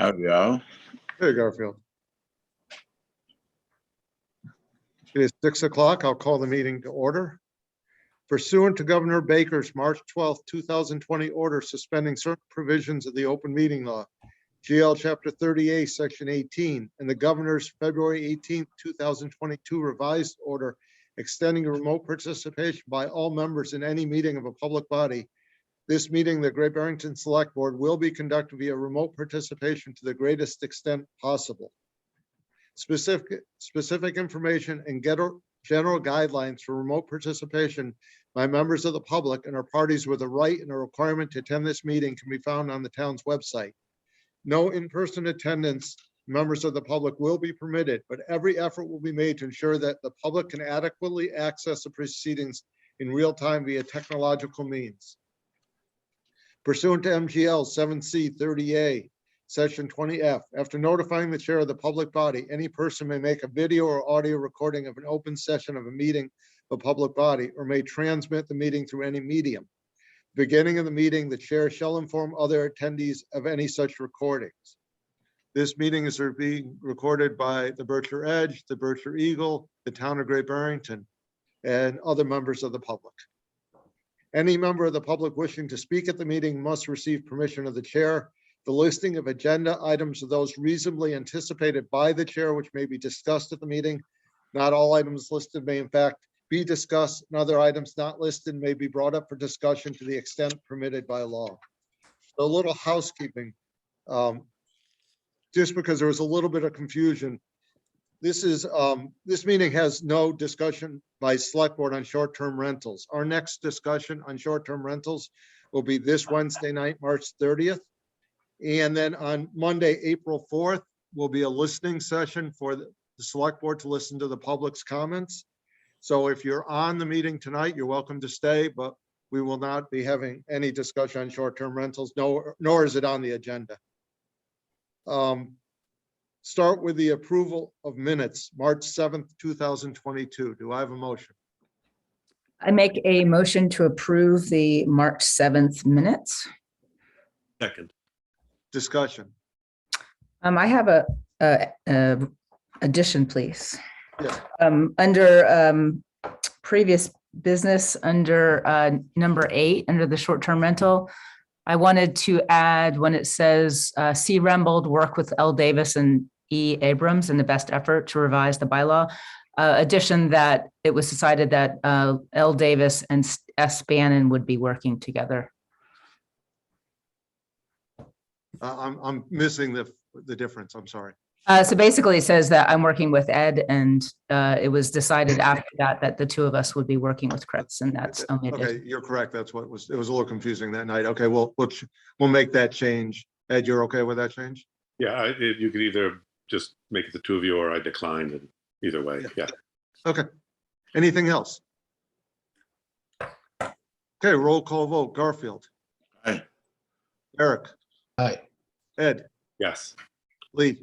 Howdy, all. Hey, Garfield. It is 6 o'clock. I'll call the meeting to order. Pursuant to Governor Baker's March 12th, 2020 order suspending certain provisions of the open meeting law, GL Chapter 38, Section 18, and the Governor's February 18th, 2022 revised order extending remote participation by all members in any meeting of a public body. This meeting, the Great Barrington Select Board, will be conducted via remote participation to the greatest extent possible. Specific information and general guidelines for remote participation by members of the public and or parties with a right and a requirement to attend this meeting can be found on the town's website. No in-person attendance members of the public will be permitted, but every effort will be made to ensure that the public can adequately access the proceedings in real time via technological means. Pursuant to MGL 7C 30A, Section 20F, after notifying the chair of the public body, any person may make a video or audio recording of an open session of a meeting of a public body or may transmit the meeting through any medium. Beginning of the meeting, the chair shall inform other attendees of any such recordings. This meeting is being recorded by the Berkshire Edge, the Berkshire Eagle, the town of Great Barrington, and other members of the public. Any member of the public wishing to speak at the meeting must receive permission of the chair. The listing of agenda items are those reasonably anticipated by the chair, which may be discussed at the meeting. Not all items listed may in fact be discussed, and other items not listed may be brought up for discussion to the extent permitted by law. So a little housekeeping. Just because there was a little bit of confusion. This meeting has no discussion by select board on short-term rentals. Our next discussion on short-term rentals will be this Wednesday night, March 30th. And then on Monday, April 4th, will be a listening session for the select board to listen to the public's comments. So if you're on the meeting tonight, you're welcome to stay, but we will not be having any discussion on short-term rentals, nor is it on the agenda. Start with the approval of minutes, March 7th, 2022. Do I have a motion? I make a motion to approve the March 7th minutes. Second. Discussion. I have a addition, please. Yes. Under previous business, under number 8, under the short-term rental, I wanted to add when it says C. Rembold work with L. Davis and E. Abrams in the best effort to revise the bylaw. Addition that it was decided that L. Davis and S. Bannon would be working together. I'm missing the difference. I'm sorry. So basically it says that I'm working with Ed, and it was decided after that the two of us would be working with Chris, and that's omitted. Okay, you're correct. That's what it was a little confusing that night. Okay, we'll make that change. Ed, you're okay with that change? Yeah, you could either just make it the two of you, or I declined, and either way, yeah. Okay. Anything else? Okay, roll call vote. Garfield. Aye. Eric. Aye. Ed. Yes. Lee.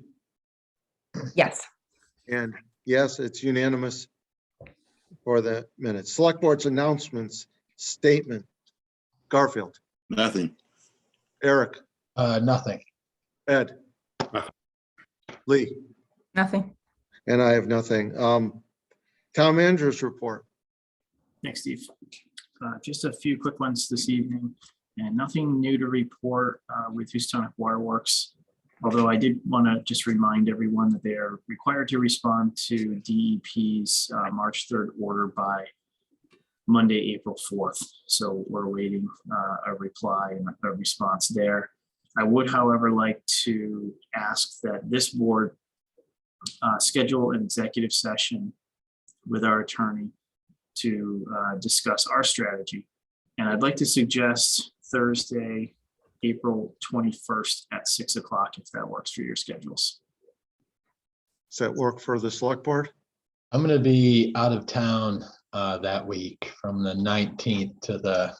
Yes. And yes, it's unanimous for the minutes. Select board's announcements statement. Garfield. Nothing. Eric. Nothing. Ed. Nothing. Lee. Nothing. And I have nothing. Town manager's report. Thanks, Steve. Just a few quick ones this evening, and nothing new to report with Houstonic Waterworks. Although I did want to just remind everyone that they are required to respond to DEP's March 3rd order by Monday, April 4th. So we're awaiting a reply and a response there. I would, however, like to ask that this board schedule an executive session with our attorney to discuss our strategy. And I'd like to suggest Thursday, April 21st at 6 o'clock, if that works for your schedules. Does that work for the select board? I'm going to be out of town that week from the 19th to the,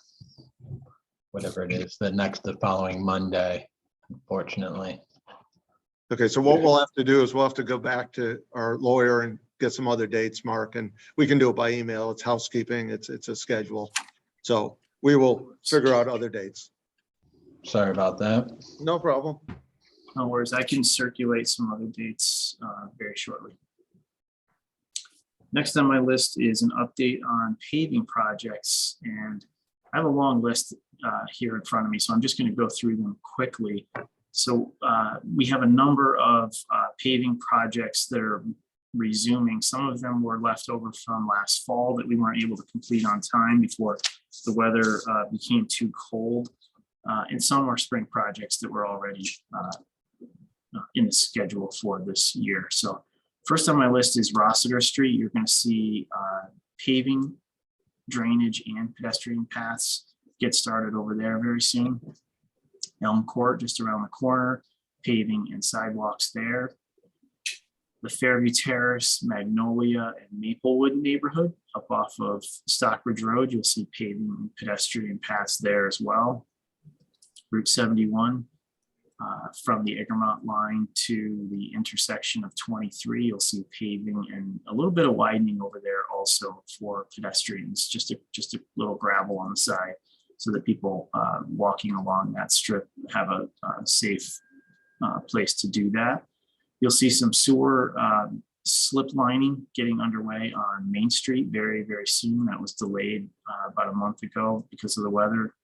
whatever it is, the following Monday, unfortunately. Okay, so what we'll have to do is we'll have to go back to our lawyer and get some other dates, Mark, and we can do it by email. It's housekeeping. It's a schedule. So we will figure out other dates. Sorry about that. No problem. No worries, I can circulate some other dates very shortly. Next on my list is an update on paving projects, and I have a long list here in front of me, so I'm just going to go through them quickly. So we have a number of paving projects that are resuming. Some of them were left over from last fall that we weren't able to complete on time before the weather became too cold. And some are spring projects that were already in the schedule for this year. So first on my list is Rossiter Street. You're going to see paving, drainage, and pedestrian paths get started over there very soon. Elm Court, just around the corner, paving and sidewalks there. The Fairview Terrace, Magnolia, and Maplewood neighborhood up off of Stockbridge Road, you'll see paving and pedestrian paths there as well. Route 71, from the Egremont line to the intersection of 23, you'll see paving and a little bit of widening over there also for pedestrians, just a little gravel on the side so that people walking along that strip have a safe place to do that. You'll see some sewer slip lining getting underway on Main Street very, very soon. That was delayed about a month ago because of the weather.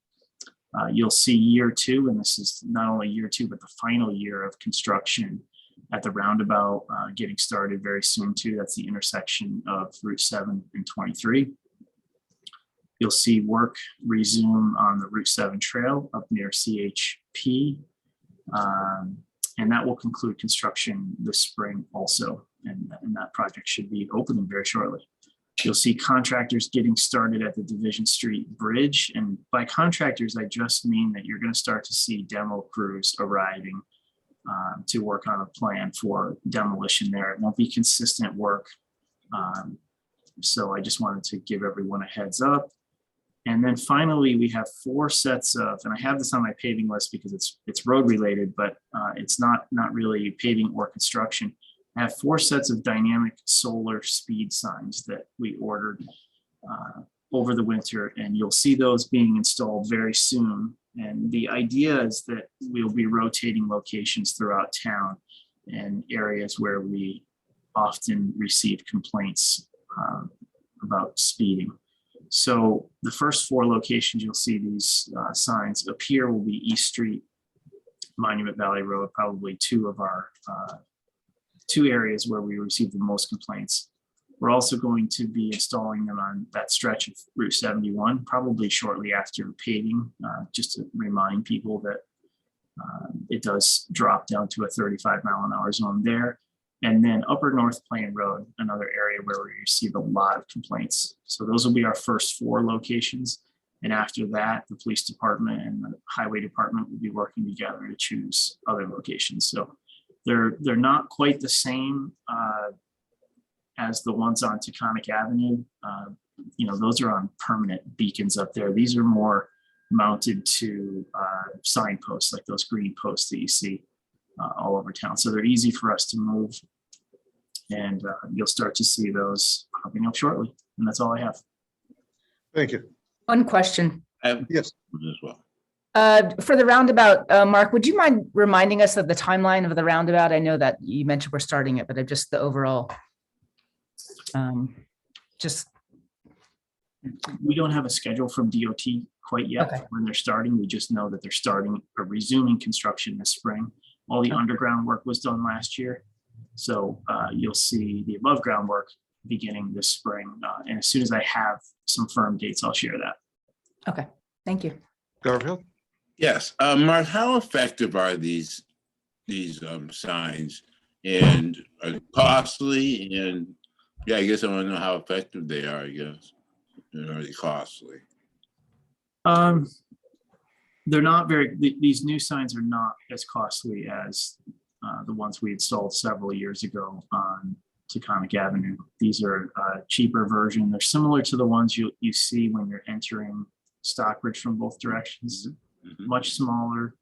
You'll see year 2, and this is not only year 2, but the final year of construction at the Roundabout getting started very soon too. That's the intersection of Route 7 and 23. You'll see work resume on the Route 7 trail up near CHP. And that will conclude construction this spring also. And that project should be opening very shortly. You'll see contractors getting started at the Division Street Bridge. And by contractors, I just mean that you're going to start to see demo crews arriving to work on a plan for demolition there. It won't be consistent work. So I just wanted to give everyone a heads up. And then finally, we have 4 sets of, and I have this on my paving list because it's road related, but it's not really paving or construction. I have 4 sets of dynamic solar speed signs that we ordered over the winter, and you'll see those being installed very soon. And the idea is that we'll be rotating locations throughout town and areas where we often receive complaints about speeding. So the first 4 locations you'll see these signs appear will be East Street, Monument Valley Road, probably 2 of our 2 areas where we receive the most complaints. We're also going to be installing them on that stretch of Route 71, probably shortly after paving, just to remind people that it does drop down to a 35-mile-an-hour zone there. And then Upper North Plain Road, another area where we receive a lot of complaints. So those will be our first 4 locations. And after that, the police department and the highway department will be working together to choose other locations. So they're not quite the same as the ones on Taconic Avenue. Those are on permanent beacons up there. These are more mounted to signposts, like those green posts that you see all over town. So they're easy for us to move, and you'll start to see those popping up shortly. And that's all I have. Thank you. One question. Yes. As well. For the roundabout, Mark, would you mind reminding us of the timeline of the roundabout? I know that you mentioned we're starting it, but just the overall, We don't have a schedule from DOT quite yet Okay. when they're starting. We just know that they're starting or resuming construction this spring. All the underground work was done last year. So you'll see the above ground work beginning this spring. And as soon as I have some firm dates, I'll share that. Okay, thank you. Garfield? Yes, Mark, how effective are these signs, and are they costly? And yeah, I guess I want to know how effective they are. I guess, and are they costly? They're not very. These new signs are not as costly as the ones we installed several years ago on Taconic Avenue. These are a cheaper version. They're similar to the ones you see when you're entering Stockbridge from both directions. Mhm. Much smaller,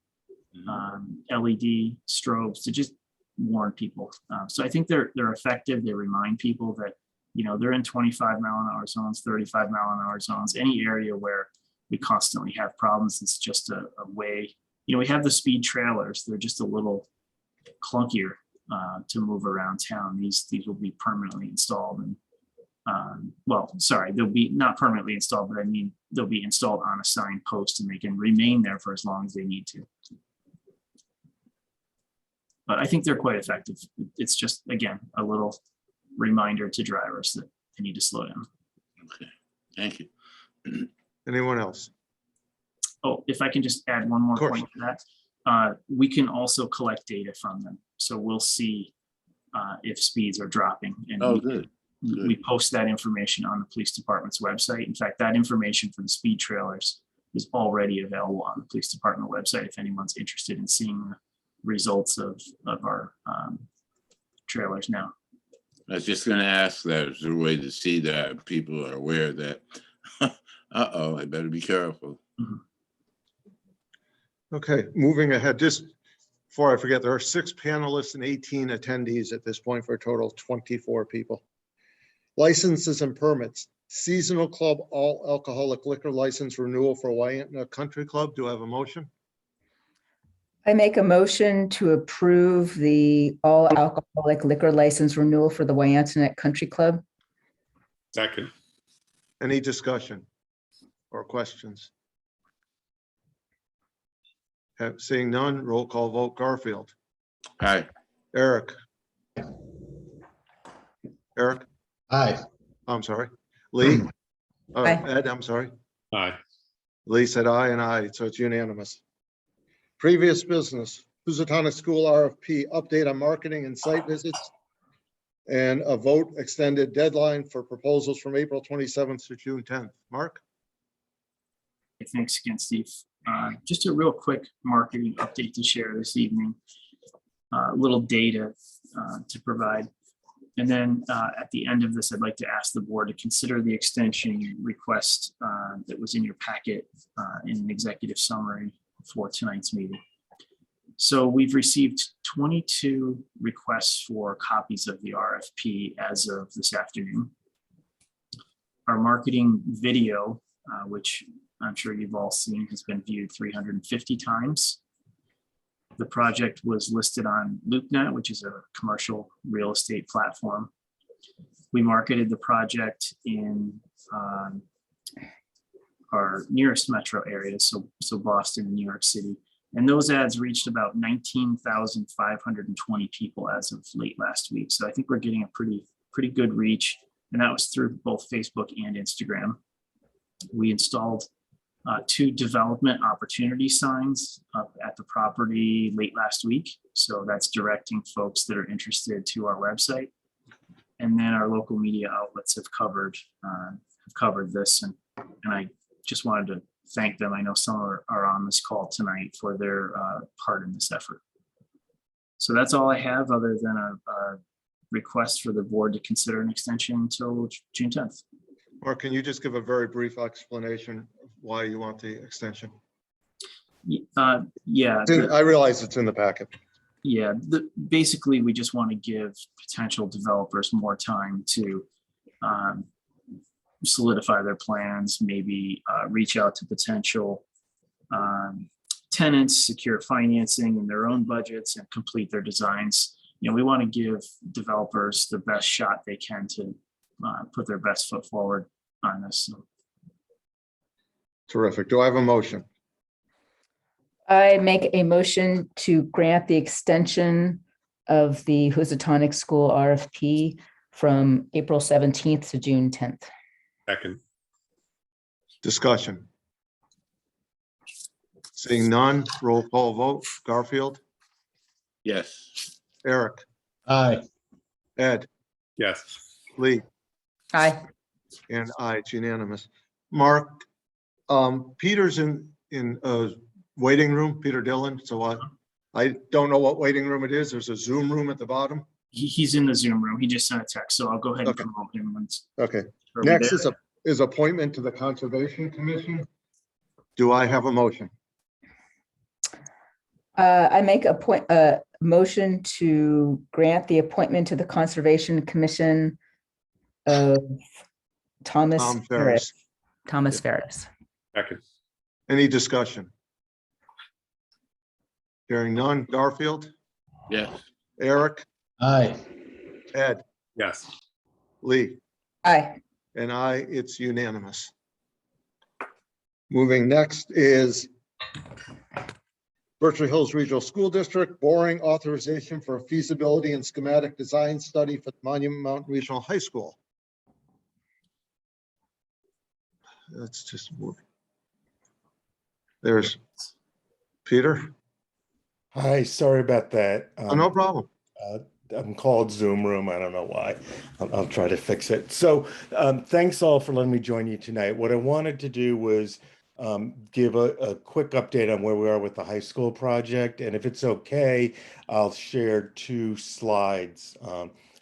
LED strobes to just warn people. So I think they're effective. They remind people that they're in 25-mile-an-hour zones, 35-mile-an-hour zones, any area where we constantly have problems. It's just a way. We have the speed trailers. They're just a little clunkier to move around town. These will be permanently installed, and well, sorry, they'll be not permanently installed, but I mean they'll be installed on a sign post, and they can remain there for as long as they need to. But I think they're quite effective. It's just, again, a little reminder to drivers that they need to slow down. Okay, thank you. Anyone else? Oh, if I can just add one more Of course. point to that. We can also collect data from them. So we'll see if speeds are dropping. And Oh, good. we post that information on the police department's website. In fact, that information for the speed trailers is already available on the police department website if anyone's interested in seeing the results of our trailers now. I was just going to ask that. Is there a way to see that people are aware that, uh-oh, I better be careful. Okay, moving ahead, just before I forget, there are 6 panelists and 18 attendees at this point for a total of 24 people. Licenses and permits, seasonal club, all alcoholic liquor license renewal for Wyantna Country Club. Do I have a motion? I make a motion to approve the all alcoholic liquor license renewal for the Wyantna Country Club. Second. Any discussion or questions? Seeing none, roll call vote. Garfield. Hi. Eric. Eric, Aye. I'm sorry. Lee. Aye. Ed, I'm sorry. Aye. Lee said aye and aye, so it's unanimous. Previous business, Housatonic School RFP, update on marketing and site visits, and a vote extended deadline for proposals from April 27th to June 10th. Mark? Thanks again, Steve. Just a real quick marketing update to share this evening. A little data to provide. And then at the end of this, I'd like to ask the board to consider the extension request that was in your packet in an executive summary for tonight's meeting. So we've received 22 requests for copies of the RFP as of this afternoon. Our marketing video, which I'm sure you've all seen, has been viewed 350 times. The project was listed on LoopNet, which is a commercial real estate platform. We marketed the project in our nearest metro areas, so Boston and New York City. And those ads reached about 19,520 people as of late last week. So I think we're getting a pretty good reach. And that was through both Facebook and Instagram. We installed 2 development opportunity signs up at the property late last week. So that's directing folks that are interested to our website. And then our local media outlets have covered this. And I just wanted to thank them. I know some are on this call tonight for their part in this effort. So that's all I have, other than a request for the board to consider an extension until June 10th. Mark, can you just give a very brief explanation of why you want the extension? Yeah. I realize it's in the packet. Yeah, basically, we just want to give potential developers more time to solidify their plans, maybe reach out to potential tenants, secure financing in their own budgets, and complete their designs. You know, we want to give developers the best shot they can to put their best foot forward on this. Terrific. Do I have a motion? I make a motion to grant the extension of the Housatonic School RFP from April 17th to June 10th. Second. Discussion. Seeing none, roll call vote. Garfield, Yes. Eric, Aye. Ed, Yes. Lee, Aye. and I. It's unanimous. Mark, Peter's in waiting room, Peter Dillon. So I don't know what waiting room it is. There's a Zoom room at the bottom. He's in the Zoom room. He just sent a text, so I'll go ahead and Okay. promote him once. Okay. Are we Next there? is appointment to the Conservation Commission. Do I have a motion? I make a motion to grant the appointment to the Conservation Commission of Thomas Tom Ferris. Ferris. Thomas Ferris. Second. Any discussion? Hearing none. Garfield, Yes. Eric, Aye. Ed, Yes. Lee, Aye. and it's unanimous. Moving next is Berkeley Hills Regional School District boring authorization for a feasibility and schematic design study for the Monument Mountain Regional High School. That's just moving. There's Peter. Hi, sorry about that. Oh, no problem. I'm called Zoom Room. I don't know why. I'll try to fix it. So thanks all for letting me join you tonight. What I wanted to do was give a quick update on where we are with the high school project. And if it's okay, I'll share 2 slides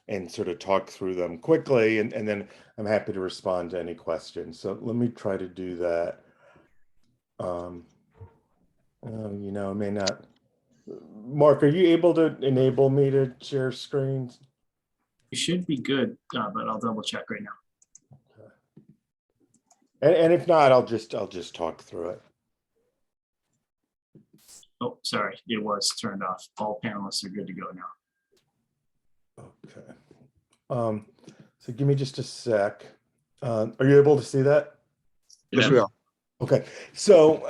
and sort of talk through them quickly. And then I'm happy to respond to any questions. So let me try to do that. You know, I may not. Mark, are you able to enable me to share screens? You should be good, but I'll double check right now. And if not, I'll just talk through it. Oh, sorry, it was turned off. All panelists are good to go now. Okay. So give me just a sec. Are you able to see that? Yes, we are. Okay, so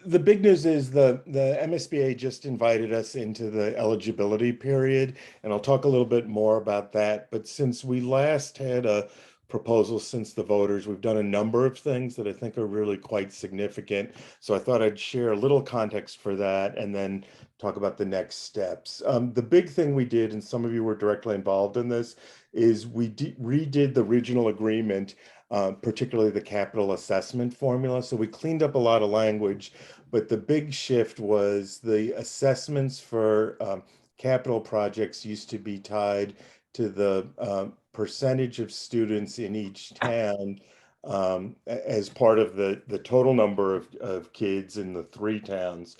the big news is the MSBA just invited us into the eligibility period, and I'll talk a little bit more about that. But since we last had a proposal since the voters, we've done a number of things that I think are really quite significant. So I thought I'd share a little context for that and then talk about the next steps. The big thing we did, and some of you were directly involved in this, is we redid the regional agreement, particularly the capital assessment formula. So we cleaned up a lot of language, but the big shift was the assessments for capital projects used to be tied to the percentage of students in each town as part of the total number of kids in the 3 towns.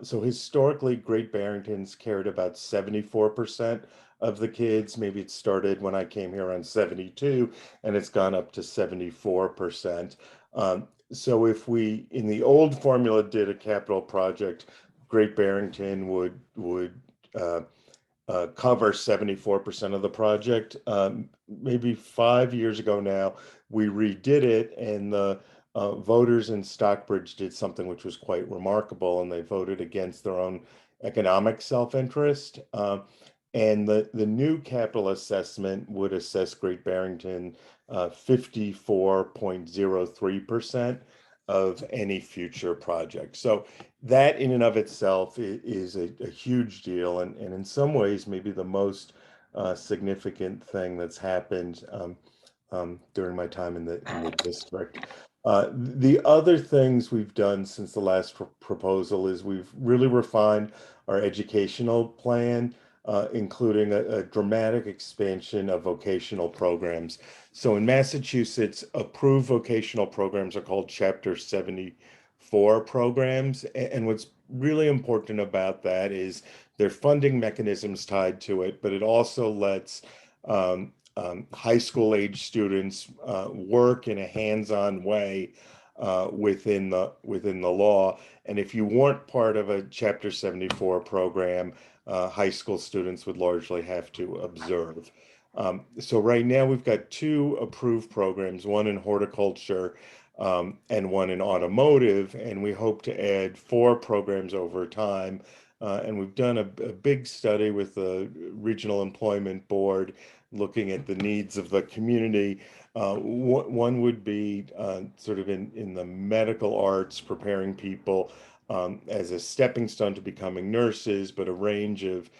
So historically, Great Barrington's cared about 74% of the kids. Maybe it started when I came here on 72, and it's gone up to 74%. So if we, in the old formula, did a capital project, Great Barrington would cover 74% of the project. Maybe 5 years ago now, we redid it, and the voters in Stockbridge did something which was quite remarkable, and they voted against their own economic self-interest. And the new capital assessment would assess Great Barrington 54.03% of any future project. So that in and of itself is a huge deal, and in some ways maybe the most significant thing that's happened during my time in the district. The other things we've done since the last proposal is we've really refined our educational plan, including a dramatic expansion of vocational programs. So in Massachusetts, approved vocational programs are called Chapter 74 programs. And what's really important about that is there are funding mechanisms tied to it, but it also lets high school age students work in a hands-on way within the law. And if you weren't part of a Chapter 74 program, high school students would largely have to observe. So right now we've got 2 approved programs, one in horticulture and one in automotive, and we hope to add 4 programs over time. And we've done a big study with the Regional Employment Board looking at the needs of the community. One would be sort of in the medical arts, preparing people as a stepping stone to becoming nurses, but a range of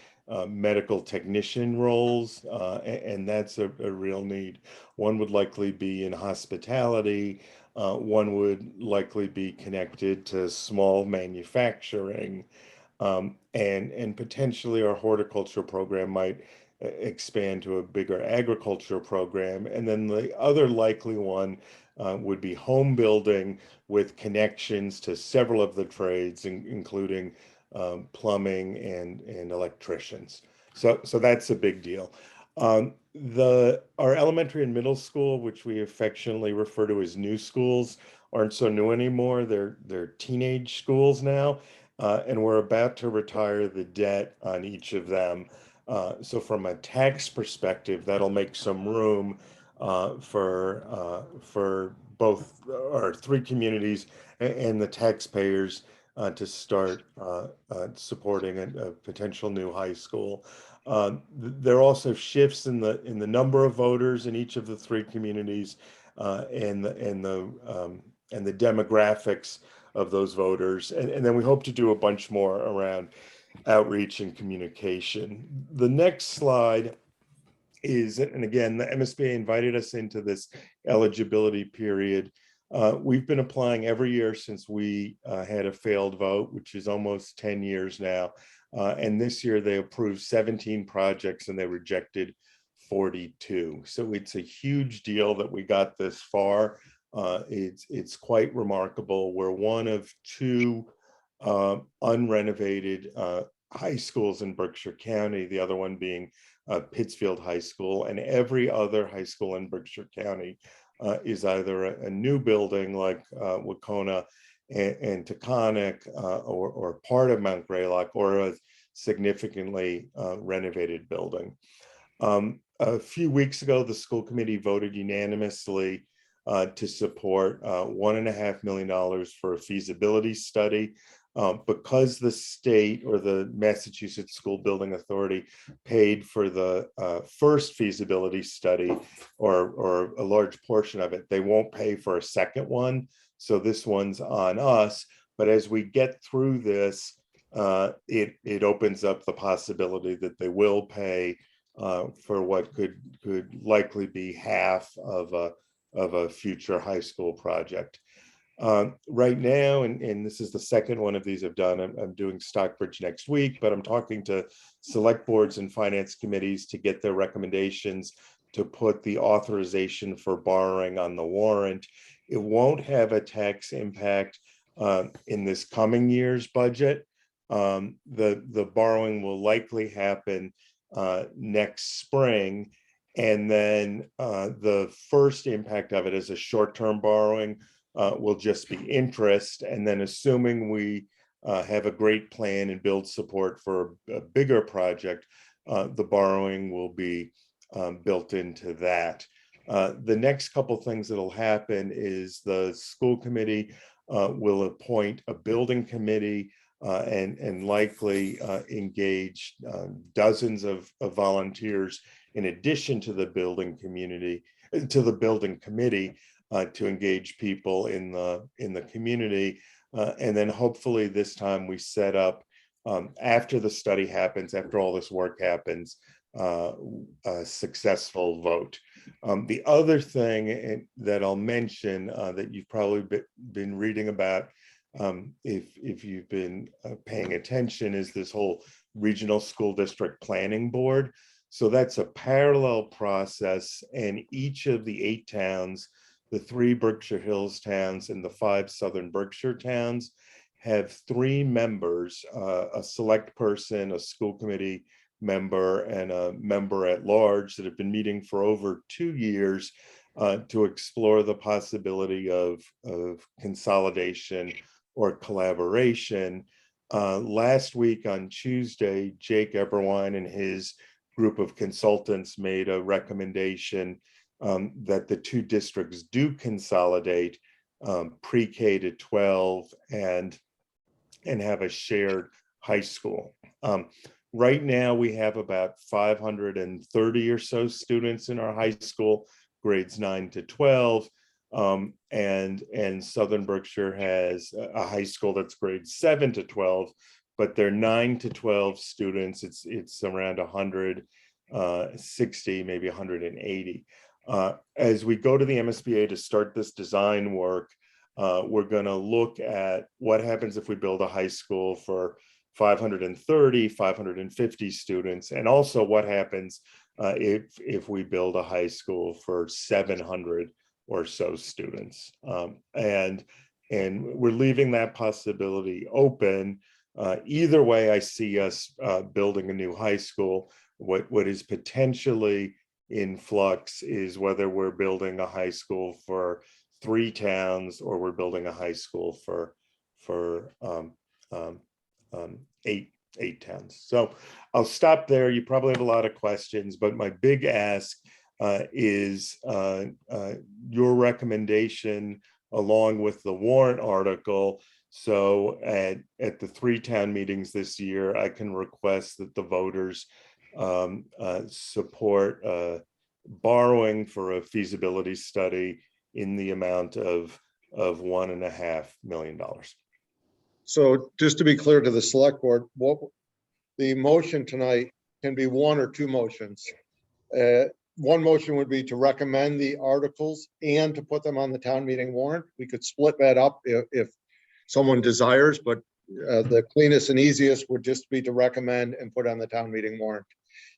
medical technician roles, and that's a real need. One would likely be in hospitality. One would likely be connected to small manufacturing, and potentially our horticulture program might expand to a bigger agriculture program. And then the other likely one would be home building with connections to several of the trades, including plumbing and electricians. So that's a big deal. Our elementary and middle school, which we affectionately refer to as new schools, aren't so new anymore. They're teenage schools now. and we're about to retire the debt on each of them. So from a tax perspective, that'll make some room for both our three communities and the taxpayers to start supporting a potential new high school. There are also shifts in the number of voters in each of the three communities, and the demographics of those voters. And then we hope to do a bunch more around outreach and communication. The next slide is, and again, the MSBA invited us into this eligibility period. We've been applying every year since we had a failed vote, which is almost 10 years now. And this year they approved 17 projects and they rejected 42. So it's a huge deal that we got this far. It's quite remarkable. We're one of two unrenovated high schools in Berkshire County, the other one being Pittsfield High School, and every other high school in Berkshire County is either a new building like Wacona and Taconic, or part of Mount Greylock, or a significantly renovated building. A few weeks ago, the school committee voted unanimously to support $1.5 million for a feasibility study. Because the state, or the Massachusetts School Building Authority, paid for the first feasibility study, or a large portion of it, they won't pay for a second one. So this one's on us. But as we get through this, it opens up the possibility that they will pay for what could likely be half of a future high school project. Right now, and this is the second one of these I've done, I'm doing Stockbridge next week, but I'm talking to select boards and finance committees to get their recommendations to put the authorization for borrowing on the warrant. It won't have a tax impact in this coming year's budget. The borrowing will likely happen next spring, and then the first impact of it is a short-term borrowing. Will just be interest, and then assuming we have a great plan and build support for a bigger project, the borrowing will be built into that. The next couple things that'll happen is the school committee will appoint a building committee and likely engage dozens of volunteers in addition to the building committee to engage people in the community, and then hopefully this time we set up, after the study happens, after all this work happens, a successful vote. The other thing that I'll mention that you've probably been reading about, if you've been paying attention, is this whole regional school district planning board. So that's a parallel process, and each of the 8 towns, the 3 Berkshire Hills towns and the 5 Southern Berkshire towns, have 3 members, a select person, a school committee member, and a member at large, that have been meeting for over 2 years to explore the possibility of consolidation or collaboration. Last week on Tuesday, Jake Eberwein and his group of consultants made a recommendation that the 2 districts do consolidate pre-K to 12 and have a shared high school. Right now we have about 530 or so students in our high school, grades 9 to 12. And Southern Berkshire has a high school that's grades 7 to 12, but they're 9 to 12 students. It's around 160, maybe 180. As we go to the MSBA to start this design work, we're going to look at what happens if we build a high school for 530, 550 students, and also what happens if we build a high school for 700 or so students. And we're leaving that possibility open. Either way, I see us building a new high school. What is potentially in flux is whether we're building a high school for 3 towns or we're building a high school for eight towns. So I'll stop there. You probably have a lot of questions, but my big ask is your recommendation along with the warrant article. So at the 3 town meetings this year, I can request that the voters support borrowing for a feasibility study in the amount of $1.5 million. So just to be clear to the select board, what the motion tonight can be 1 or 2 motions. One motion would be to recommend the articles and to put them on the town meeting warrant. We could split that up if someone desires, but the cleanest and easiest would just be to recommend and put on the town meeting warrant.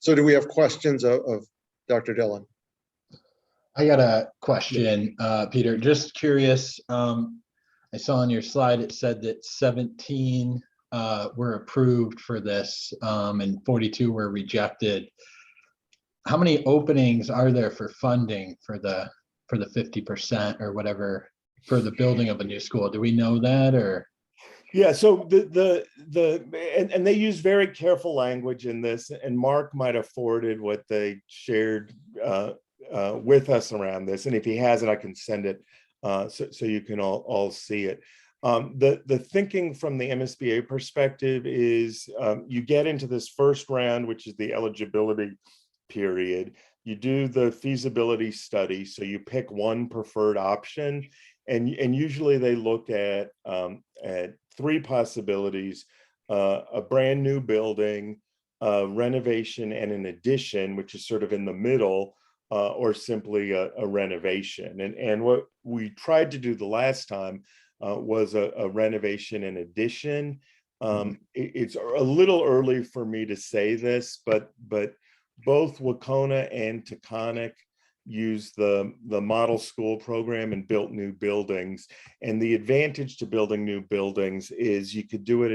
So do we have questions of Dr. Dillon? I got a question, Peter, just curious. I saw on your slide, it said that 17 were approved for this and 42 were rejected. How many openings are there for funding for the 50% or whatever for the building of a new school? Do we know that, or? Yeah, so and they use very careful language in this, and Mark might have forwarded what they shared with us around this, and if he hasn't, I can send it so you can all see it. The thinking from the MSBA perspective is you get into this first round, which is the eligibility period. You do the feasibility study, so you pick one preferred option, and usually they look at 3 possibilities: a brand new building, renovation, and an addition, which is sort of in the middle, or simply a renovation. And what we tried to do the last time was a renovation and addition. It's a little early for me to say this, but both Wacona and Taconic used the model school program and built new buildings. And the advantage to building new buildings is you could do it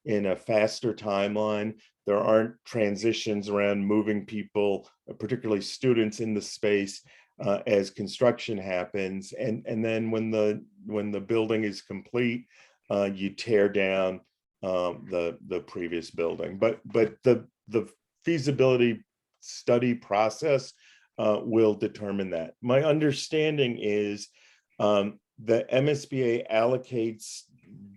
in a faster timeline. There aren't transitions around moving people, particularly students, in the space as construction happens. And then when the building is complete, you tear down the previous building. But the feasibility study process will determine that. My understanding is the MSBA allocates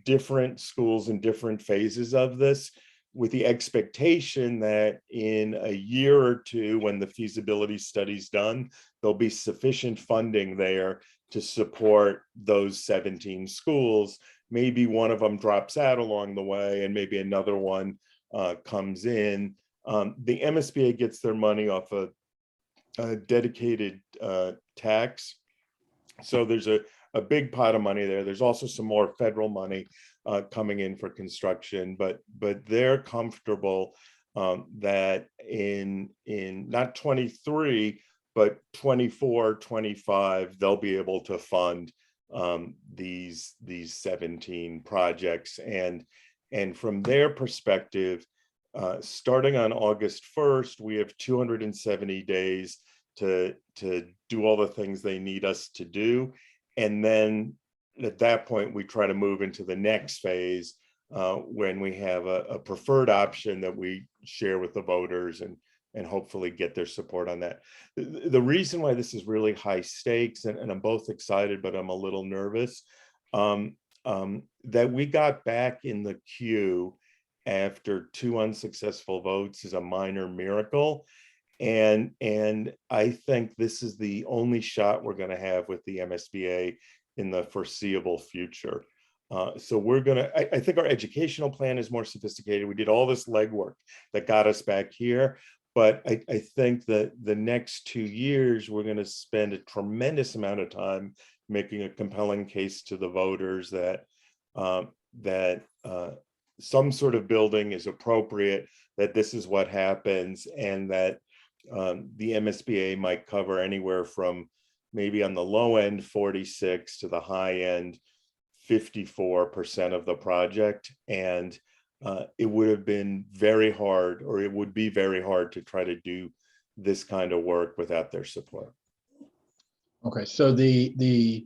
different schools in different phases of this, with the expectation that in a year or 2, when the feasibility study's done, there'll be sufficient funding there to support those 17 schools. Maybe one of them drops out along the way, and maybe another one comes in. The MSBA gets their money off a dedicated tax. So there's a big pot of money there. There's also some more federal money coming in for construction, but they're comfortable that in not 23, but 24, 25, they'll be able to fund these 17 projects. And from their perspective, starting on August 1st, we have 270 days to do all the things they need us to do. And then at that point, we try to move into the next phase when we have a preferred option that we share with the voters and hopefully get their support on that. The reason why this is really high stakes, and I'm both excited, but I'm a little nervous, that we got back in the queue after 2 unsuccessful votes is a minor miracle. And I think this is the only shot we're going to have with the MSBA in the foreseeable future. So we're going to, I think our educational plan is more sophisticated. We did all this legwork that got us back here. But I think that the next 2 years, we're going to spend a tremendous amount of time making a compelling case to the voters that some sort of building is appropriate, that this is what happens, and that the MSBA might cover anywhere from maybe on the low end 46 to the high end 54% of the project. And it would have been very hard, or it would be very hard, to try to do this kind of work without their support. Okay, so the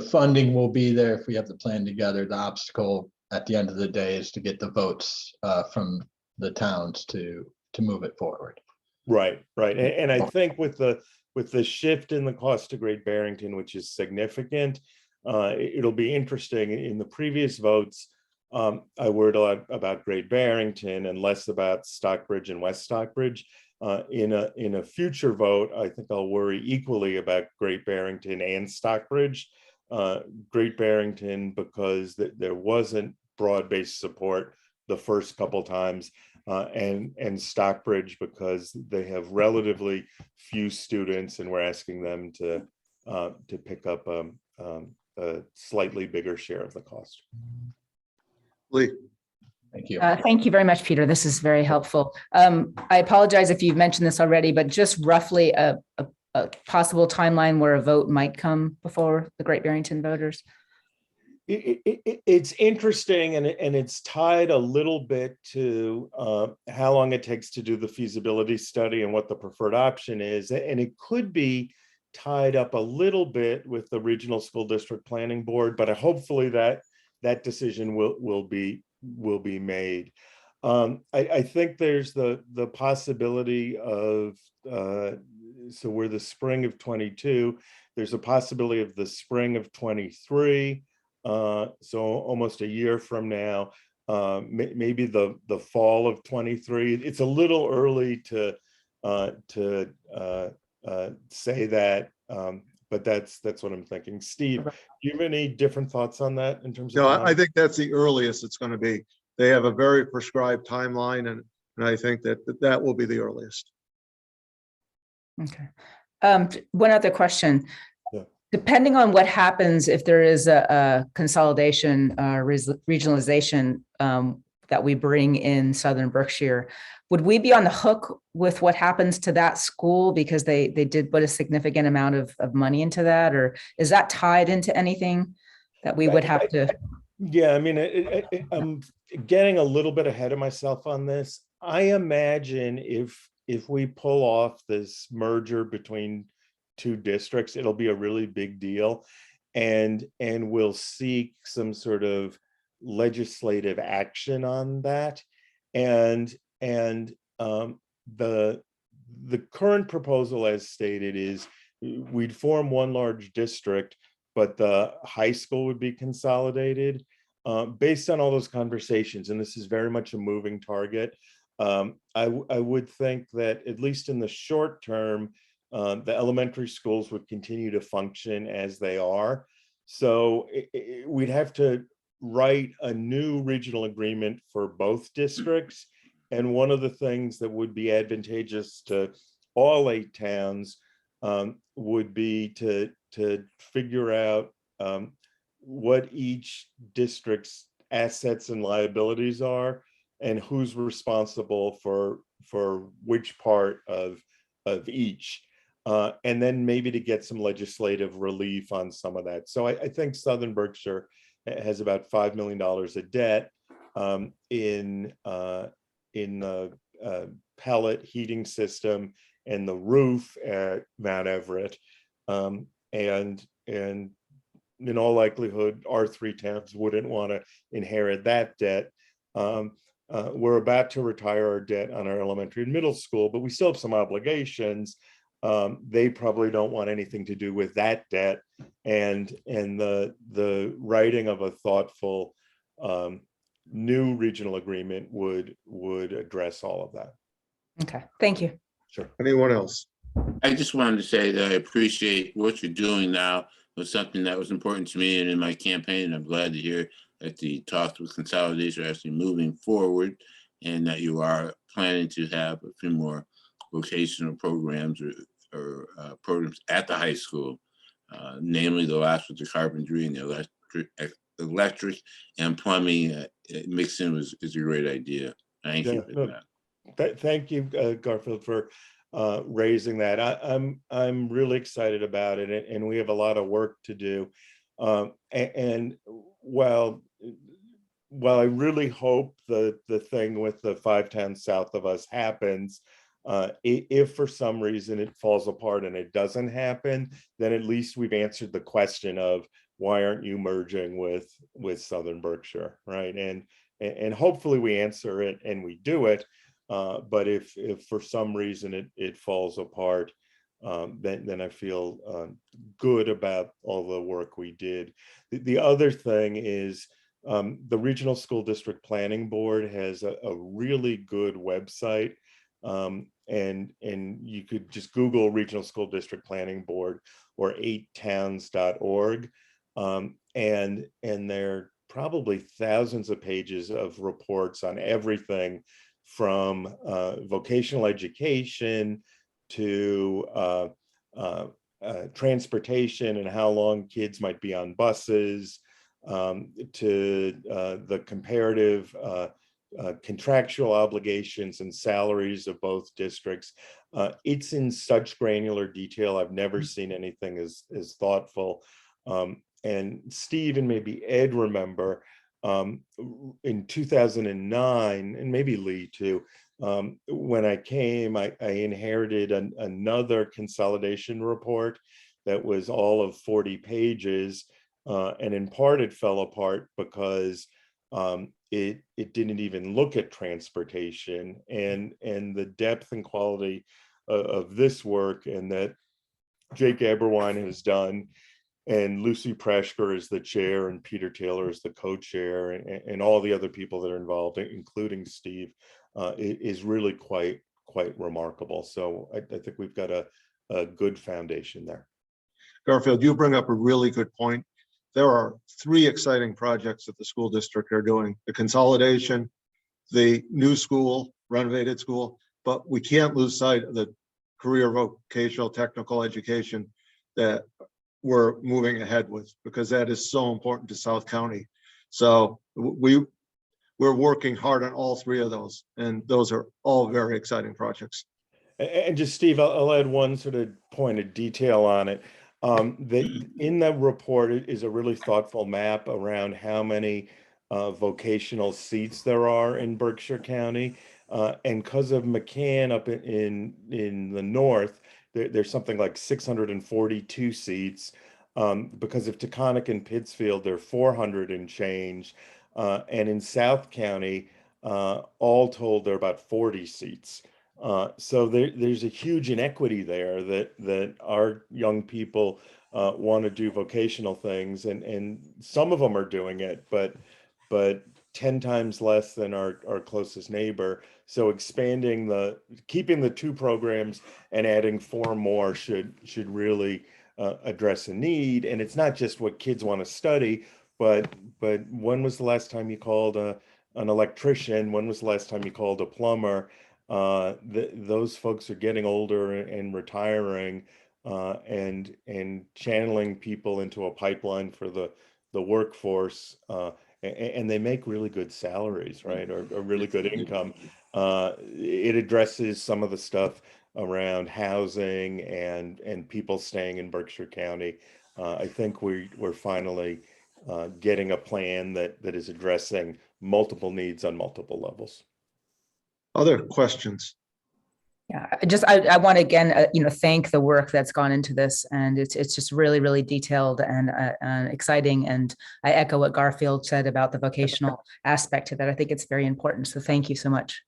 funding will be there if we have the plan together. The obstacle at the end of the day is to get the votes from the towns to move it forward. Right, right. And I think with the shift in the cost to Great Barrington, which is significant, it'll be interesting. In the previous votes, I worried a lot about Great Barrington and less about Stockbridge and West Stockbridge. In a future vote, I think I'll worry equally about Great Barrington and Stockbridge. Great Barrington because there wasn't broad-based support the first couple times, and Stockbridge because they have relatively few students, and we're asking them to pick up a slightly bigger share of the cost. Lee, Thank you. Thank you very much, Peter. This is very helpful. I apologize if you've mentioned this already, but just roughly a possible timeline where a vote might come before the Great Barrington voters. It's interesting, and it's tied a little bit to how long it takes to do the feasibility study and what the preferred option is, and it could be tied up a little bit with the regional school district planning board, but hopefully that decision will be made. I think there's the possibility of so we're the spring of 22. There's a possibility of the spring of 23. So almost a year from now, maybe the fall of 23. It's a little early to say that, but that's what I'm thinking. Steve, do you have any different thoughts on that in terms of? no, time? I think that's the earliest it's going to be. They have a very prescribed timeline, and I think that will be the earliest. Okay. One other question. Yeah. Depending on what happens, if there is a consolidation, regionalization that we bring in Southern Berkshire, would we be on the hook with what happens to that school because they did put a significant amount of money into that, or is that tied into anything that we would have to? Yeah, I mean, I'm getting a little bit ahead of myself on this. I imagine if we pull off this merger between two districts, it'll be a really big deal, and we'll seek some sort of legislative action on that. And the current proposal, as stated, is we'd form one large district, but the high school would be consolidated. Based on all those conversations, and this is very much a moving target, I would think that at least in the short term, the elementary schools would continue to function as they are. So we'd have to write a new regional agreement for both districts. And one of the things that would be advantageous to all 8 towns would be to figure out what each district's assets and liabilities are, and who's responsible for which part of each, and then maybe to get some legislative relief on some of that. So I think Southern Berkshire has about $5 million of debt in the pellet heating system and the roof at Mount Everett, and in all likelihood, our 3 towns wouldn't want to inherit that debt. We're about to retire our debt on our elementary and middle school, but we still have some obligations. They probably don't want anything to do with that debt, and the writing of a thoughtful new regional agreement would address all of that. Okay, thank you. Sure. Anyone else? I just wanted to say that I appreciate what you're doing now. It was something that was important to me and in my campaign. And I'm glad to hear that the talks with consolidation are actually moving forward, and that you are planning to have a few more vocational programs or programs at the high school, namely the last with the carpentry and the electric and plumbing mixed in is a great idea. Thank you for that. Thank you, Garfield, for raising that. I'm really excited about it, and we have a lot of work to do. And while I really hope the thing with the 5 towns south of us happens, if for some reason it falls apart and it doesn't happen, then at least we've answered the question of why aren't you merging with Southern Berkshire, right? And hopefully we answer it and we do it. But if for some reason it falls apart, then I feel good about all the work we did. The other thing is the Regional School District Planning Board has a really good website. And you could just Google Regional School District Planning Board or 8towns.org. And there are probably thousands of pages of reports on everything from vocational education to transportation and how long kids might be on buses, to the comparative contractual obligations and salaries of both districts. It's in such granular detail. I've never seen anything as thoughtful. And Steve and maybe Ed remember in 2009, and maybe Lee too, when I came, I inherited another consolidation report that was all of 40 pages. And in part, it fell apart because it didn't even look at transportation and the depth and quality of this work, and that Jake Eberwein has done, and Lucy Preschker is the chair, and Peter Taylor is the co-chair, and all the other people that are involved, including Steve, is really quite remarkable. So I think we've got a good foundation there. Garfield, you bring up a really good point. There are 3 exciting projects that the school district are doing: the consolidation, the new school, renovated school, but we can't lose sight of the career vocational technical education that we're moving ahead with, because that is so important to South County. So we're working hard on all 3 of those, and those are all very exciting projects. And just Steve, I'll add one sort of point of detail on it. That in that report is a really thoughtful map around how many vocational seats there are in Berkshire County. And because of McCann up in the north, there's something like 642 seats. Because of Taconic and Pittsfield, there are 400 and change. And in South County, all told, there are about 40 seats. So there's a huge inequity there that our young people want to do vocational things, and some of them are doing it, but 10 times less than our closest neighbor. So keeping the 2 programs and adding 4 more should really address a need. And it's not just what kids want to study, but when was the last time you called an electrician? When was the last time you called a plumber? Those folks are getting older and retiring, and channeling people into a pipeline for the workforce, and they make really good salaries, right, or really good income. It addresses some of the stuff around housing and people staying in Berkshire County. I think we're finally getting a plan that is addressing multiple needs on multiple levels. Other questions? Yeah, I want to again, thank the work that's gone into this, and it's just really, really detailed and exciting. And I echo what Garfield said about the vocational aspect to that. I think it's very important. So thank you so much.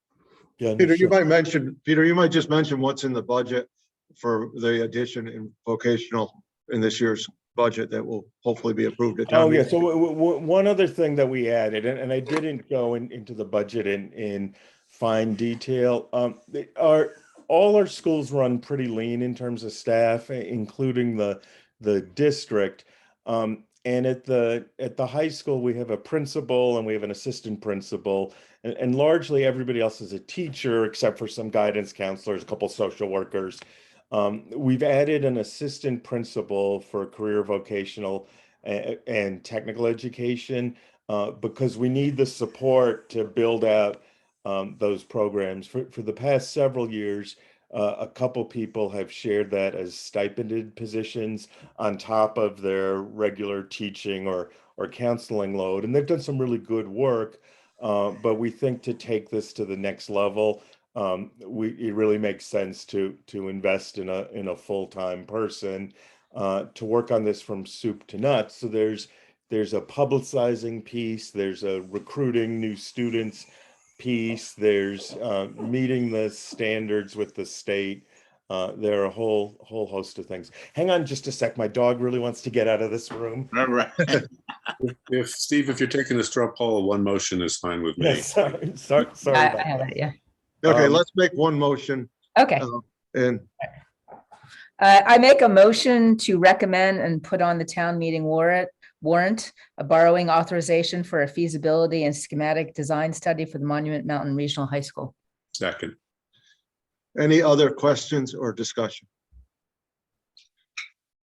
Yeah, Peter, sure. you might just mention what's in the budget for the addition in vocational in this year's budget that will hopefully be approved at town Oh, yeah. meeting. So one other thing that we added, and I didn't go into the budget in fine detail. All our schools run pretty lean in terms of staff, including the district. And at the high school, we have a principal and we have an assistant principal, and largely everybody else is a teacher, except for some guidance counselors, a couple social workers. We've added an assistant principal for career vocational and technical education because we need the support to build out those programs. For the past several years, a couple people have shared that as stipended positions on top of their regular teaching or counseling load, and they've done some really good work. But we think to take this to the next level, it really makes sense to invest in a full-time person. to work on this from soup to nuts. So there's a publicizing piece, there's a recruiting new students piece, there's meeting the standards with the state. There are a whole host of things. Hang on just a sec. My dog really wants to get out of this room. All right. If Steve, if you're taking the straw poll, one motion is fine with me. Yes, sorry I about have that. it, yeah. Okay, Um, let's make one motion. Okay. And I make a motion to recommend and put on the town meeting warrant a borrowing authorization for a feasibility and schematic design study for the Monument Mountain Regional High School. Second. any other questions or discussion?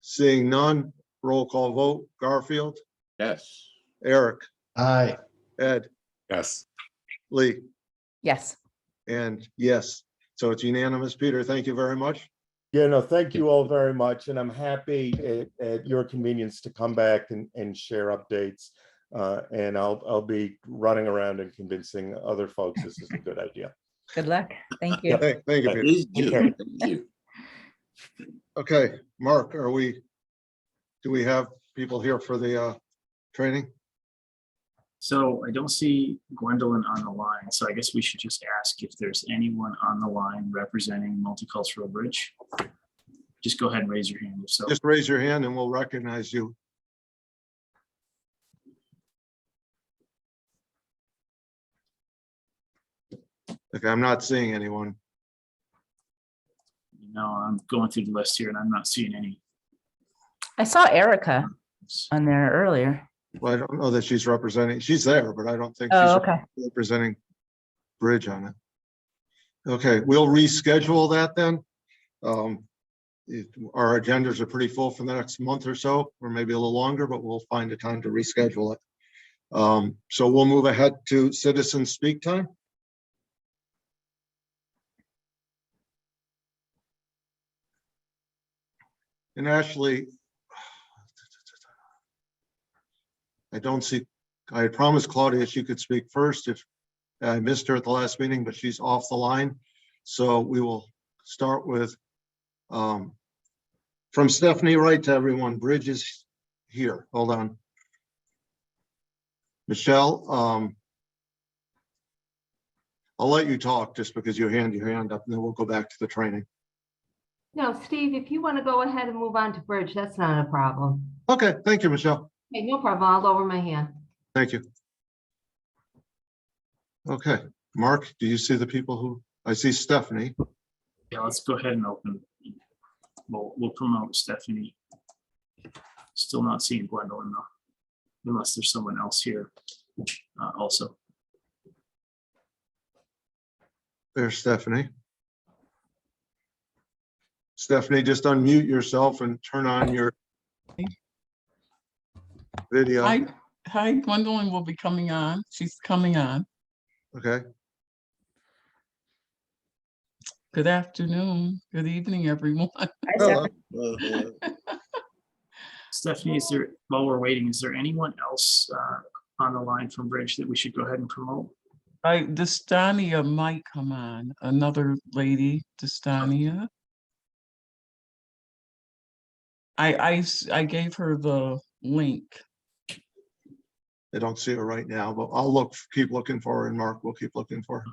Seeing none, roll call vote. Garfield, Yes. Eric, Aye. Ed, Yes. Lee, Yes. and yes. So it's unanimous. Peter, thank you very much. Yeah, no, thank you all very much. And I'm happy at your convenience to come back and share updates. And I'll be running around and convincing other folks this is a good idea. Good luck. Thank you. Thank you, Peter. Please do. Okay. Thank you. Okay, Mark, do we have people here for the training? So I don't see Gwendolyn on the line, so I guess we should just ask if there's anyone on the line representing Multicultural Bridge. Just go ahead and raise your hand. So Just raise your hand and we'll recognize you. Okay, I'm not seeing anyone. I'm going through the list here and I'm not seeing any. I saw Erica on there earlier. Well, I don't know that she's representing, she's there, but I don't think Oh, she's okay. representing Bridge on it. Okay, we'll reschedule that then. Our agendas are pretty full for the next month or so, or maybe a little longer, but we'll find a time to reschedule it. So we'll move ahead to citizen speak time. And Ashley, I don't see, I had promised Claudia she could speak first if I missed her at the last meeting, but she's off the line. So we will start with from Stephanie Wright to everyone. Bridge is here. Hold on. Michelle, I'll let you talk just because you hand your hand up and then we'll go back to the training. No, Steve, if you want to go ahead and move on to Bridge, that's not a problem. Okay, thank you, Michelle. Okay, no problem. I'll lower my hand. Thank you. Okay, Mark, do you see the people who, I see Stephanie. Yeah, let's go ahead and open. We'll promote Stephanie. Still not seeing Gwendolyn though, unless there's someone else here also. There's Stephanie. Stephanie, just unmute yourself and turn on your video. Hi, Gwendolyn will be coming on. She's coming on. Okay, Good afternoon. Good evening, everyone. Hi, hello. Stephanie. Stephanie, while we're waiting, is there anyone else on the line from Bridge that we should go ahead and promote? Destania might come on. Another lady, Destania. I gave her the link. I don't see her right now, but I'll keep looking for her, and Mark will keep looking for her.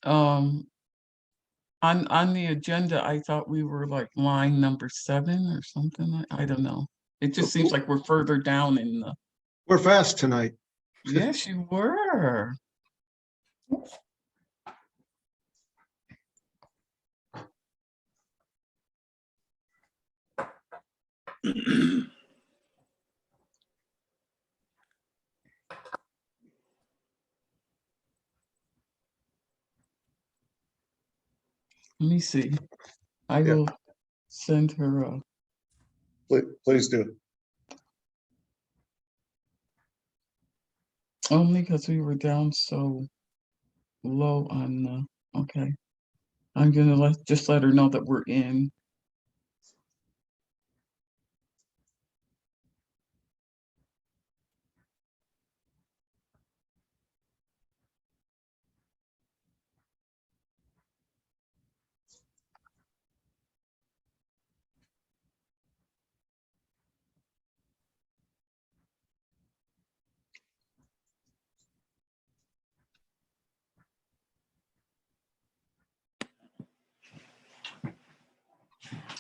On the agenda, I thought we were like line number 7 or something. I don't know. It just seems like we're further down in the. We're fast tonight. Yes, you were. Let me see. I Yeah. will send her a. Please do. Only because we were down so low on the, okay. I'm gonna just let her know that we're in.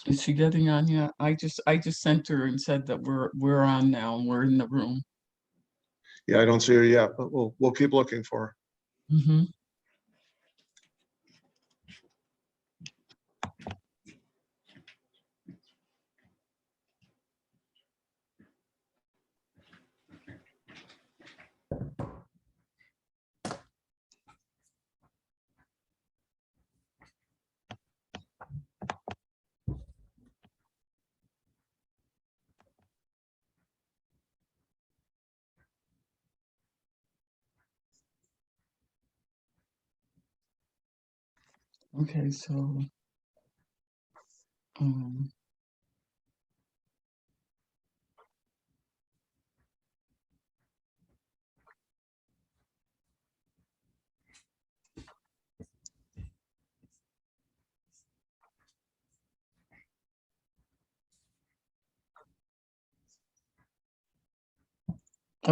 Is she getting on yet? I just sent her and said that we're on now and we're in the room. Yeah, I don't see her yet, but we'll keep looking for her. Mm-hmm. Okay, so oh,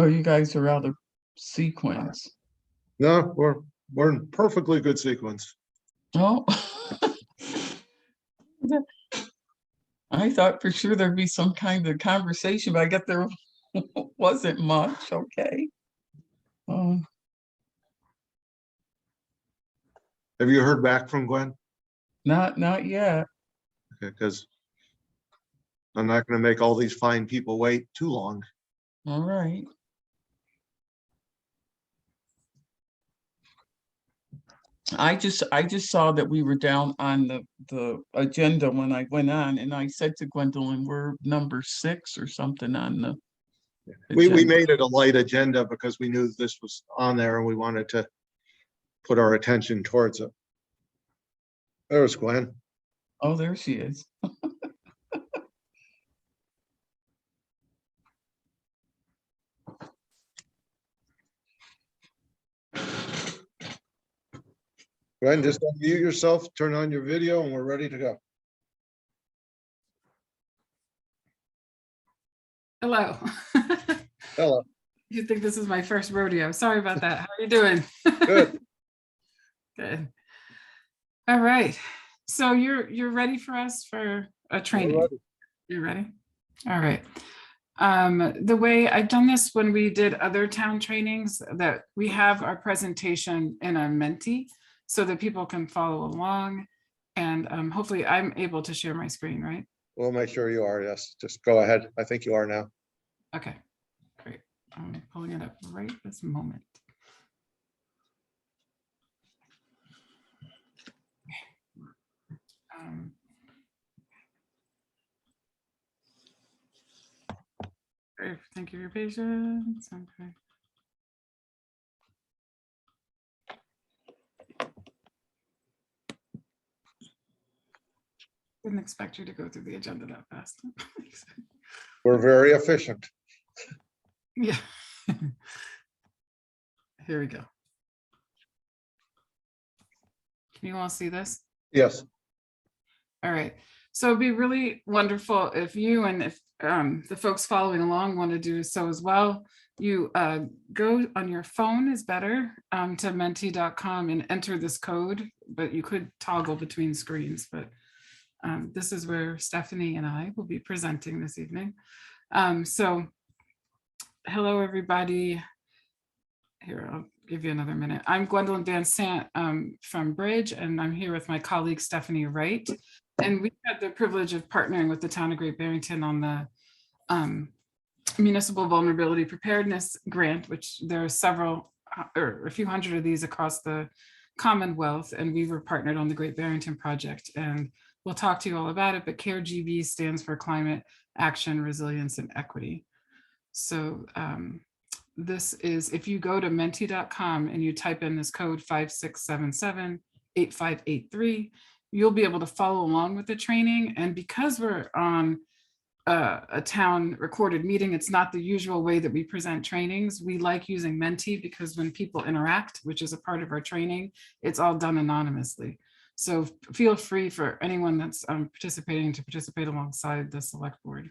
you guys are out of sequence. No, we're in perfectly good sequence. Oh. I thought for sure there'd be some kind of conversation, but I guess there wasn't much. Okay. Have you heard back from Gwen? Not yet. Okay, because I'm not going to make all these fine people wait too long. All right. I just saw that we were down on the agenda when I went on, and I said to Gwendolyn, we're number 6 or something on the We agenda. made it a light agenda because we knew this was on there and we wanted to put our attention towards it. There's Gwen. Oh, there she is. Gwen, just unmute yourself, turn on your video, and we're ready to go. Hello. Hello. You think this is my first rodeo? Sorry about that. How are you doing? Good. Good. All right. So you're ready for us for a training? ready. You're ready? All right. The way I've done this when we did other town trainings, that we have our presentation in a Menti so that people can follow along. And hopefully I'm able to share my screen, right? We'll make sure you are. Yes, just go ahead. I think you are now. Okay, great. I'm pulling it up right this moment. Great, thank you for your patience. Okay. Didn't expect you to go through the agenda that fast. We're very efficient. Yeah. Here we go. Can you all see this? Yes. All right. So it'd be really wonderful if you and if the folks following along want to do so as well. You go on your phone is better to menti.com and enter this code, but you could toggle between screens. But this is where Stephanie and I will be presenting this evening. So hello, everybody. Here, I'll give you another minute. I'm Gwendolyn Van Sant from Bridge, and I'm here with my colleague Stephanie Wright. And we had the privilege of partnering with the town of Great Barrington on the Municipal Vulnerability Preparedness Grant, which there are several, or a few hundred of these across the Commonwealth, and we were partnered on the Great Barrington project. And we'll talk to you all about it, but CARE-GB stands for Climate Action, Resilience, and Equity. So this is, if you go to menti.com and you type in this code 5677-8583, you'll be able to follow along with the training. And because we're on a town recorded meeting, it's not the usual way that we present trainings. We like using Menti because when people interact, which is a part of our training, it's all done anonymously. So feel free for anyone that's participating to participate alongside the select board.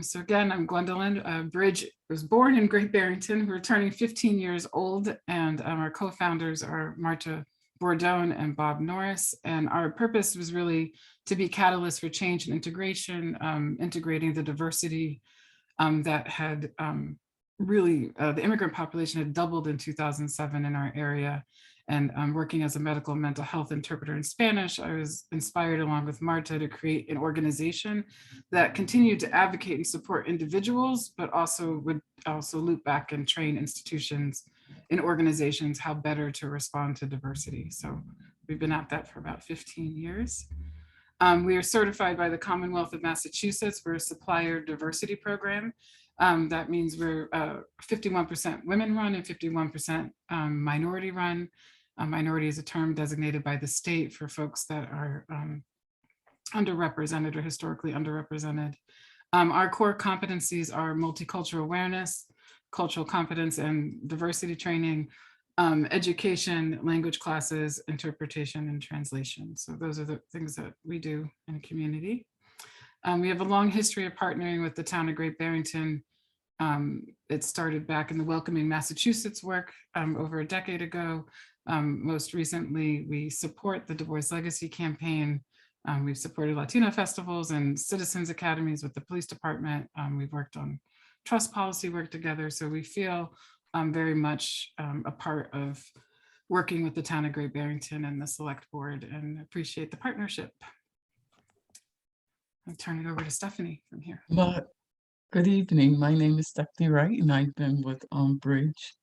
So again, I'm Gwendolyn. Bridge was born in Great Barrington. We're turning 15 years old, and our co-founders are Marta Bourdon and Bob Norris. And our purpose was really to be catalysts for change and integration, integrating the diversity that had really, the immigrant population had doubled in 2007 in our area. And working as a medical and mental health interpreter in Spanish, I was inspired along with Marta to create an organization that continued to advocate and support individuals, but also would also loop back and train institutions and organizations how better to respond to diversity. So we've been at that for about 15 years. We are certified by the Commonwealth of Massachusetts. We're a supplier diversity program. That means we're 51% women run and 51% minority run. Minority is a term designated by the state for folks that are underrepresented or historically underrepresented. Our core competencies are multicultural awareness, cultural competence and diversity training, education, language classes, interpretation, and translation. So those are the things that we do in a community. We have a long history of partnering with the town of Great Barrington. It started back in the Welcoming Massachusetts work over a decade ago. Most recently, we support the Du Bois Legacy campaign. We've supported Latino festivals and citizens academies with the police department. We've worked on trust policy work together. So we feel very much a part of working with the town of Great Barrington and the select board, and appreciate the partnership. I'll turn it over to Stephanie from here. But good evening. My name is Stephanie Wright, and I've been with Bridge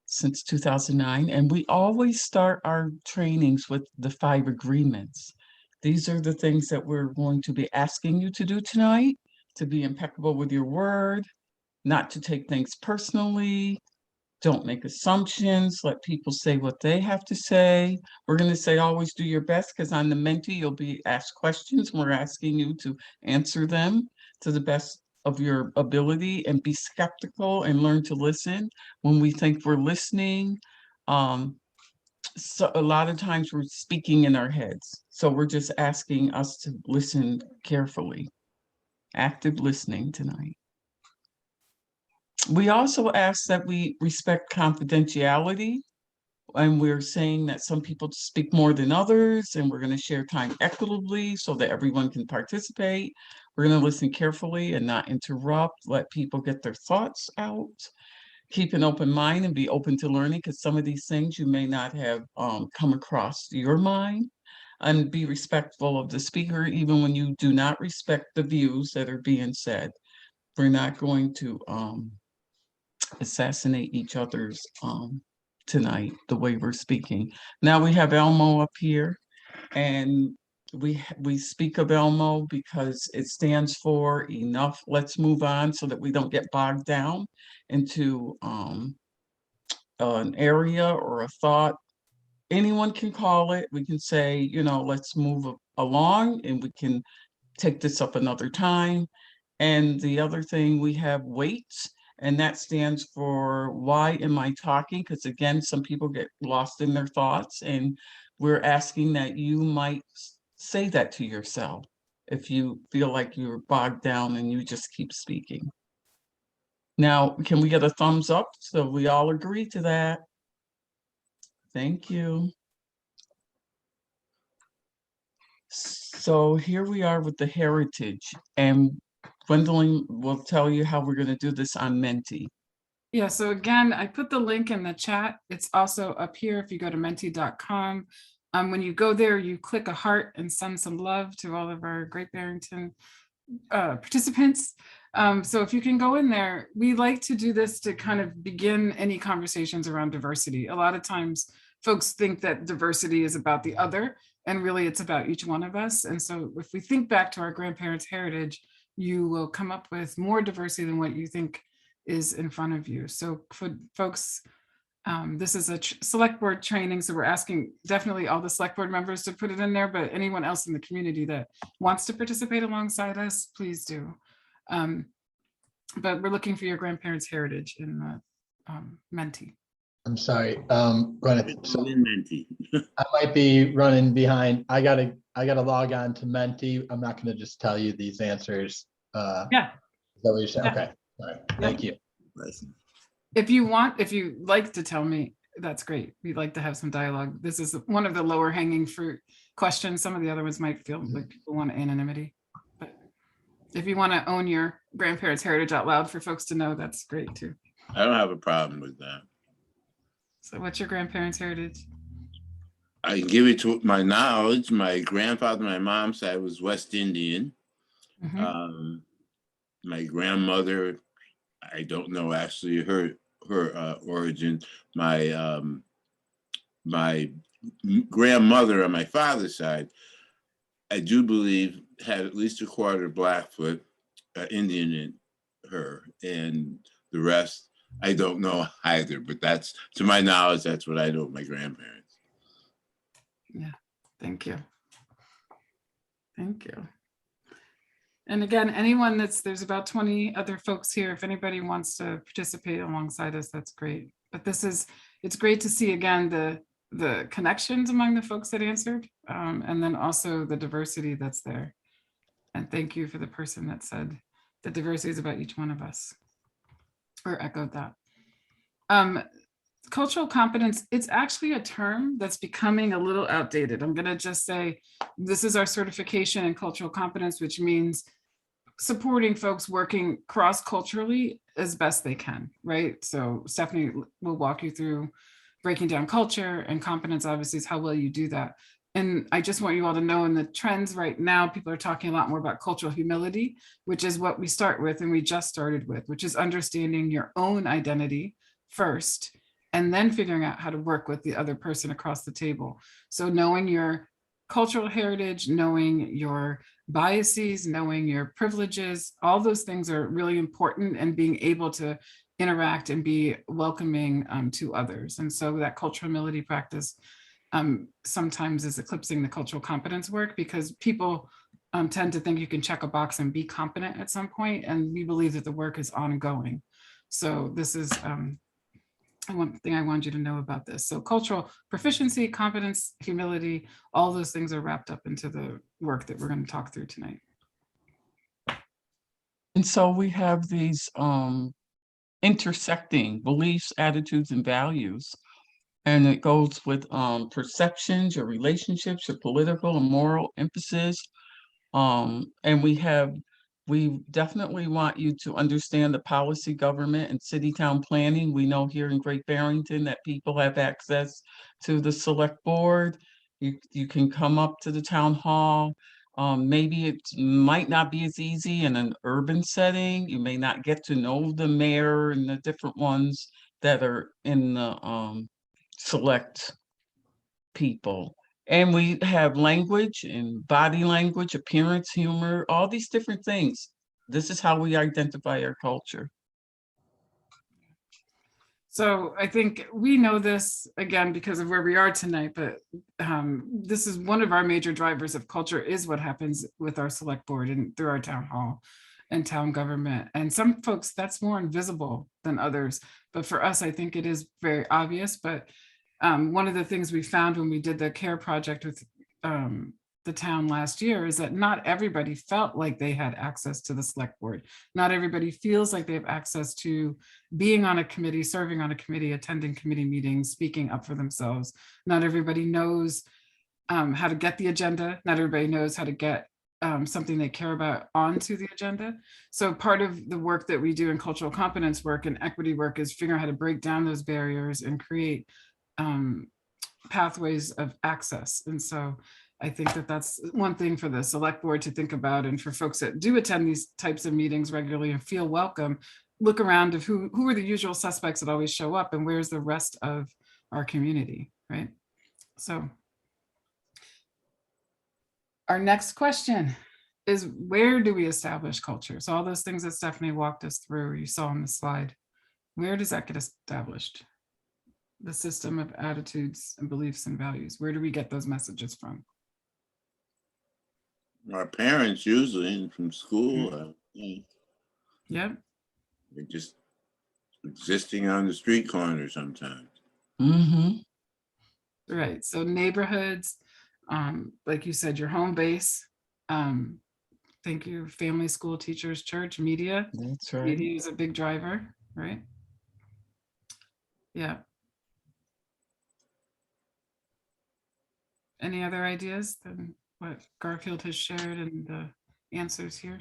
since 2009. And we always start our trainings with the 5 agreements. These are the things that we're going to be asking you to do tonight: to be impeccable with your word, not to take things personally, don't make assumptions, let people say what they have to say. We're going to say always do your best, because on the Menti, you'll be asked questions. We're asking you to answer them to the best of your ability, and be skeptical and learn to listen when we think we're listening. So a lot of times we're speaking in our heads. So we're just asking us to listen carefully. Active listening tonight. We also ask that we respect confidentiality, and we're saying that some people speak more than others, and we're going to share time equitably so that everyone can participate. We're going to listen carefully and not interrupt, let people get their thoughts out. Keep an open mind and be open to learning, because some of these things you may not have come across your mind. And be respectful of the speaker, even when you do not respect the views that are being said. We're not going to assassinate each other's tonight, the way we're speaking. Now we have Elmo up here, and we speak of Elmo because it stands for enough, let's move on, so that we don't get bogged down into an area or a thought. Anyone can call it. We can say, you know, let's move along, and we can take this up another time. And the other thing, we have wait, and that stands for why am I talking? Because again, some people get lost in their thoughts, and we're asking that you might say that to yourself if you feel like you're bogged down and you just keep speaking. Now, can we get a thumbs up so we all agree to that? Thank you. So here we are with the heritage, and Gwendolyn will tell you how we're going to do this on Menti. Yeah, so again, I put the link in the chat. It's also up here if you go to menti.com. When you go there, you click a heart and send some love to all of our Great Barrington participants. So if you can go in there, we like to do this to kind of begin any conversations around diversity. A lot of times folks think that diversity is about the other, and really it's about each one of us. And so if we think back to our grandparents' heritage, you will come up with more diversity than what you think is in front of you. So for folks, this is a select board training, so we're asking definitely all the select board members to put it in there, but anyone else in the community that wants to participate alongside us, please do. But we're looking for your grandparents' heritage in the Menti. I'm sorry, Gwyneth, so Menti. I might be running behind. I gotta log on to Menti. I'm not gonna just tell you these answers. Yeah. Is that what you're saying? Yeah. Okay, all right, Yeah. thank you. If you want, if you like to tell me, that's great. We'd like to have some dialogue. This is one of the lower hanging fruit questions. Some of the other ones might feel like people want anonymity. But if you want to own your grandparents' heritage out loud for folks to know, that's great too. I don't have a problem with that. So what's your grandparents' heritage? I can give it to my knowledge. My grandfather, my mom's side was West Indian. Mhm. My grandmother, I don't know actually her origin. My grandmother on my father's side, I do believe had at least a quarter Blackfoot Indian in her, and the rest I don't know either. But that's, to my knowledge, that's what I know of my grandparents. Yeah, thank you. Thank you. And again, anyone there's about 20 other folks here. If anybody wants to participate alongside us, that's great. But it's great to see again the connections among the folks that answered, and then also the diversity that's there. And thank you for the person that said the diversity is about each one of us, or echoed that. Cultural competence, it's actually a term that's becoming a little outdated. I'm going to just say this is our certification in cultural competence, which means supporting folks working cross-culturally as best they can, right? So Stephanie will walk you through breaking down culture, and competence obviously is how well you do that. And I just want you all to know, in the trends right now, people are talking a lot more about cultural humility, which is what we start with and we just started with, which is understanding your own identity first, and then figuring out how to work with the other person across the table. So knowing your cultural heritage, knowing your biases, knowing your privileges, all those things are really important, and being able to interact and be welcoming to others. And so that cultural humility practice sometimes is eclipsing the cultural competence work, because people tend to think you can check a box and be competent at some point, and we believe that the work is ongoing. So this is one thing I want you to know about this. So cultural proficiency, competence, humility, all those things are wrapped up into the work that we're going to talk through tonight. And so we have these intersecting beliefs, attitudes, and values. And it goes with perceptions, your relationships, your political and moral emphasis. And we definitely want you to understand the policy, government, and city town planning. We know here in Great Barrington that people have access to the select board. You can come up to the town hall. Maybe it might not be as easy in an urban setting. You may not get to know the mayor and the different ones that are in the select people. And we have language and body language, appearance, humor, all these different things. This is how we identify our culture. So I think we know this again because of where we are tonight, but this is one of our major drivers of culture, is what happens with our select board and through our town hall and town government. And some folks, that's more invisible than others. But for us, I think it is very obvious. But one of the things we found when we did the CARE project with the town last year is that not everybody felt like they had access to the select board. Not everybody feels like they have access to being on a committee, serving on a committee, attending committee meetings, speaking up for themselves. Not everybody knows how to get the agenda. Not everybody knows how to get something they care about onto the agenda. So part of the work that we do in cultural competence work and equity work is figuring out how to break down those barriers and create pathways of access. And so I think that that's one thing for the select board to think about, and for folks that do attend these types of meetings regularly and feel welcome, look around of who are the usual suspects that always show up, and where's the rest of our community, right? So our next question is, where do we establish culture? So all those things that Stephanie walked us through, you saw on the slide, where does that get established? The system of attitudes and beliefs and values. Where do we get those messages from? Our parents usually, from school. Yeah. They're just existing on the street corner sometimes. Mm-hmm. Right. So neighborhoods, like you said, your home base. Thank you, family, school, teachers, church, media. That's right. Media is a big driver, right? Yeah. Any other ideas than what Garfield has shared and the answers here?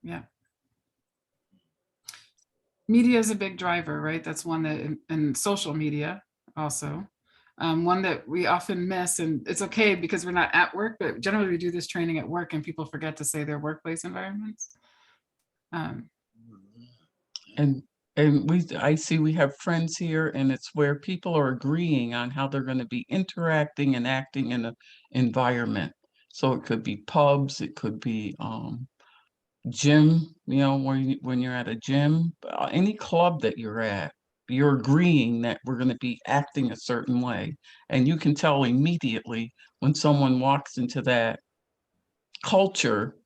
Yeah. Media is a big driver, right? That's one that, and social media also. One that we often miss, and it's okay because we're not at work, but generally we do this training at work and people forget to say their workplace environments. And I see we have friends here, and it's where people are agreeing on how they're going to be interacting and acting in an environment. So it could be pubs, it could be gym, you know, when you're at a gym, any club that you're at, you're agreeing that we're going to be acting a certain way. And you can tell immediately when someone walks into that culture,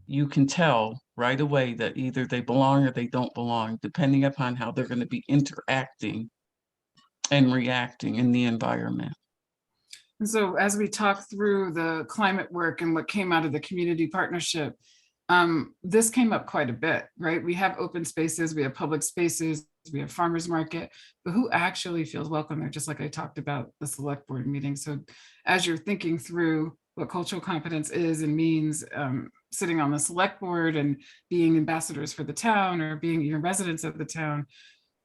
you can tell right away that either they belong or they don't belong, depending upon how they're going to be interacting and reacting in the environment. And so as we talk through the climate work and what came out of the community partnership, this came up quite a bit, right? We have open spaces, we have public spaces, we have farmers market, but who actually feels welcome there? Just like I talked about the select board meeting. So as you're thinking through what cultural competence is and means, sitting on the select board and being ambassadors for the town or being your residents of the town,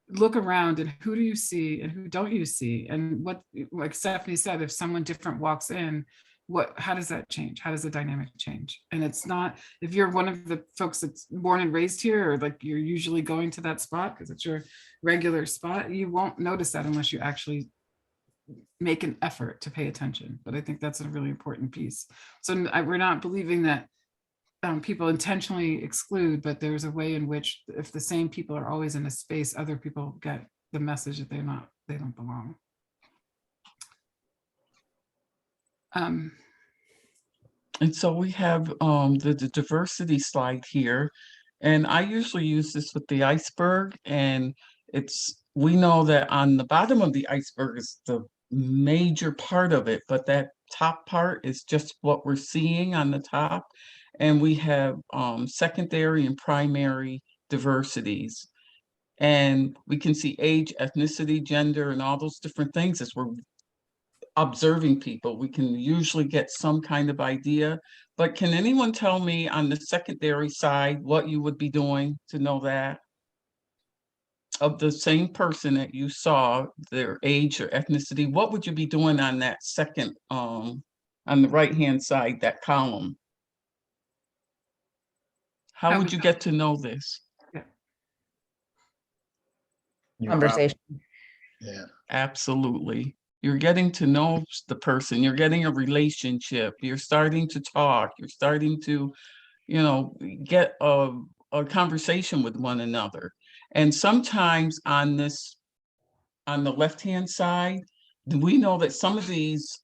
look around and who do you see and who don't you see? And what, like Stephanie said, if someone different walks in, how does that change? How does the dynamic change? And it's not, if you're one of the folks that's born and raised here, or like you're usually going to that spot because it's your regular spot, you won't notice that unless you actually make an effort to pay attention. But I think that's a really important piece. So we're not believing that people intentionally exclude, but there's a way in which if the same people are always in a space, other people get the message that they don't belong. And so we have the diversity slide here, and I usually use this with the iceberg, and we know that on the bottom of the iceberg is the major part of it, but that top part is just what we're seeing on the top. And we have secondary and primary diversities. And we can see age, ethnicity, gender, and all those different things as we're observing people. We can usually get some kind of idea. But can anyone tell me on the secondary side what you would be doing to know that? Of the same person that you saw, their age or ethnicity, what would you be doing on that second, on the right-hand side, that column? How would you get to know this? Conversation. Yeah. Absolutely. You're getting to know the person, you're getting a relationship, you're starting to talk, you're starting to, get a conversation with one another. And sometimes on the left-hand side, we know that some of these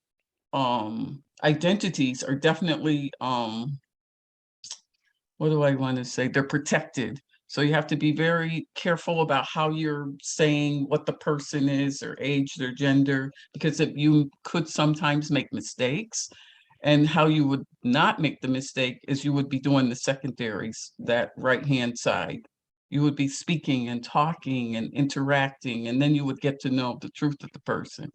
identities are definitely, what do I want to say? They're protected. So you have to be very careful about how you're saying what the person is, their age, their gender, because if you could sometimes make mistakes. And how you would not make the mistake is you would be doing the secondaries, that right-hand side. You would be speaking and talking and interacting, and then you would get to know the truth of the person.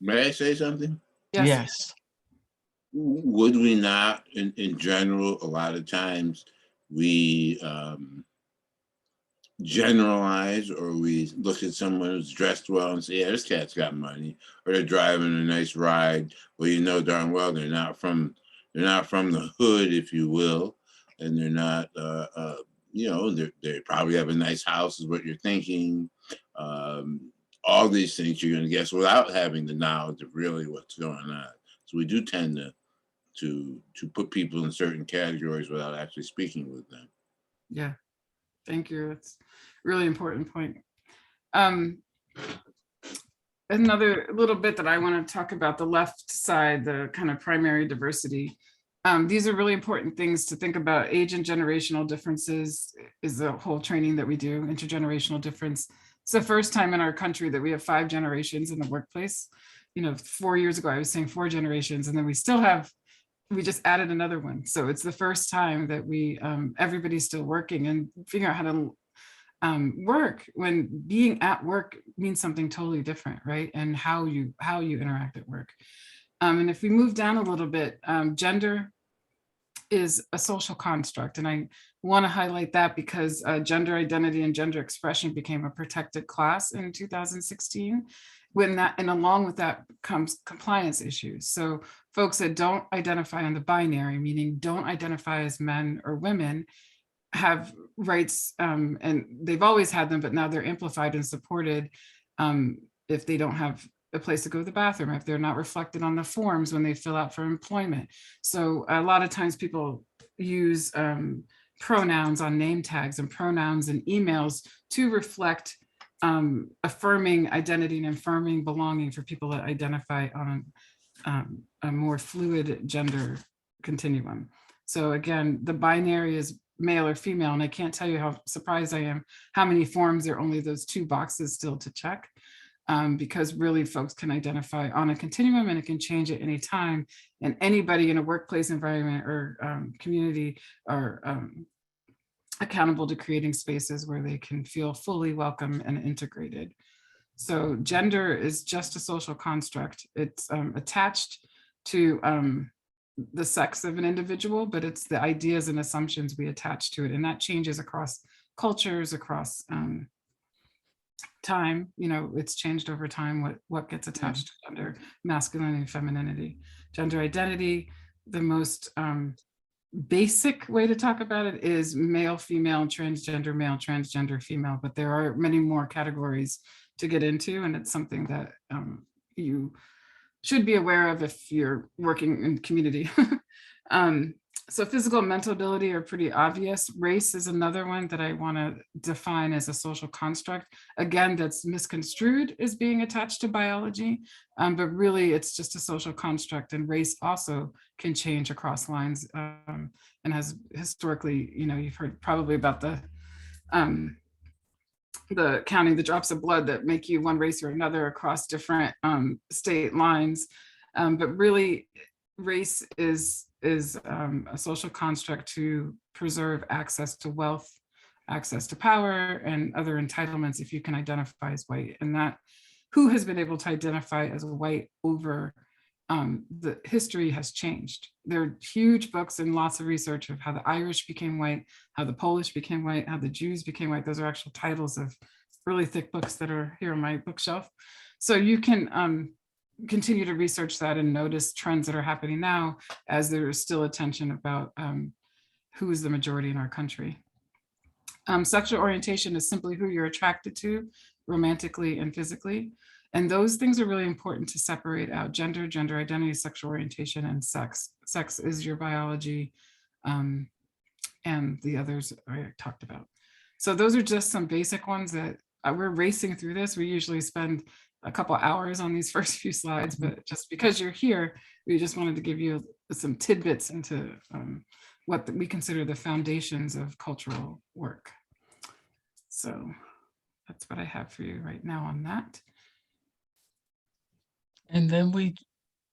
May I say something? Yes. Would we not, in general, a lot of times we generalize, or we look at someone who's dressed well and say, yeah, this cat's got money, or they're driving a nice ride, well, you know darn well they're not from the hood, if you will, and they're not they probably have a nice house is what you're thinking. All these things you're going to guess without having the knowledge of really what's going on. So we do tend to put people in certain categories without actually speaking with them. Yeah, thank you. That's a really important point. Another little bit that I want to talk about, the left side, the kind of primary diversity. These are really important things to think about. Age and generational differences is the whole training that we do, intergenerational difference. It's the first time in our country that we have 5 generations in the workplace. 4 years ago, I was saying 4 generations, and then we just added another one. So it's the first time that everybody's still working and figuring out how to work, when being at work means something totally different, right? And how you interact at work. And if we move down a little bit, gender is a social construct. And I want to highlight that because gender identity and gender expression became a protected class in 2016. And along with that comes compliance issues. So folks that don't identify on the binary, meaning don't identify as men or women, have rights, and they've always had them, but now they're amplified and supported if they don't have a place to go to the bathroom, if they're not reflected on the forms when they fill out for employment. So a lot of times people use pronouns on name tags and pronouns in emails to reflect affirming identity and affirming belonging for people that identify on a more fluid gender continuum. So again, the binary is male or female, and I can't tell you how surprised I am how many forms there are only those two boxes still to check, because really folks can identify on a continuum and it can change at any time, and anybody in a workplace environment or community are accountable to creating spaces where they can feel fully welcome and integrated. So gender is just a social construct. It's attached to the sex of an individual, but it's the ideas and assumptions we attach to it. And that changes across cultures, across time. You know, it's changed over time what gets attached to gender, masculinity and femininity. Gender identity, the most basic way to talk about it is male, female, transgender male, transgender female, but there are many more categories to get into, and it's something that you should be aware of if you're working in community. So physical and mental ability are pretty obvious. Race is another one that I want to define as a social construct. Again, that's misconstrued as being attached to biology, but really it's just a social construct, and race also can change across lines and has historically, you know, you've heard probably about the counting the drops of blood that make you one race or another across different state lines. But really, race is a social construct to preserve access to wealth, access to power, and other entitlements if you can identify as white. And that who has been able to identify as white over the history has changed. There are huge books and lots of research of how the Irish became white, how the Polish became white, how the Jews became white. Those are actual titles of really thick books that are here on my bookshelf. So you can continue to research that and notice trends that are happening now as there is still attention about who is the majority in our country. Sexual orientation is simply who you're attracted to romantically and physically. And those things are really important to separate out: gender, gender identity, sexual orientation, and sex. Sex is your biology, and the others I talked about. So those are just some basic ones that we're racing through this. We usually spend a couple hours on these first few slides, but just because you're here, we just wanted to give you some tidbits into what we consider the foundations of cultural work. So that's what I have for you right now on that. And then we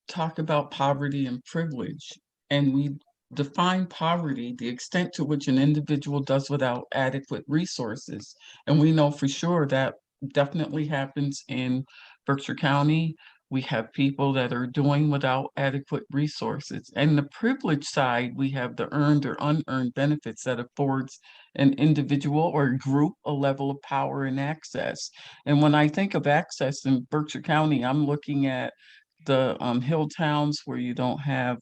talk about poverty and privilege, and we define poverty, the extent to which an individual does without adequate resources. And we know for sure that definitely happens in Berkshire County. We have people that are doing without adequate resources. And the privilege side, we have the earned or unearned benefits that affords an individual or group a level of power and access. And when I think of access in Berkshire County, I'm looking at the hill towns where you don't have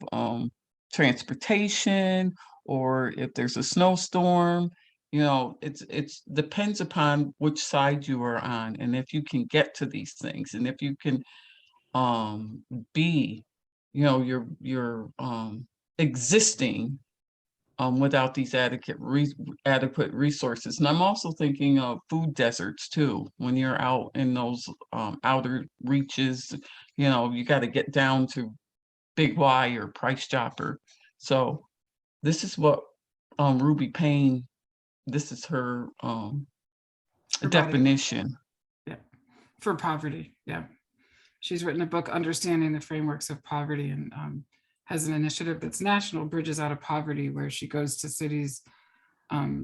transportation, or if there's a snowstorm, you know, it's depends upon which side you are on, and if you can get to these things, and if you can be, you know, you're existing without these adequate resources. And I'm also thinking of food deserts too. When you're out in those outer reaches, you know, you got to get down to Big Y or Price Chopper. So this is what Ruby Payne, this is her definition. Yeah, for poverty. Yeah, she's written a book, Understanding the Frameworks of Poverty, and has an initiative that's national, Bridges Out of Poverty, where she goes to cities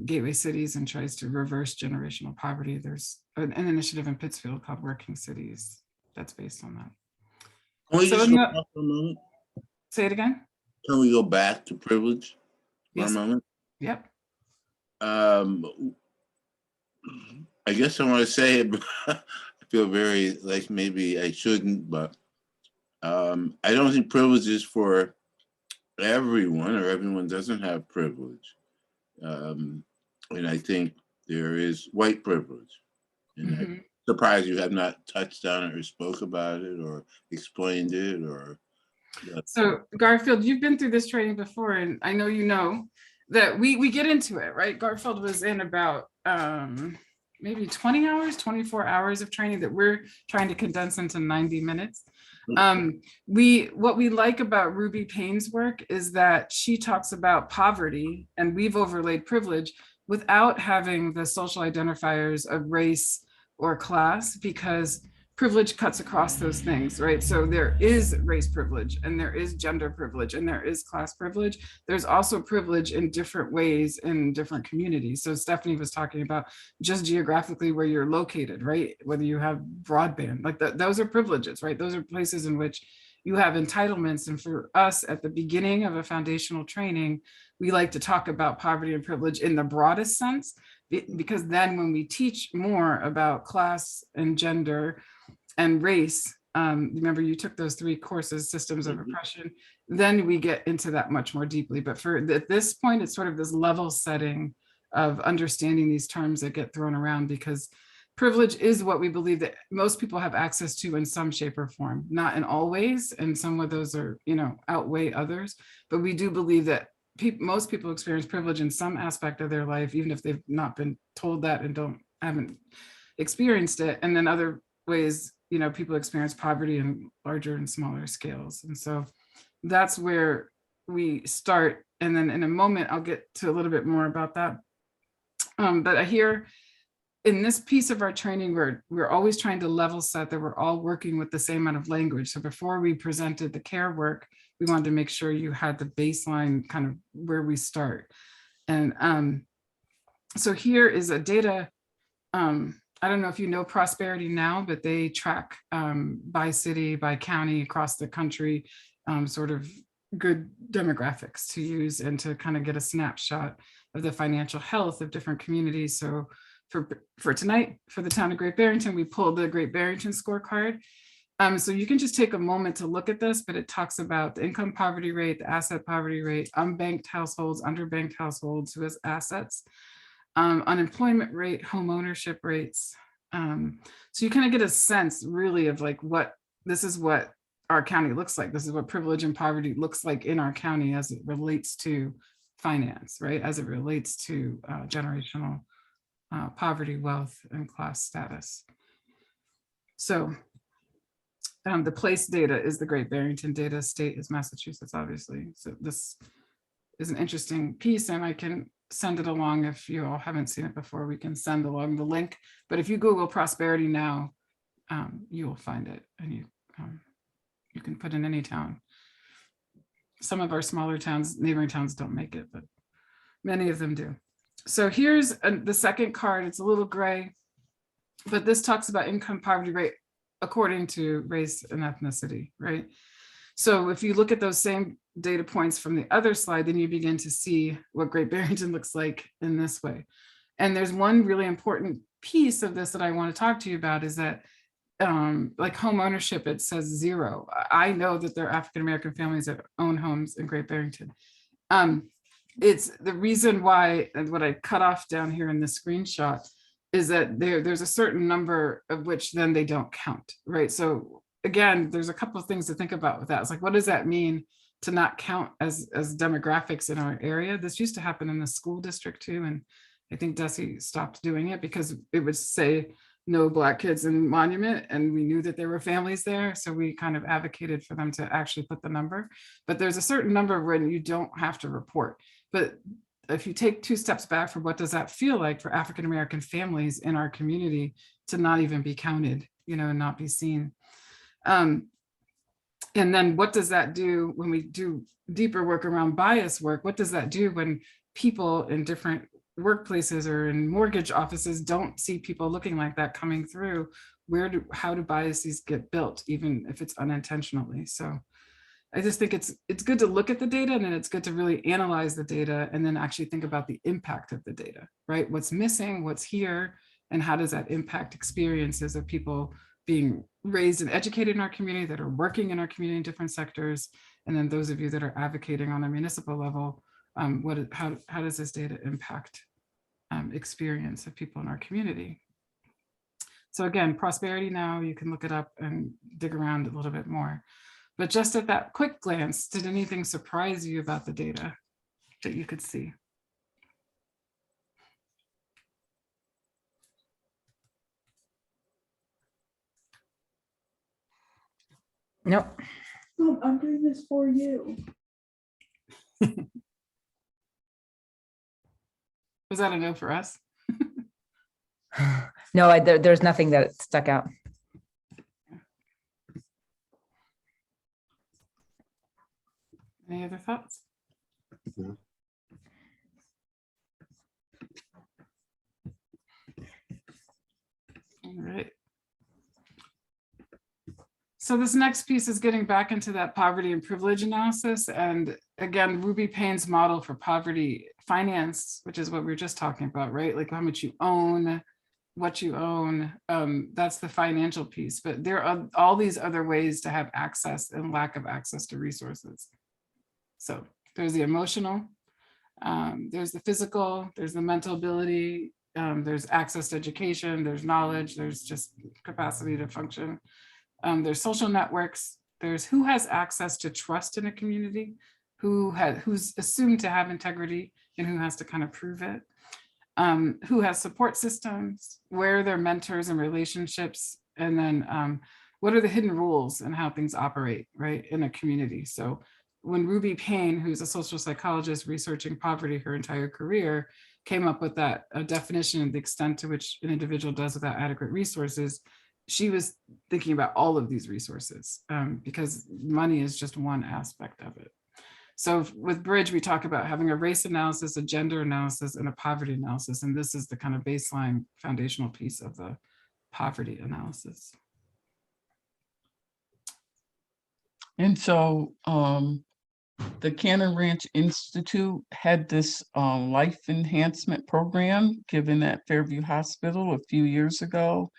gateway cities and tries to reverse generational poverty. There's an initiative in Pittsfield called Working Cities that's based on that. Can we So just in go the- back for a moment? Say it again. Can we go back to privilege for Yes. a moment? Yep. I guess I want to say it, but I feel very like maybe I shouldn't, but I don't think privilege is for everyone, or everyone doesn't have privilege. And I think there is white privilege. And Mhm. I'm surprised you have not touched on it or spoke about it or explained it or. So Garfield, you've been through this training before, and I know you know that we get into it, right? Garfield was in about maybe 20 hours, 24 hours of training that we're trying to condense into 90 minutes. What we like about Ruby Payne's work is that she talks about poverty, and we've overlaid privilege without having the social identifiers of race or class, because privilege cuts across those things, right? So there is race privilege, and there is gender privilege, and there is class privilege. There's also privilege in different ways in different communities. So Stephanie was talking about just geographically where you're located, right? Whether you have broadband, like those are privileges, right? Those are places in which you have entitlements. And for us at the beginning of a foundational training, we like to talk about poverty and privilege in the broadest sense, because then when we teach more about class and gender and race, remember you took those 3 courses, systems of oppression, then we get into that much more deeply. But for at this point, it's sort of this level setting of understanding these terms that get thrown around, because privilege is what we believe that most people have access to in some shape or form, not in all ways, and some of those are, outweigh others. But we do believe that most people experience privilege in some aspect of their life, even if they've not been told that and haven't experienced it. And then other ways, people experience poverty in larger and smaller scales. And so that's where we start. And then in a moment, I'll get to a little bit more about that. But I hear in this piece of our training, we're always trying to level set that we're all working with the same amount of language. So before we presented the care work, we wanted to make sure you had the baseline kind of where we start. And so here is a data, I don't know if you know Prosperity Now, but they track by city, by county, across the country, sort of good demographics to use and to kind of get a snapshot of the financial health of different communities. So for tonight, for the town of Great Barrington, we pulled the Great Barrington scorecard. So you can just take a moment to look at this, but it talks about the income poverty rate, the asset poverty rate, unbanked households, underbanked households, who has assets, unemployment rate, home ownership rates. So you kind of get a sense really of like this is what our county looks like. This is what privilege and poverty looks like in our county as it relates to finance, right? As it relates to generational poverty, wealth, and class status. So the place data is the Great Barrington data, state is Massachusetts, obviously. So this is an interesting piece, and I can send it along if you all haven't seen it before. We can send along the link, but if you Google Prosperity Now, you will find it, and you can put in any town. Some of our smaller towns, neighboring towns don't make it, but many of them do. So here's the second card. It's a little gray, but this talks about income poverty rate according to race and ethnicity, right? So if you look at those same data points from the other slide, then you begin to see what Great Barrington looks like in this way. And there's one really important piece of this that I want to talk to you about, is that like home ownership, it says 0. I know that there are African-American families that own homes in Great Barrington. It's the reason why, and what I cut off down here in the screenshot, is that there's a certain number of which then they don't count, right? So again, there's a couple of things to think about with that. It's like, what does that mean to not count as demographics in our area? This used to happen in the school district too, and I think Desi stopped doing it because it would say no Black kids in Monument, and we knew that there were families there, so we kind of advocated for them to actually put the number. But there's a certain number when you don't have to report. But if you take 2 steps back from what does that feel like for African-American families in our community to not even be counted, and not be seen. And then what does that do when we do deeper work around bias work? What does that do when people in different workplaces or in mortgage offices don't see people looking like that coming through, how do biases get built, even if it's unintentionally? So I just think it's good to look at the data, and then it's good to really analyze the data and then actually think about the impact of the data, right? What's missing, what's here, and how does that impact experiences of people being raised and educated in our community, that are working in our community in different sectors, and then those of you that are advocating on a municipal level, how does this data impact experience of people in our community? So again, Prosperity Now, you can look it up and dig around a little bit more. But just at that quick glance, did anything surprise you about the data that you could see? Nope. I'm doing this for you. Was that a no for us? No, there's nothing that stuck out. Any other thoughts? No. All right. So this next piece is getting back into that poverty and privilege analysis. And again, Ruby Payne's model for poverty finance, which is what we were just talking about, right? Like how much you own, what you own, that's the financial piece. But there are all these other ways to have access and lack of access to resources. So there's the emotional, there's the physical, there's the mental ability, there's access to education, there's knowledge, there's just capacity to function. There's social networks, there's who has access to trust in a community, who's assumed to have integrity and who has to kind of prove it, who has support systems, where are their mentors and relationships, and then what are the hidden rules and how things operate, right, in a community. So when Ruby Payne, who's a social psychologist researching poverty her entire career, came up with that definition of the extent to which an individual does without adequate resources, she was thinking about all of these resources because money is just one aspect of it. So with Bridge, we talk about having a race analysis, a gender analysis, and a poverty analysis. And this is the kind of baseline foundational piece of the poverty analysis. And so the Cannon Ranch Institute had this life enhancement program given at Fairview Hospital a few years ago.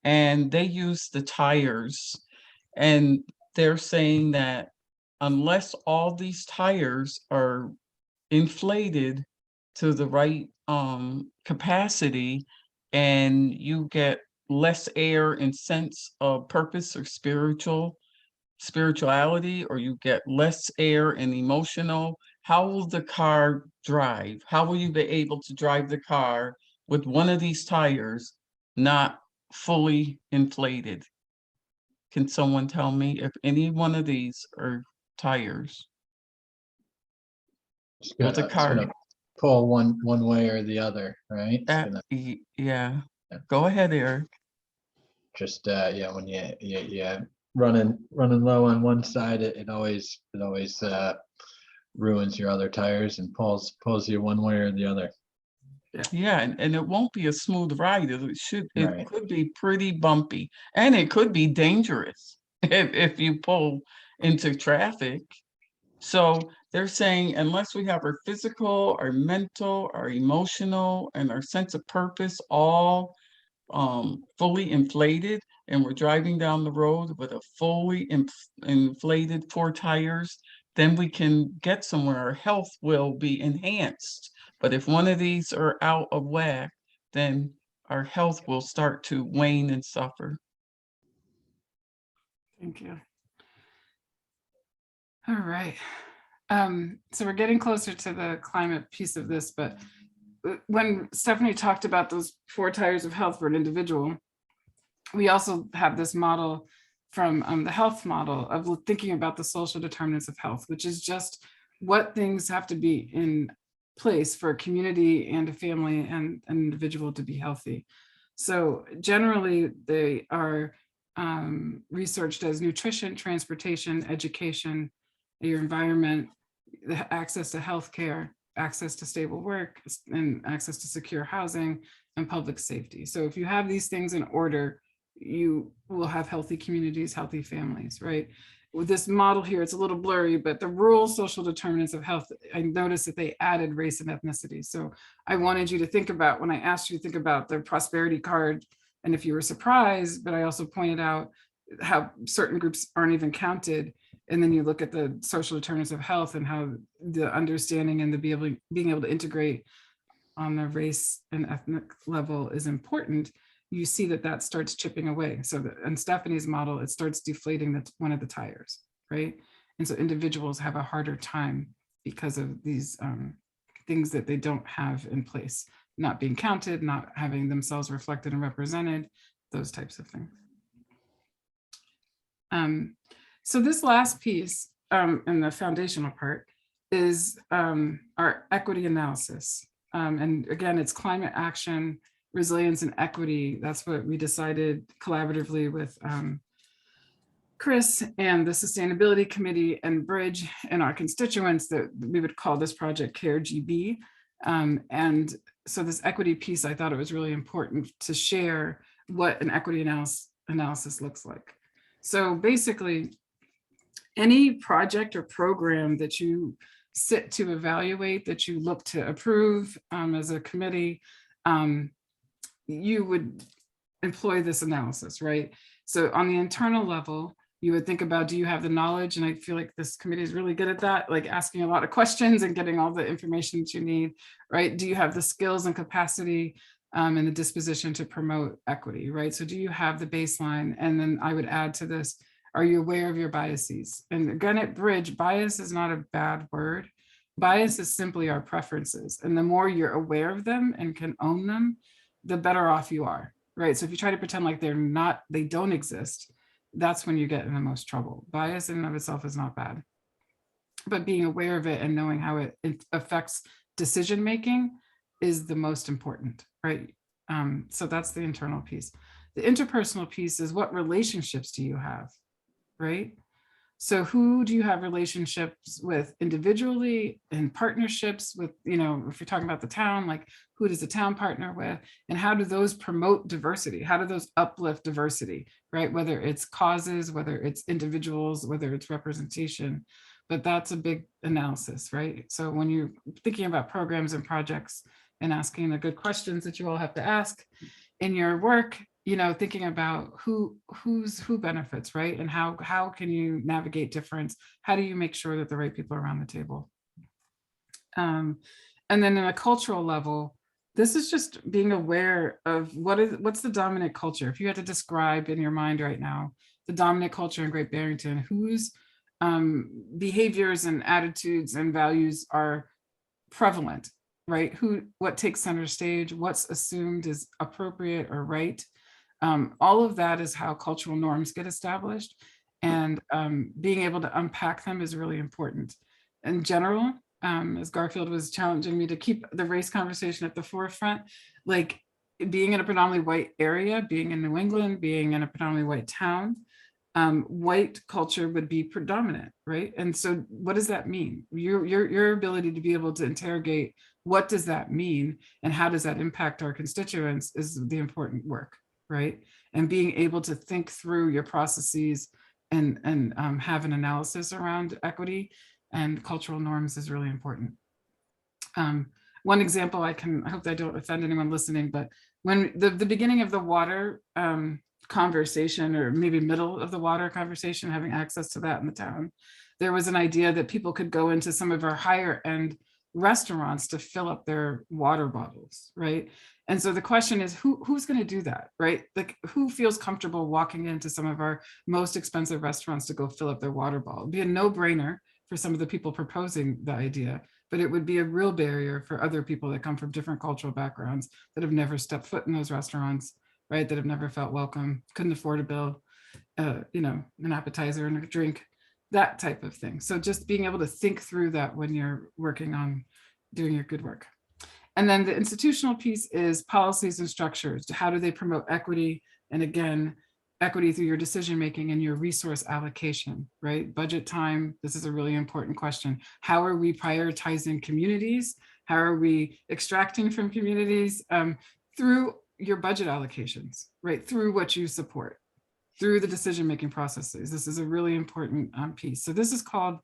And they use the tires, and they're saying that unless all these tires are inflated to the right capacity, and you get less air and sense of purpose or spirituality, or you get less air and emotional, how will the car drive? How will you be able to drive the car with one of these tires not fully inflated? Can someone tell me if any one of these are tires? It's Well, the gonna car, pull one way or the other, right? It's gonna yeah. Yeah. Go ahead, Eric. just yeah, when you running low on one side, it always ruins your other tires and pulls you one way or the other. Yeah, and it won't be a smooth ride. It Right. could be pretty bumpy, and it could be dangerous if you pull into traffic. So they're saying unless we have our physical, our mental, our emotional, and our sense of purpose all fully inflated, and we're driving down the road with a fully inflated 4 tires, then we can get somewhere. Our health will be enhanced. But if one of these are out of whack, then our health will start to wane and suffer. Thank you. All right. So we're getting closer to the climate piece of this, but when Stephanie talked about those 4 tires of health for an individual, we also have this model from the health model of thinking about the social determinants of health, which is just what things have to be in place for a community and a family and an individual to be healthy. So generally they are researched as nutrition, transportation, education, your environment, the access to healthcare, access to stable work and access to secure housing and public safety. So if you have these things in order, you will have healthy communities, healthy families, right? With this model here, it's a little blurry, but the rural social determinants of health, I noticed that they added race and ethnicity. So I wanted you to think about, when I asked you to think about the prosperity card, and if you were surprised, but I also pointed out how certain groups aren't even counted. And then you look at the social determinants of health and how the understanding and the being able to integrate on the race and ethnic level is important. You see that that starts chipping away. So in Stephanie's model, it starts deflating that's one of the tires, right? And so individuals have a harder time because of these things that they don't have in place, not being counted, not having themselves reflected and represented, those types of things. So this last piece and the foundational part is our equity analysis. And again, it's climate action, resilience and equity. That's what we decided collaboratively with Chris and the Sustainability Committee and Bridge and our constituents, that we would call this project CARE GB. And so this equity piece, I thought it was really important to share what an equity analysis looks like. So basically, any project or program that you sit to evaluate, that you look to approve as a committee, you would employ this analysis, right? So on the internal level, you would think about, do you have the knowledge? And I feel like this committee is really good at that, like asking a lot of questions and getting all the information that you need, right? Do you have the skills and capacity and the disposition to promote equity, right? So do you have the baseline? And then I would add to this, are you aware of your biases? And again, at Bridge, bias is not a bad word. Bias is simply our preferences. And the more you're aware of them and can own them, the better off you are, right? So if you try to pretend like they don't exist, that's when you get in the most trouble. Bias in and of itself is not bad, but being aware of it and knowing how it affects decision-making is the most important, right? So that's the internal piece. The interpersonal piece is, what relationships do you have, right? So who do you have relationships with individually, in partnerships with, if you're talking about the town, like who does the town partner with, and how do those promote diversity? How do those uplift diversity, right? Whether it's causes, whether it's individuals, whether it's representation, but that's a big analysis, right? So when you're thinking about programs and projects and asking the good questions that you all have to ask in your work, thinking about who benefits, right? And how can you navigate difference? How do you make sure that the right people are around the table? And then in a cultural level, this is just being aware of what's the dominant culture. If you had to describe in your mind right now, the dominant culture in Great Barrington, whose behaviors and attitudes and values are prevalent, right? What takes center stage, what's assumed is appropriate or right. All of that is how cultural norms get established, and being able to unpack them is really important. In general, as Garfield was challenging me to keep the race conversation at the forefront, like being in a predominantly white area, being in New England, being in a predominantly white town, white culture would be predominant, right? And so what does that mean? Your ability to be able to interrogate, what does that mean and how does that impact our constituents, is the important work, right? And being able to think through your processes and have an analysis around equity and cultural norms is really important. One example, I hope I don't offend anyone listening, but when the beginning of the water conversation, or maybe middle of the water conversation, having access to that in the town, there was an idea that people could go into some of our higher end restaurants to fill up their water bottles, right? And so the question is, who's going to do that, right? Like, who feels comfortable walking into some of our most expensive restaurants to go fill up their water bottle? It'd be a no-brainer for some of the people proposing the idea, but it would be a real barrier for other people that come from different cultural backgrounds that have never stepped foot in those restaurants, right? That have never felt welcome, couldn't afford a bill, an appetizer and a drink, that type of thing. So just being able to think through that when you're working on doing your good work. And then the institutional piece is policies and structures. How do they promote equity? And again, equity through your decision-making and your resource allocation, right? Budget time, this is a really important question. How are we prioritizing communities? How are we extracting from communities? Through your budget allocations, right? Through what you support, through the decision-making processes. This is a really important piece. So this is called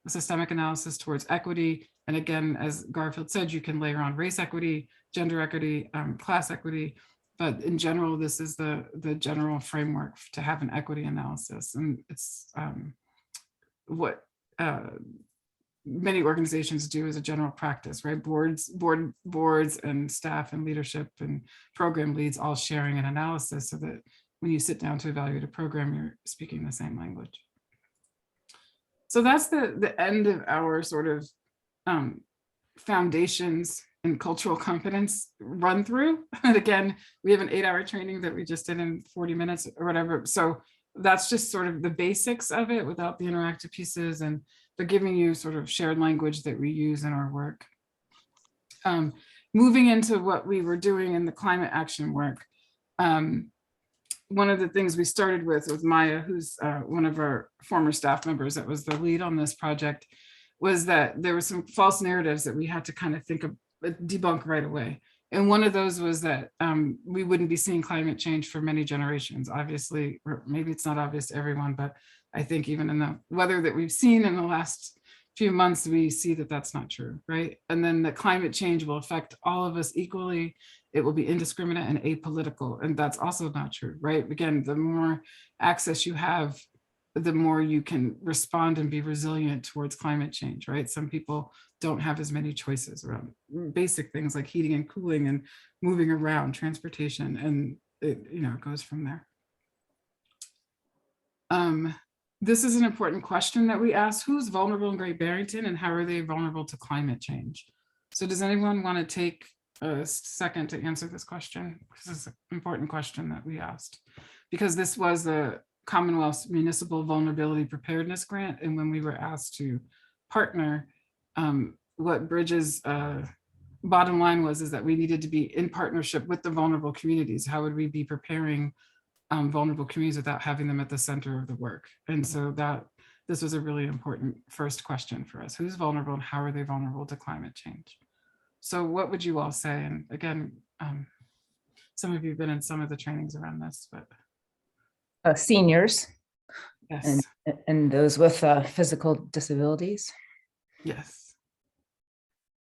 a systemic analysis towards equity. And again, as Garfield said, you can layer on race equity, gender equity, class equity. But in general, this is the general framework to have an equity analysis. And it's what many organizations do as a general practice, right? Boards and staff and leadership and program leads all sharing an analysis so that when you sit down to evaluate a program, you're speaking the same language. So that's the end of our sort of foundations and cultural competence run through. And again, we have an 8-hour training that we just did in 40 minutes or whatever. So that's just sort of the basics of it without the interactive pieces, and but giving you sort of shared language that we use in our work. Moving into what we were doing in the climate action work. One of the things we started with Maya, who's one of our former staff members that was the lead on this project, was that there were some false narratives that we had to kind of think of, debunk right away. And one of those was that we wouldn't be seeing climate change for many generations. Obviously, or maybe it's not obvious to everyone, but I think even in the weather that we've seen in the last few months, we see that that's not true, right? And then the climate change will affect all of us equally. It will be indiscriminate and apolitical, and that's also not true, right? Again, the more access you have, the more you can respond and be resilient towards climate change, right? Some people don't have as many choices around basic things like heating and cooling and moving around, transportation, and it goes from there. This is an important question that we ask: who's vulnerable in Great Barrington and how are they vulnerable to climate change? So does anyone want to take a second to answer this question? This is an important question that we asked, because this was the Commonwealth's Municipal Vulnerability Preparedness Grant. And when we were asked to partner, what Bridges' bottom line was is that we needed to be in partnership with the vulnerable communities. How would we be preparing vulnerable communities without having them at the center of the work? And so this was a really important first question for us. Who's vulnerable and how are they vulnerable to climate change? So what would you all say? And again, some of you have been in some of the trainings around this, but Seniors yes, and those with physical disabilities. yes.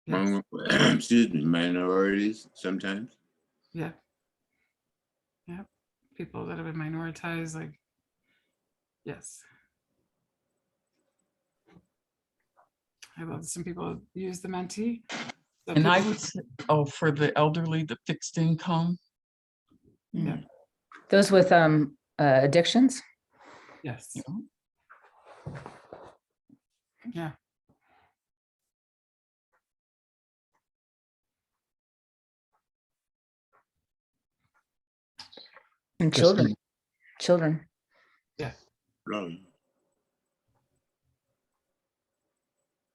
Excuse me, minorities sometimes. Yeah. People that have been minoritized, like, yes. I love some people use the mentee. And I would say, for the elderly, the fixed income. Yeah. Those with addictions. Yes. Yeah. And Just children. Yeah.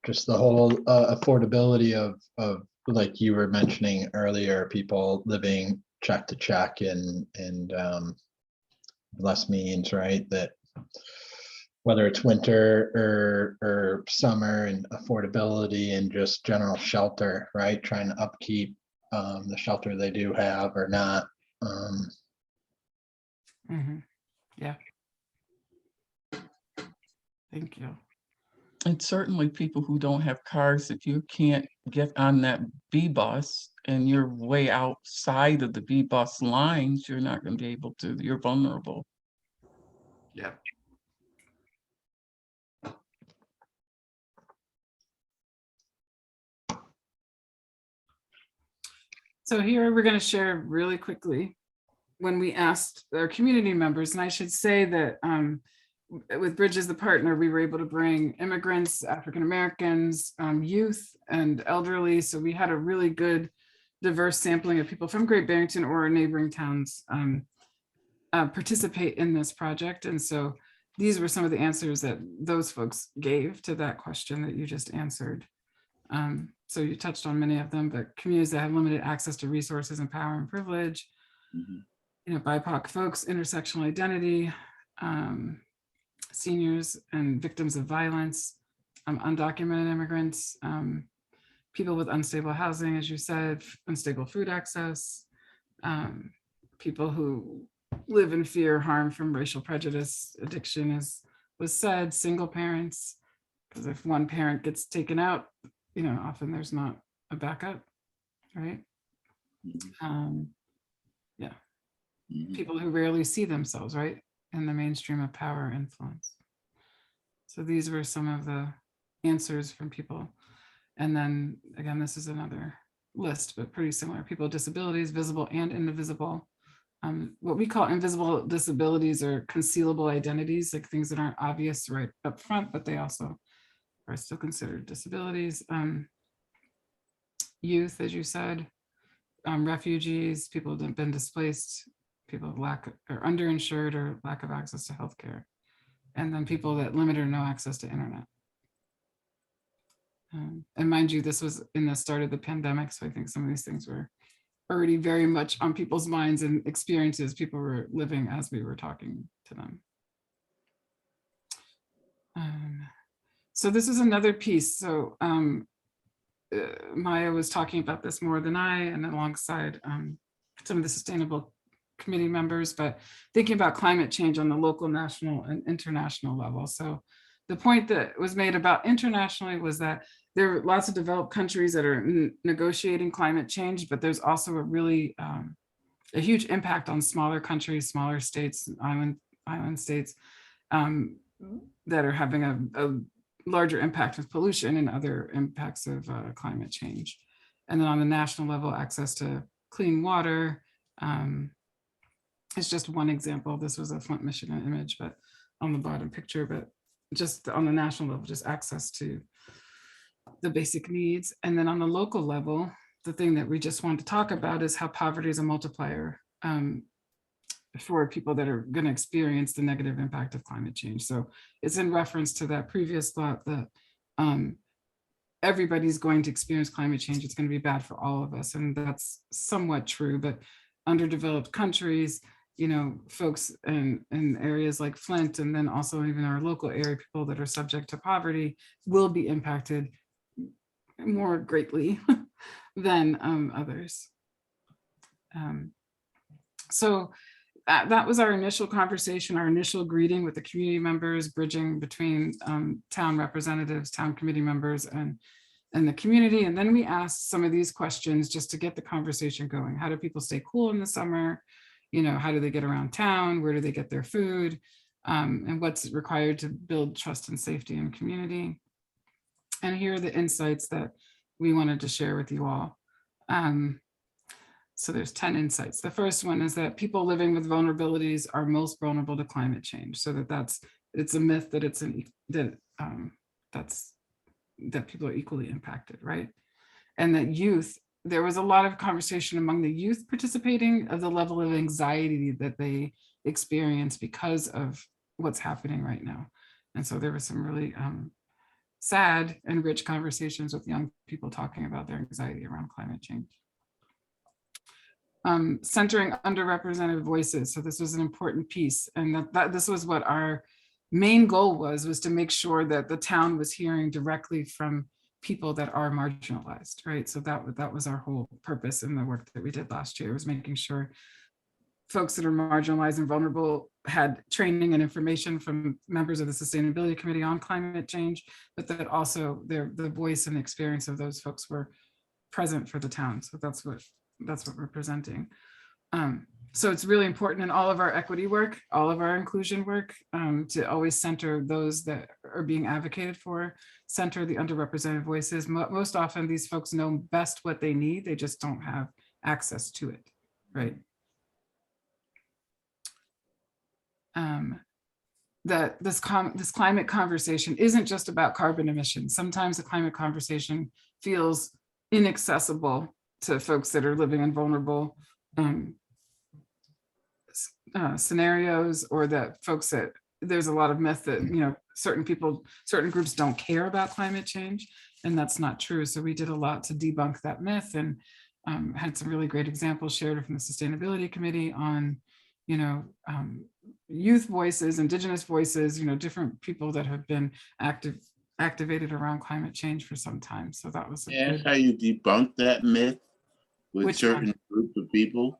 Just the whole affordability of like you were mentioning earlier, people living check to check and less means, right? That whether it's winter or summer, and affordability and just general shelter, right? Trying to upkeep the shelter they do have or not. Yeah. Thank you. And certainly people who don't have cars, if you can't get on that B bus and you're way outside of the B bus lines, you're not going to be able to, you're vulnerable. Yeah. So here we're going to share really quickly when we asked our community members, and I should say that with Bridges, the partner, we were able to bring immigrants, African Americans, youth, and elderly. So we had a really good, diverse sampling of people from Great Barrington or neighboring towns participate in this project. And so these were some of the answers that those folks gave to that question that you just answered. So you touched on many of them, but communities that have limited access to resources and power and privilege. BIPOC folks, intersectional identity, seniors and victims of violence, undocumented immigrants, people with unstable housing, as you said, unstable food access, people who live in fear, harm from racial prejudice, addiction, as was said, single parents, because if one parent gets taken out, often there's not a backup, right? Yeah. People who rarely see themselves, right, in the mainstream of power influence. So these were some of the answers from people. And then again, this is another list, but pretty similar. People with disabilities, visible and invisible. What we call invisible disabilities are concealable identities, like things that aren't obvious right up front, but they also are still considered disabilities. Youth, as you said, refugees, people that have been displaced, people with lack or underinsured or lack of access to healthcare, and then people that limited or no access to internet. And mind you, this was in the start of the pandemic, so I think some of these things were already very much on people's minds and experiences people were living as we were talking to them. So this is another piece. So Maya was talking about this more than I, and alongside some of the sustainable committee members, but thinking about climate change on the local, national, and international level. So the point that was made about internationally was that there are lots of developed countries that are negotiating climate change, but there's also a really a huge impact on smaller countries, smaller states, island states that are having a larger impact with pollution and other impacts of climate change. And then on the national level, access to clean water is just one example. This was a Flint, Michigan image, but on the bottom picture, but just on the national level, just access to the basic needs. And then on the local level, the thing that we just want to talk about is how poverty is a multiplier for people that are going to experience the negative impact of climate change. So it's in reference to that previous thought that everybody's going to experience climate change. It's going to be bad for all of us. And that's somewhat true, but underdeveloped countries, folks in areas like Flint, and then also even our local area, people that are subject to poverty will be impacted more greatly than others. So that was our initial conversation, our initial greeting with the community members, bridging between town representatives, town committee members, and the community. And then we asked some of these questions just to get the conversation going. How do people stay cool in the summer? How do they get around town? Where do they get their food? And what's required to build trust and safety in community? And here are the insights that we wanted to share with you all. So there's 10 insights. The first one is that people living with vulnerabilities are most vulnerable to climate change. So it's a myth that that people are equally impacted, right? And that youth, there was a lot of conversation among the youth participating of the level of anxiety that they experience because of what's happening right now. And so there was some really sad and rich conversations with young people talking about their anxiety around climate change. Centering underrepresented voices. So this was an important piece, and that this was what our main goal was to make sure that the town was hearing directly from people that are marginalized, right? So that was our whole purpose in the work that we did last year, was making sure folks that are marginalized and vulnerable had training and information from members of the Sustainability Committee on climate change, but that also the voice and experience of those folks were present for the town. So that's what we're presenting. So it's really important in all of our equity work, all of our inclusion work, to always center those that are being advocated for, center the underrepresented voices. Most often these folks know best what they need, they just don't have access to it, right? That this climate conversation isn't just about carbon emissions. Sometimes the climate conversation feels inaccessible to folks that are living in vulnerable scenarios, or that folks that there's a lot of myth that certain groups don't care about climate change, and that's not true. So we did a lot to debunk that myth, and had some really great examples shared from the Sustainability Committee on you know, youth voices, Indigenous voices, you know, different people that have been activated around climate change for some time. So that was a Yes, good. how you debunk that myth with Which certain one? groups of people?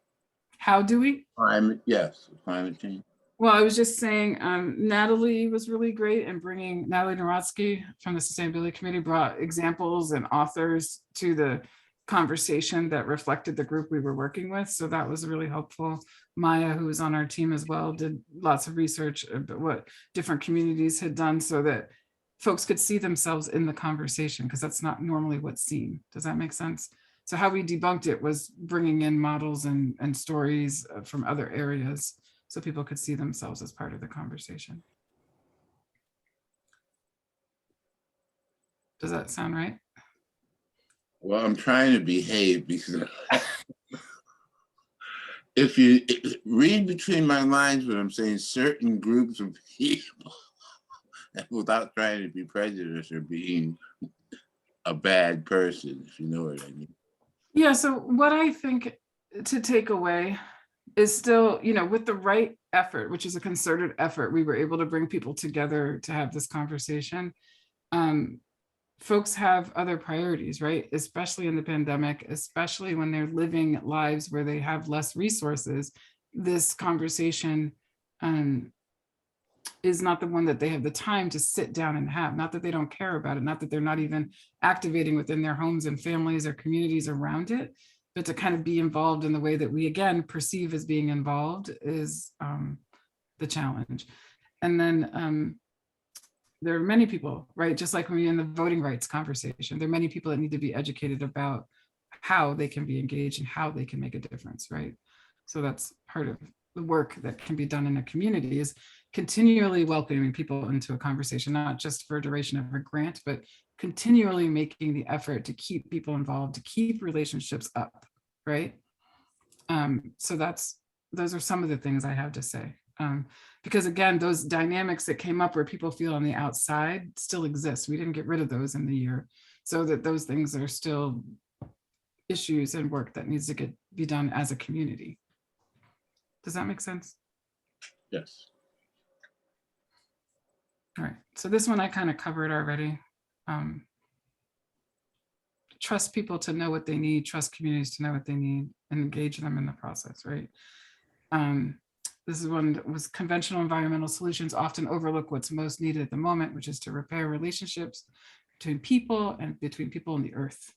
How do we? Climate, yes, climate change. Well, I was just saying, Natalie was really great in bringing, Natalie Narotsky from the Sustainability Committee brought examples and authors to the conversation that reflected the group we were working with. So that was really helpful. Maya, who was on our team as well, did lots of research about what different communities had done so that folks could see themselves in the conversation, because that's not normally what's seen. Does that make sense? So how we debunked it was bringing in models and stories from other areas, so people could see themselves as part of the conversation. Does that sound right? Well, I'm trying to behave because if you read between my lines when I'm saying certain groups of people without trying to be prejudiced or being a bad person, if you know what I mean. Yeah, so what I think to take away is still, you know, with the right effort, which is a concerted effort, we were able to bring people together to have this conversation. Folks have other priorities, right? Especially in the pandemic, especially when they're living lives where they have less resources. This conversation is not the one that they have the time to sit down and have. Not that they don't care about it, not that they're not even activating within their homes and families or communities around it, but to kind of be involved in the way that we, again, perceive as being involved is the challenge. And then there are many people, right? Just like when we're in the voting rights conversation, there are many people that need to be educated about how they can be engaged and how they can make a difference, right? So that's part of the work that can be done in a community, is continually welcoming people into a conversation, not just for a duration of a grant, but continually making the effort to keep people involved, to keep relationships up, right? So those are some of the things I have to say. Because again, those dynamics that came up where people feel on the outside still exist. We didn't get rid of those in the year, so that those things are still issues and work that needs to be done as a community. Does that make sense? Yes. All right, so this one I kind of covered already. Trust people to know what they need, trust communities to know what they need, and engage them in the process, right? This is one that was conventional environmental solutions often overlook what's most needed at the moment, which is to repair relationships between people and between people and the earth.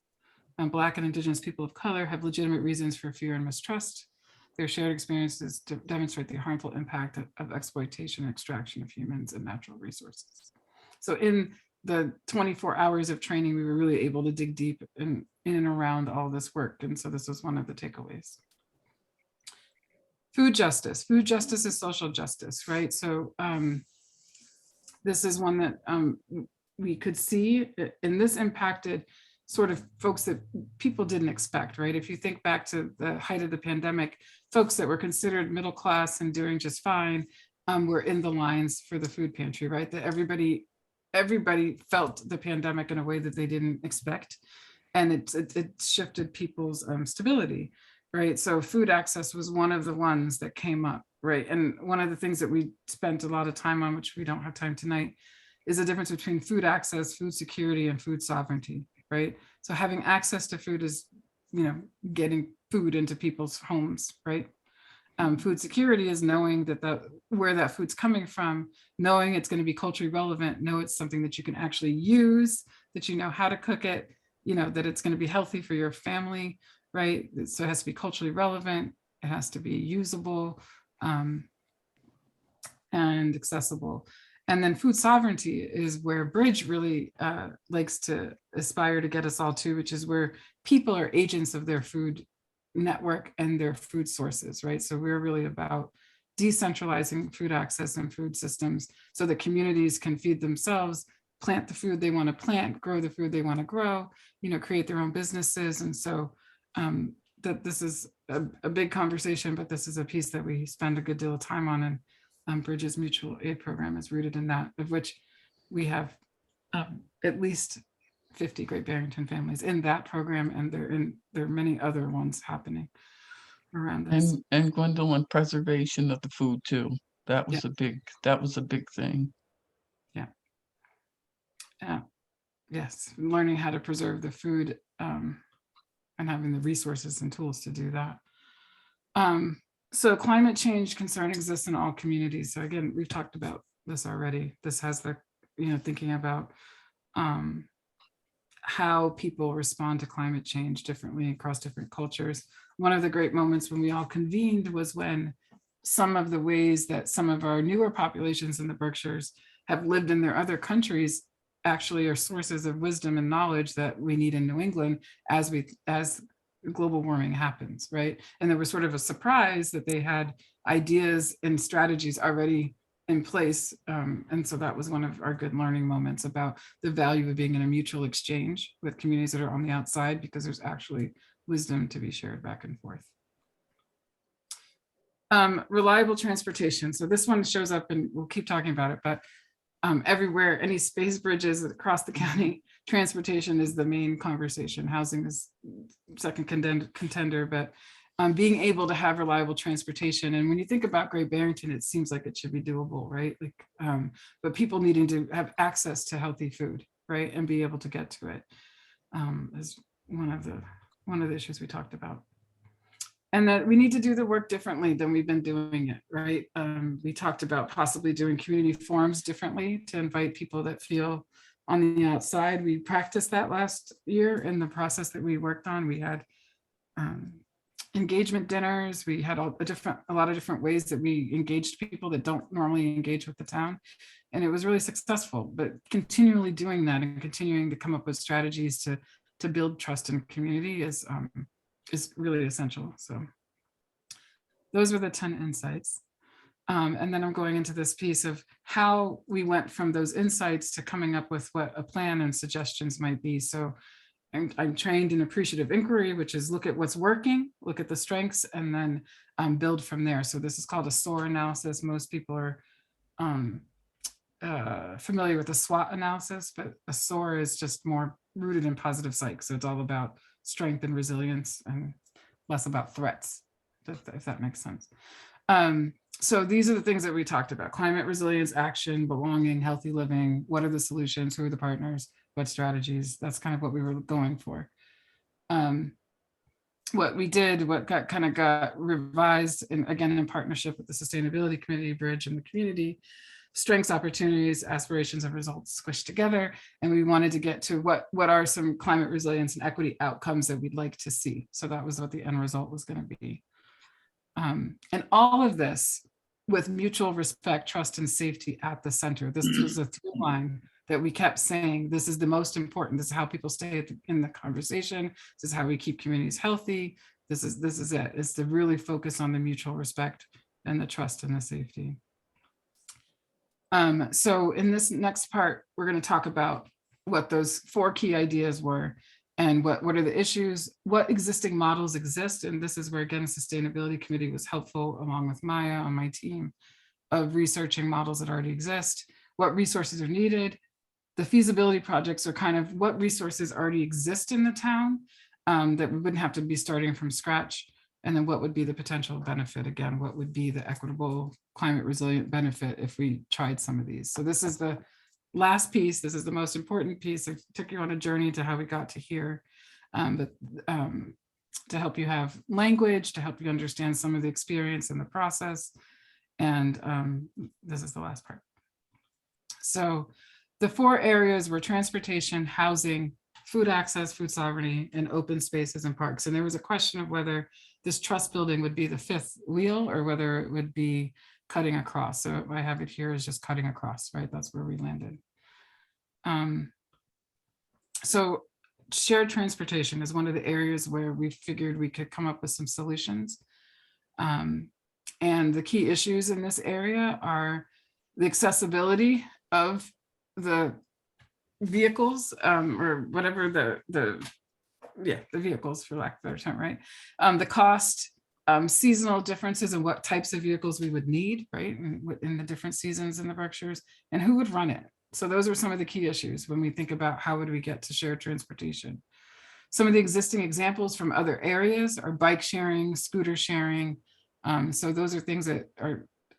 Black and Indigenous people of color have legitimate reasons for fear and mistrust. Their shared experiences demonstrate the harmful impact of exploitation and extraction of humans and natural resources. So in the 24 hours of training, we were really able to dig deep in and around all this work. And so this was one of the takeaways. Food justice. Food justice is social justice, right? So this is one that we could see, and this impacted sort of folks that people didn't expect, right? If you think back to the height of the pandemic, folks that were considered middle class and doing just fine were in the lines for the food pantry, right? That everybody felt the pandemic in a way that they didn't expect. And it shifted people's stability, right? So food access was one of the ones that came up, right? And one of the things that we spent a lot of time on, which we don't have time tonight, is the difference between food access, food security, and food sovereignty, right? So having access to food is, you know, getting food into people's homes, right? Food security is knowing that where that food's coming from, knowing it's going to be culturally relevant, know it's something that you can actually use, that you know how to cook it, you know, that it's going to be healthy for your family, right? So it has to be culturally relevant, it has to be usable and accessible. And then food sovereignty is where Bridge really likes to aspire to get us all to, which is where people are agents of their food network and their food sources, right? So we're really about decentralizing food access and food systems so that communities can feed themselves, plant the food they want to plant, grow the food they want to grow, you know, create their own businesses. And so that this is a big conversation, but this is a piece that we spend a good deal of time on. And Bridge's mutual aid program is rooted in that, of which we have at least 50 Great Barrington families in that program, and there are many other ones happening. around this. And Gwendolyn, preservation of the food too. That was a big thing. Yeah. Yes, learning how to preserve the food and having the resources and tools to do that. So climate change concern exists in all communities. So again, we've talked about this already. This has the, thinking about how people respond to climate change differently across different cultures. One of the great moments when we all convened was when some of the ways that some of our newer populations in the Berkshires have lived in their other countries actually are sources of wisdom and knowledge that we need in New England as global warming happens, right? And there was sort of a surprise that they had ideas and strategies already in place. And so that was one of our good learning moments about the value of being in a mutual exchange with communities that are on the outside, because there's actually wisdom to be shared back and forth. Reliable transportation. So this one shows up, and we'll keep talking about it, but everywhere, any space bridges across the county, transportation is the main conversation. Housing is second contender, but being able to have reliable transportation. And when you think about Great Barrington, it seems like it should be doable, right? Like, but people needing to have access to healthy food, right? And be able to get to it is one of the issues we talked about. And that we need to do the work differently than we've been doing it, right? We talked about possibly doing community forums differently to invite people that feel on the outside. We practiced that last year in the process that we worked on. We had engagement dinners. We had a lot of different ways that we engaged people that don't normally engage with the town. And it was really successful, but continually doing that and continuing to come up with strategies to build trust in community is really essential. So those were the 10 insights. And then I'm going into this piece of how we went from those insights to coming up with what a plan and suggestions might be. So I'm trained in appreciative inquiry, which is look at what's working, look at the strengths, and then build from there. So this is called a Soar analysis. Most people are familiar with the Swot analysis, but a Soar is just more rooted in positive psych. So it's all about strength and resilience and less about threats, if that makes sense. So these are the things that we talked about: climate resilience, action, belonging, healthy living. What are the solutions? Who are the partners? What strategies? That's kind of what we were going for. What we did, what got revised, and again, in partnership with the Sustainability Committee, Bridge, and the community, strengths, opportunities, aspirations, and results squished together. And we wanted to get to what are some climate resilience and equity outcomes that we'd like to see. So that was what the end result was going to be. And all of this with mutual respect, trust, and safety at the center. This was a through line that we kept saying, this is the most important. This is how people stay in the conversation. This is how we keep communities healthy. This is it. It's to really focus on the mutual respect and the trust and the safety. So in this next part, we're going to talk about what those 4 key ideas were and what are the issues, what existing models exist. And this is where, again, the Sustainability Committee was helpful, along with Maya on my team, of researching models that already exist, what resources are needed. The feasibility projects are kind of what resources already exist in the town that we wouldn't have to be starting from scratch. And then what would be the potential benefit? Again, what would be the equitable climate resilient benefit if we tried some of these? So this is the last piece. This is the most important piece. I took you on a journey to how we got to here, but to help you have language, to help you understand some of the experience in the process. And this is the last part. So the 4 areas were transportation, housing, food access, food sovereignty, and open spaces and parks. And there was a question of whether this trust building would be the 5th wheel or whether it would be cutting across. So I have it here as just cutting across, right? That's where we landed. So shared transportation is one of the areas where we figured we could come up with some solutions. And the key issues in this area are the accessibility of the vehicles, or whatever the vehicles, for lack of a better term, right? The cost, seasonal differences in what types of vehicles we would need, right? In the different seasons in the Berkshires, and who would run it. So those are some of the key issues when we think about how would we get to shared transportation. Some of the existing examples from other areas are bike sharing, scooter sharing. So those are things that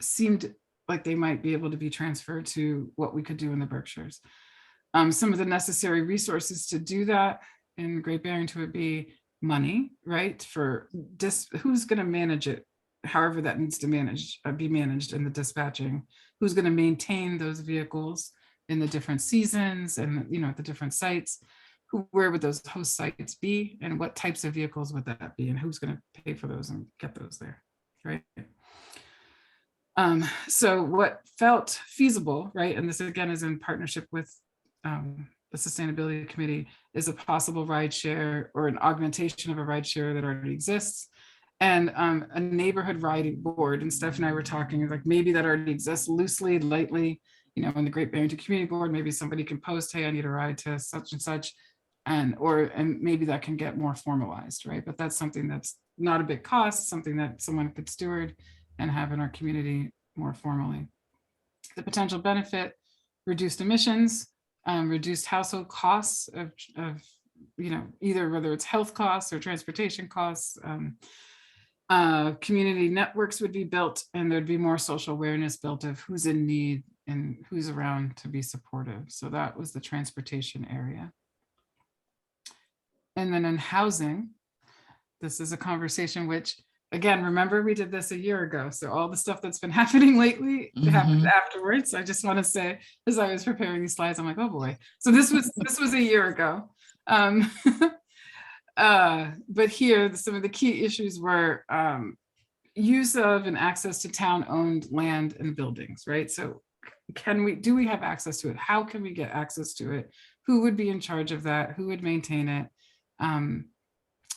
seemed like they might be able to be transferred to what we could do in the Berkshires. Some of the necessary resources to do that in Great Barrington would be money, right? For who's going to manage it, however that needs to be managed in the dispatching, who's going to maintain those vehicles in the different seasons and, you know, the different sites, where would those host sites be, and what types of vehicles would that be, and who's going to pay for those and get those there, right? So what felt feasible, right, and this again is in partnership with the Sustainability Committee, is a possible ride share or an augmentation of a ride share that already exists, and a neighborhood riding board. And Steph and I were talking like maybe that already exists loosely, lightly, you know, in the Great Barrington Community Board, maybe somebody can post, hey, I need a ride to such and such, and maybe that can get more formalized, right? But that's something that's not a big cost, something that someone could steward and have in our community more formally. The potential benefit: reduced emissions, reduced household costs of, you know, either whether it's health costs or transportation costs. Community networks would be built, and there'd be more social awareness built of who's in need and who's around to be supportive. So that was the transportation area. And then in housing, this is a conversation which, again, remember we did this a year ago. So all the stuff that's been happening lately happened afterwards. I just want to say, as I was preparing these slides, I'm like, oh boy. So this was a year ago. But here, some of the key issues were use of and access to town-owned land and buildings, right? So do we have access to it? How can we get access to it? Who would be in charge of that? Who would maintain it?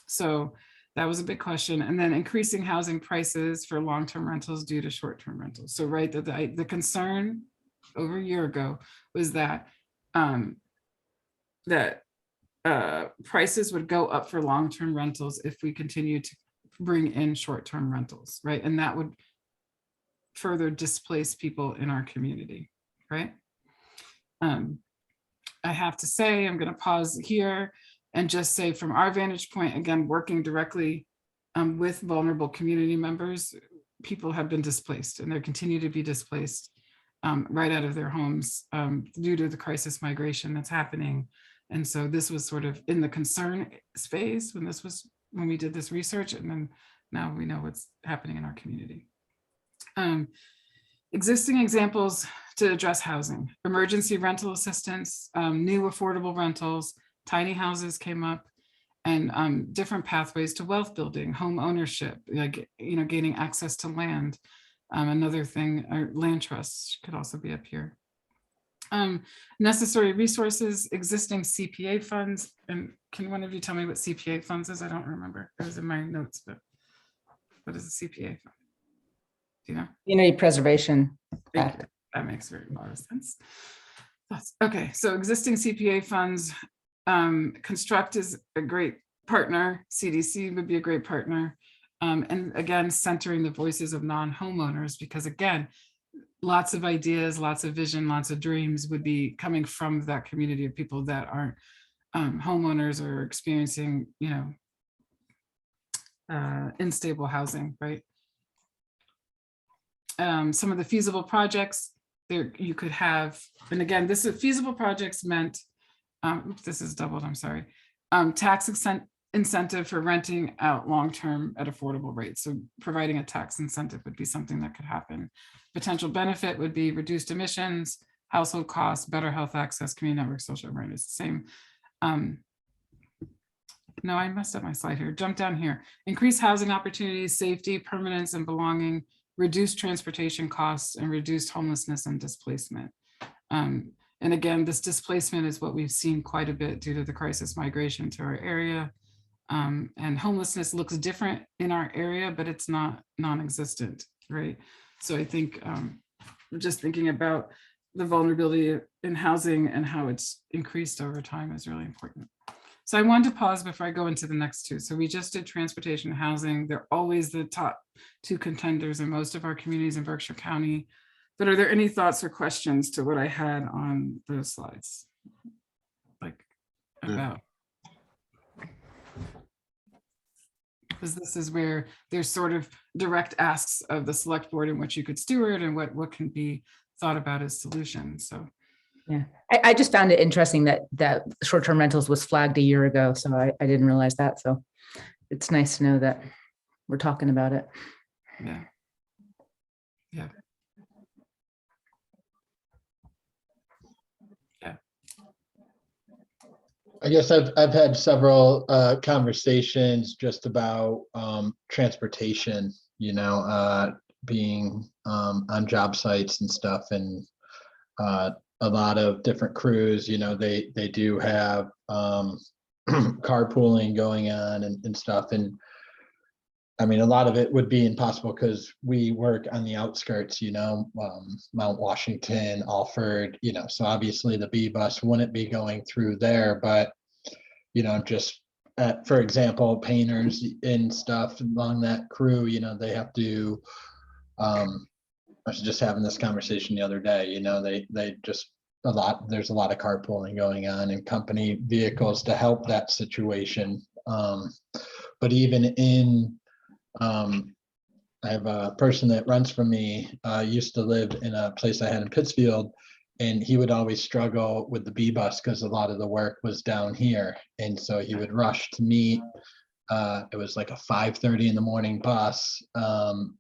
So that was a big question. And then increasing housing prices for long-term rentals due to short-term rentals. So right, the concern over a year ago was that prices would go up for long-term rentals if we continue to bring in short-term rentals, right? And that would further displace people in our community, right? I have to say, I'm going to pause here and just say, from our vantage point, again, working directly with vulnerable community members, people have been displaced, and they continue to be displaced right out of their homes due to the crisis migration that's happening. And so this was sort of in the concern phase when we did this research, and then now we know what's happening in our community. Existing examples to address housing: emergency rental assistance, new affordable rentals, tiny houses came up, and different pathways to wealth building, home ownership, like, you know, gaining access to land. Another thing, land trusts could also be up here. Necessary resources, existing CPA funds. And can one of you tell me what CPA funds is? I don't remember. It was in my notes, but what is a CPA fund? Do you know? Community Preservation Act. That makes very lot of sense. Okay, so existing CPA funds, Construct is a great partner. CDC would be a great partner. And again, centering the voices of non-homeowners, because again, lots of ideas, lots of vision, lots of dreams would be coming from that community of people that aren't homeowners or experiencing, you know, unstable housing, right? Some of the feasible projects there you could have, and again, this is feasible projects meant, this is doubled, I'm sorry, tax incentive for renting out long-term at affordable rates. So providing a tax incentive would be something that could happen. Potential benefit would be reduced emissions, household costs, better health access, community network, social awareness. Same. No, I messed up my slide here. Jump down here. Increase housing opportunities, safety, permanence, and belonging, reduce transportation costs, and reduce homelessness and displacement. And again, this displacement is what we've seen quite a bit due to the crisis migration to our area. And homelessness looks different in our area, but it's not non-existent, right? So I think just thinking about the vulnerability in housing and how it's increased over time is really important. So I wanted to pause before I go into the next two. So we just did transportation and housing. They're always the top two contenders in most of our communities in Berkshire County. But are there any thoughts or questions to what I had on those slides? Like about? because this is where there's sort of direct asks of the select board and what you could steward and what can be thought about as solutions. So Yeah, I just found it interesting that short-term rentals was flagged a year ago, so I didn't realize that. So it's nice to know that we're talking about it. yeah. Yeah. I guess I've had several conversations just about transportation, being on job sites and stuff, and a lot of different crews, they do have carpooling going on and stuff. And I mean, a lot of it would be impossible because we work on the outskirts, Mount Washington, Alford, so obviously the B bus wouldn't be going through there, but, just for example, painters and stuff along that crew, they have to, I was just having this conversation the other day, they just there's a lot of carpooling going on and company vehicles to help that situation. But even in, I have a person that runs for me, used to live in a place I had in Pittsfield, and he would always struggle with the B bus because a lot of the work was down here. And so he would rush to meet. It was like a 5:30 in the morning bus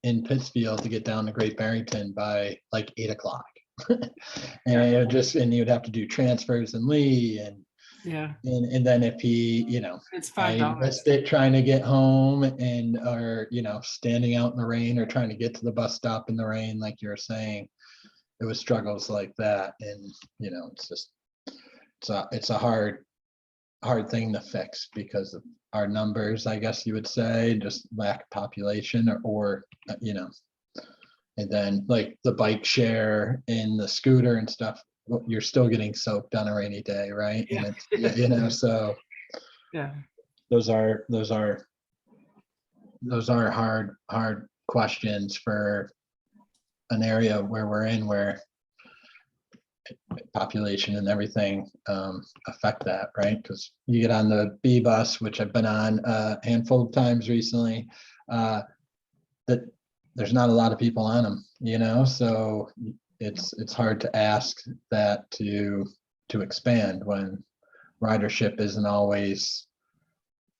in Pittsfield to get down to Great Barrington by like 8 o'clock. And he would have to do transfers in Lee, and then if he, It's I $5. missed it trying to get home or standing out in the rain or trying to get to the bus stop in the rain, like you're saying, it was struggles like that. And it's just it's a hard thing to fix because of our numbers, I guess you would say, just lack of population or and then like the bike share and the scooter and stuff, you're still getting soaked on a rainy day, right? Yeah. And it's, so Yeah. those are hard questions for an area where we're in, where population and everything affect that, right? Because you get on the B bus, which I've been on a handful of times recently, that there's not a lot of people on them, so it's hard to ask that to expand when ridership isn't always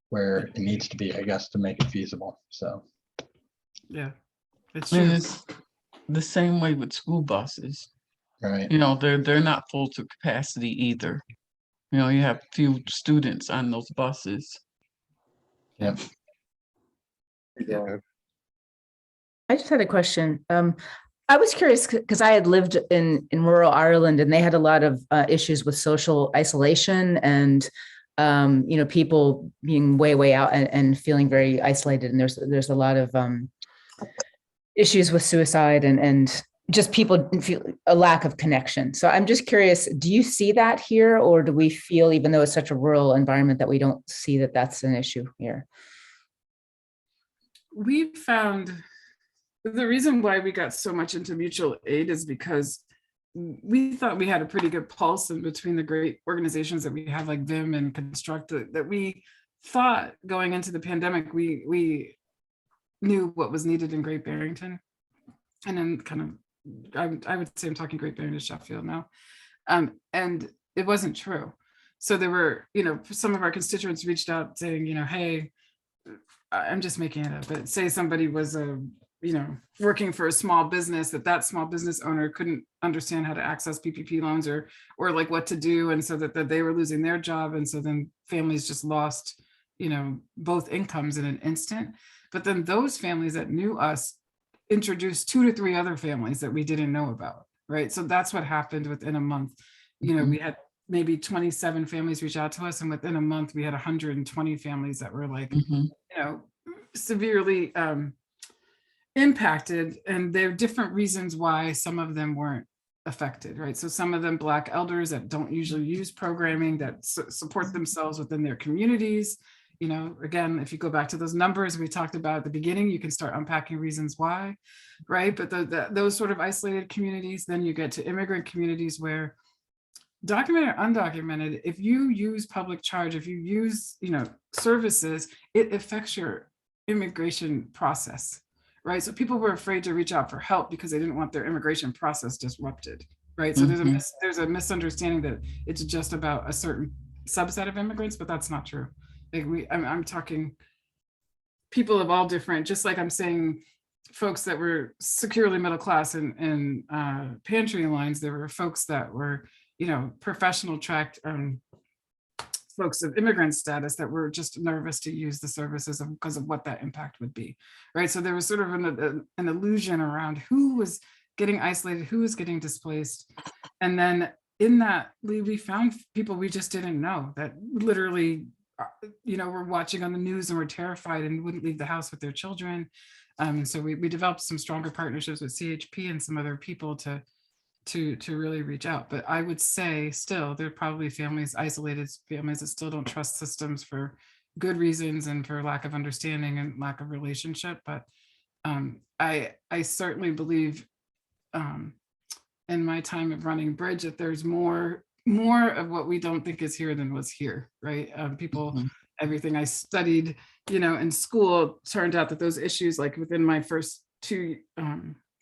where it needs to be, I guess, to make it feasible. So Yeah. It's And true. it's the same way with school buses. right. They're not full to capacity either. You have few students on those buses. Yep. Yeah. I just had a question. I was curious because I had lived in rural Ireland, and they had a lot of issues with social isolation and people being way out and feeling very isolated. And there's a lot of issues with suicide and just people feel a lack of connection. So I'm just curious, do you see that here, or do we feel, even though it's such a rural environment, that we don't see that that's an issue here? We found the reason why we got so much into mutual aid is because we thought we had a pretty good pulse in between the great organizations that we have, like VIM and Construct, that we thought going into the pandemic, we knew what was needed in Great Barrington. And then kind of, I would say I'm talking Great Barrington, Sheffield now. And it wasn't true. So there were, some of our constituents reached out saying, hey, I'm just making it up, but say somebody was working for a small business, that small business owner couldn't understand how to access PPP loans or like what to do. And so that they were losing their job. And so then families just lost, both incomes in an instant. But then those families that knew us introduced 2 to 3 other families that we didn't know about, right? So that's what happened within a month. We had maybe 27 families reach out to us, and within a month we had 120 families that were like, severely impacted. And there are different reasons why some of them weren't affected, right? So some of them Black elders that don't usually use programming, that support themselves within their communities. Again, if you go back to those numbers we talked about at the beginning, you can start unpacking reasons why, right? But those sort of isolated communities, then you get to immigrant communities where, documented or undocumented, if you use public charge, if you use, services, it affects your immigration process, right? So people were afraid to reach out for help because they didn't want their immigration process disrupted, right? So there's a misunderstanding that it's just about a certain subset of immigrants, but that's not true. Like I'm talking people of all different, just like I'm saying folks that were securely middle class and pantry lines, there were folks that were, you know, professional tracked folks of immigrant status that were just nervous to use the services because of what that impact would be, right? So there was sort of an illusion around who was getting isolated, who was getting displaced. And then in that, we found people we just didn't know that literally, you know, were watching on the news and were terrified and wouldn't leave the house with their children. So we developed some stronger partnerships with CHP and some other people to really reach out. But I would say still, there are probably families, isolated families that still don't trust systems for good reasons and for lack of understanding and lack of relationship. But I certainly believe in my time of running Bridge that there's more of what we don't think is here than was here, right? People, everything I studied, you know, in school turned out that those issues, like within my first 2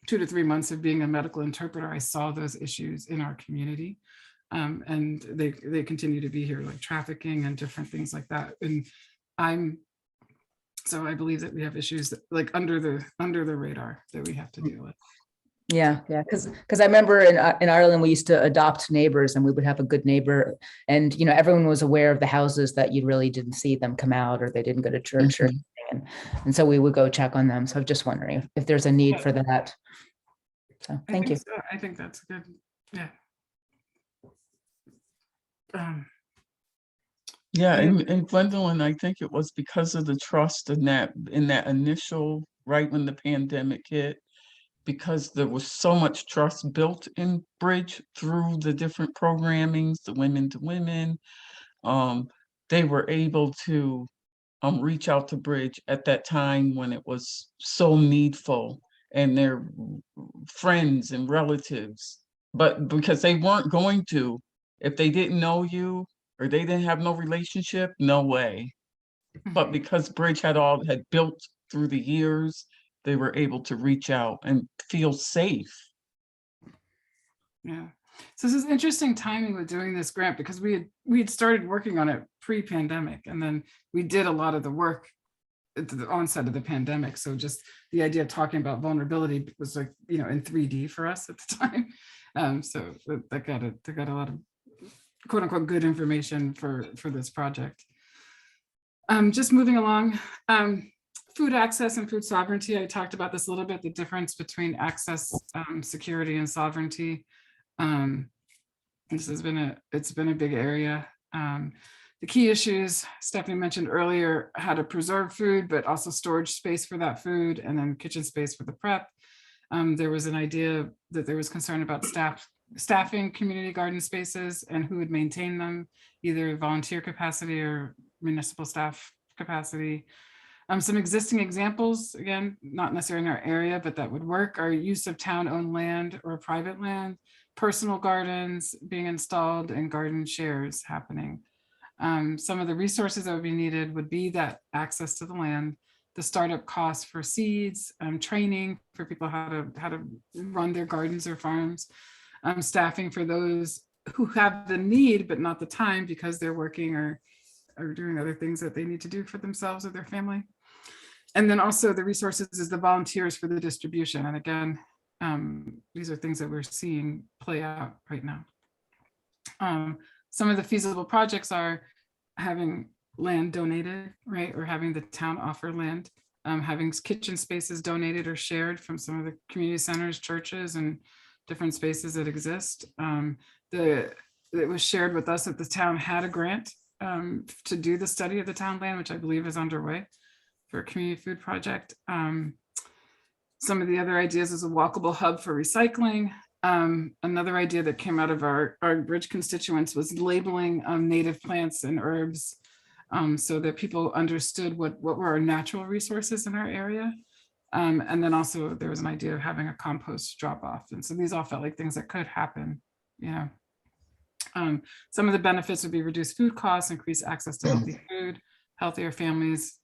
to 3 months of being a medical interpreter, I saw those issues in our community. And they continue to be here, like trafficking and different things like that. And so I believe that we have issues that, like under the radar that we have to deal with. Yeah, because I remember in Ireland, we used to adopt neighbors, and we would have a good neighbor, and you know, everyone was aware of the houses that you really didn't see them come out, or they didn't go to church or anything, and so we would go check on them. So I'm just wondering if there's a need for that. So thank you. So. I think that's good. Yeah. Yeah, and Gwendolyn, I think it was because of the trust in that initial, right when the pandemic hit, because there was so much trust built in Bridge through the different programmings, the women to women. They were able to reach out to Bridge at that time when it was so needful, and their friends and relatives, but because they weren't going to, if they didn't know you or they didn't have no relationship, no way. But because Bridge had built through the years, they were able to reach out and feel safe. Yeah. So this is interesting timing with doing this grant, because we had started working on it pre-pandemic, and then we did a lot of the work at the onset of the pandemic. So just the idea of talking about vulnerability was, like, you know, in 3D for us at the time. So that got a lot of quote unquote good information for this project. Just moving along. Food access and food sovereignty. I talked about this a little bit, the difference between access, security, and sovereignty. This has been a big area. The key issues Stephanie mentioned earlier: how to preserve food, but also storage space for that food, and then kitchen space for the prep. There was an idea that there was concern about staffing community garden spaces and who would maintain them, either volunteer capacity or municipal staff capacity. Some existing examples, again, not necessarily in our area, but that would work, are use of town-owned land or private land, personal gardens being installed, and garden shares happening. Some of the resources that would be needed would be that access to the land, the startup costs for seeds, training for people how to run their gardens or farms, staffing for those who have the need but not the time because they're working or doing other things that they need to do for themselves or their family. And then also the resources is the volunteers for the distribution. And again, these are things that we're seeing play out right now. Some of the feasible projects are having land donated, right? Or having the town offer land, having kitchen spaces donated or shared from some of the community centers, churches, and different spaces that exist. It was shared with us that the town had a grant to do the study of the town land, which I believe is underway for a community food project. Some of the other ideas is a walkable hub for recycling. Another idea that came out of our Bridge constituents was labeling native plants and herbs so that people understood what were our natural resources in our area. And then also there was an idea of having a compost drop off. And so these all felt like things that could happen, you know. Some of the benefits would be reduced food costs, increased access to healthy food, healthier families,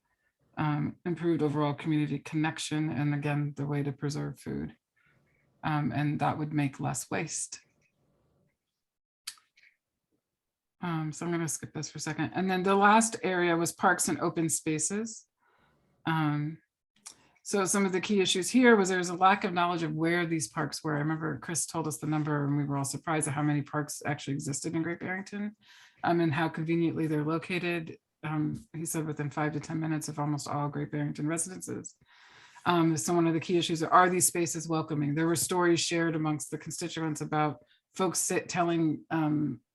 improved overall community connection, and again, the way to preserve food. And that would make less waste. So I'm going to skip this for a second. And then the last area was parks and open spaces. So some of the key issues here was there was a lack of knowledge of where these parks were. I remember Chris told us the number and we were all surprised at how many parks actually existed in Great Barrington, and how conveniently they're located. He said within 5 to 10 minutes of almost all Great Barrington residences. So one of the key issues are these spaces welcoming? There were stories shared amongst the constituents about folks telling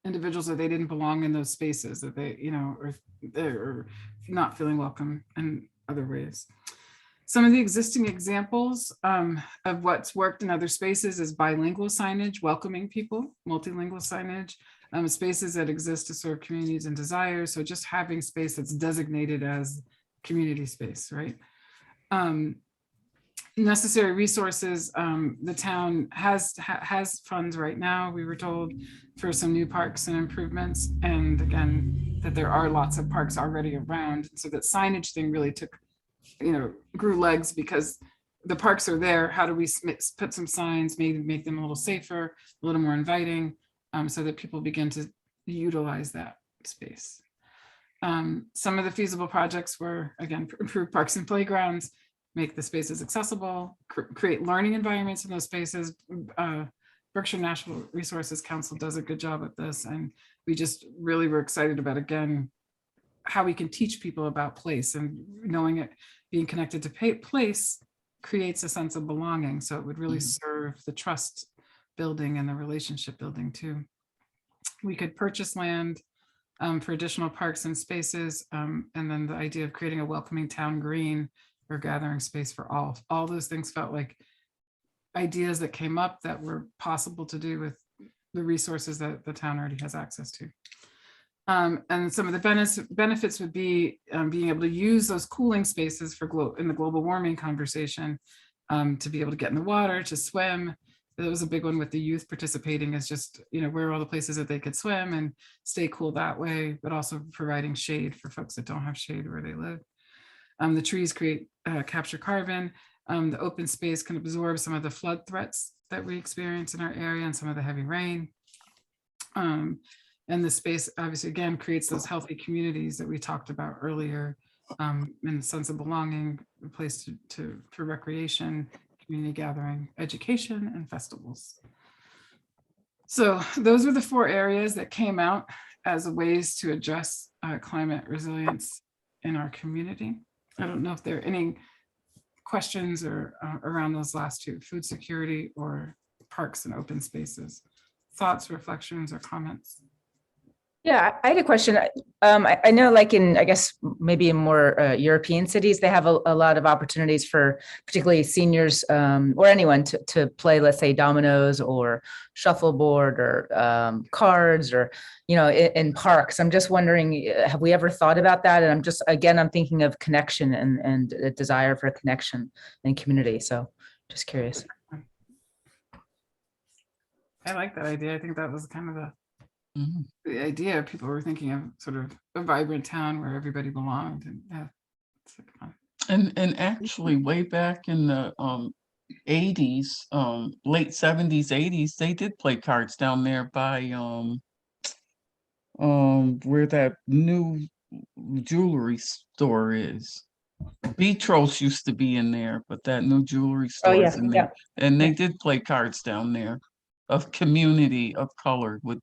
individuals that they didn't belong in those spaces, that they, or they're not feeling welcome in other ways. Some of the existing examples of what's worked in other spaces is bilingual signage, welcoming people, multilingual signage, spaces that exist to serve communities and desires. So just having space that's designated as community space, right? Necessary resources, the town has funds right now, we were told, for some new parks and improvements. And again, that there are lots of parks already around. So that signage thing really took, grew legs because the parks are there. How do we put some signs, maybe make them a little safer, a little more inviting, so that people begin to utilize that space. Some of the feasible projects were, again, improve parks and playgrounds, make the spaces accessible, create learning environments in those spaces. Berkshire National Resources Council does a good job at this. And we just really were excited about, again, how we can teach people about place, and knowing it being connected to place creates a sense of belonging. So it would really serve the trust building and the relationship building too. We could purchase land for additional parks and spaces. And then the idea of creating a welcoming town green or gathering space for all those things felt like ideas that came up that were possible to do with the resources that the town already has access to. And some of the benefits would be being able to use those cooling spaces for in the global warming conversation, to be able to get in the water, to swim. That was a big one with the youth participating, is just, where are all the places that they could swim and stay cool that way, but also providing shade for folks that don't have shade where they live. The trees capture carbon. The open space can absorb some of the flood threats that we experience in our area and some of the heavy rain. And the space obviously, again, creates those healthy communities that we talked about earlier, and a sense of belonging, a place for recreation, community gathering, education, and festivals. So those are the 4 areas that came out as ways to address climate resilience in our community. I don't know if there are any questions or around those last 2, food security or parks and open spaces. Thoughts, reflections, or comments? Yeah, I had a question. I know, like in, I guess, maybe in more European cities, they have a lot of opportunities for particularly seniors or anyone to play, let's say, dominoes or shuffleboard or cards, or, in parks. I'm just wondering, have we ever thought about that? And I'm thinking of connection and a desire for connection and community. So just curious. I like that idea. I think that was kind of the idea. People were thinking of sort of a vibrant town where everybody belonged, and yeah, it's like fun. And actually, way back in the 80s, late 70s, 80s, they did play cards down there by where that new jewelry store is. Beatrice used to be in there, but that new jewelry store is in there. And they did play cards down there of community, of color, with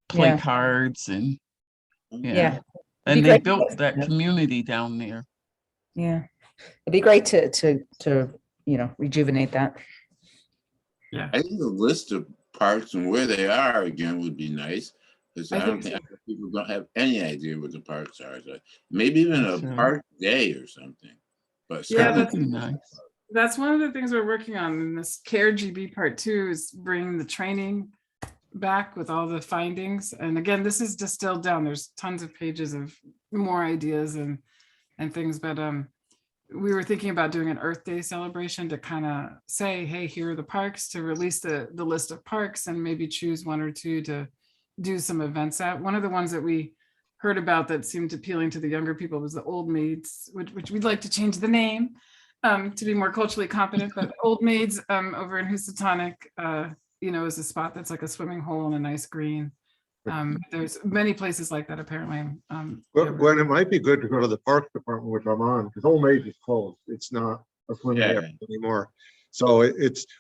play cards and and they built that community down there. Yeah, it'd be great to rejuvenate that. Yeah, I think the list of parks and where they are again would be nice, because I don't think people don't have any idea what the parks are. So maybe even a park day or something. But yeah, That'd be nice. That's one of the things we're working on in this CARE GB part 2, is bringing the training back with all the findings. And again, this is distilled down. There's tons of pages of more ideas and things, but we were thinking about doing an Earth Day celebration to kind of say, hey, here are the parks, to release the list of parks and maybe choose 1 or 2 to do some events at. One of the ones that we heard about that seemed appealing to the younger people was the Old Maids, which we'd like to change the name to be more culturally competent, but Old Maids over in Housatonic, you know, is a spot that's like a swimming hole and a nice green. There's many places like that apparently. Gwen, it might be good to go to the Parks Department, which I'm on, because Old Maid is closed. It's not a swimming Yeah. area anymore. So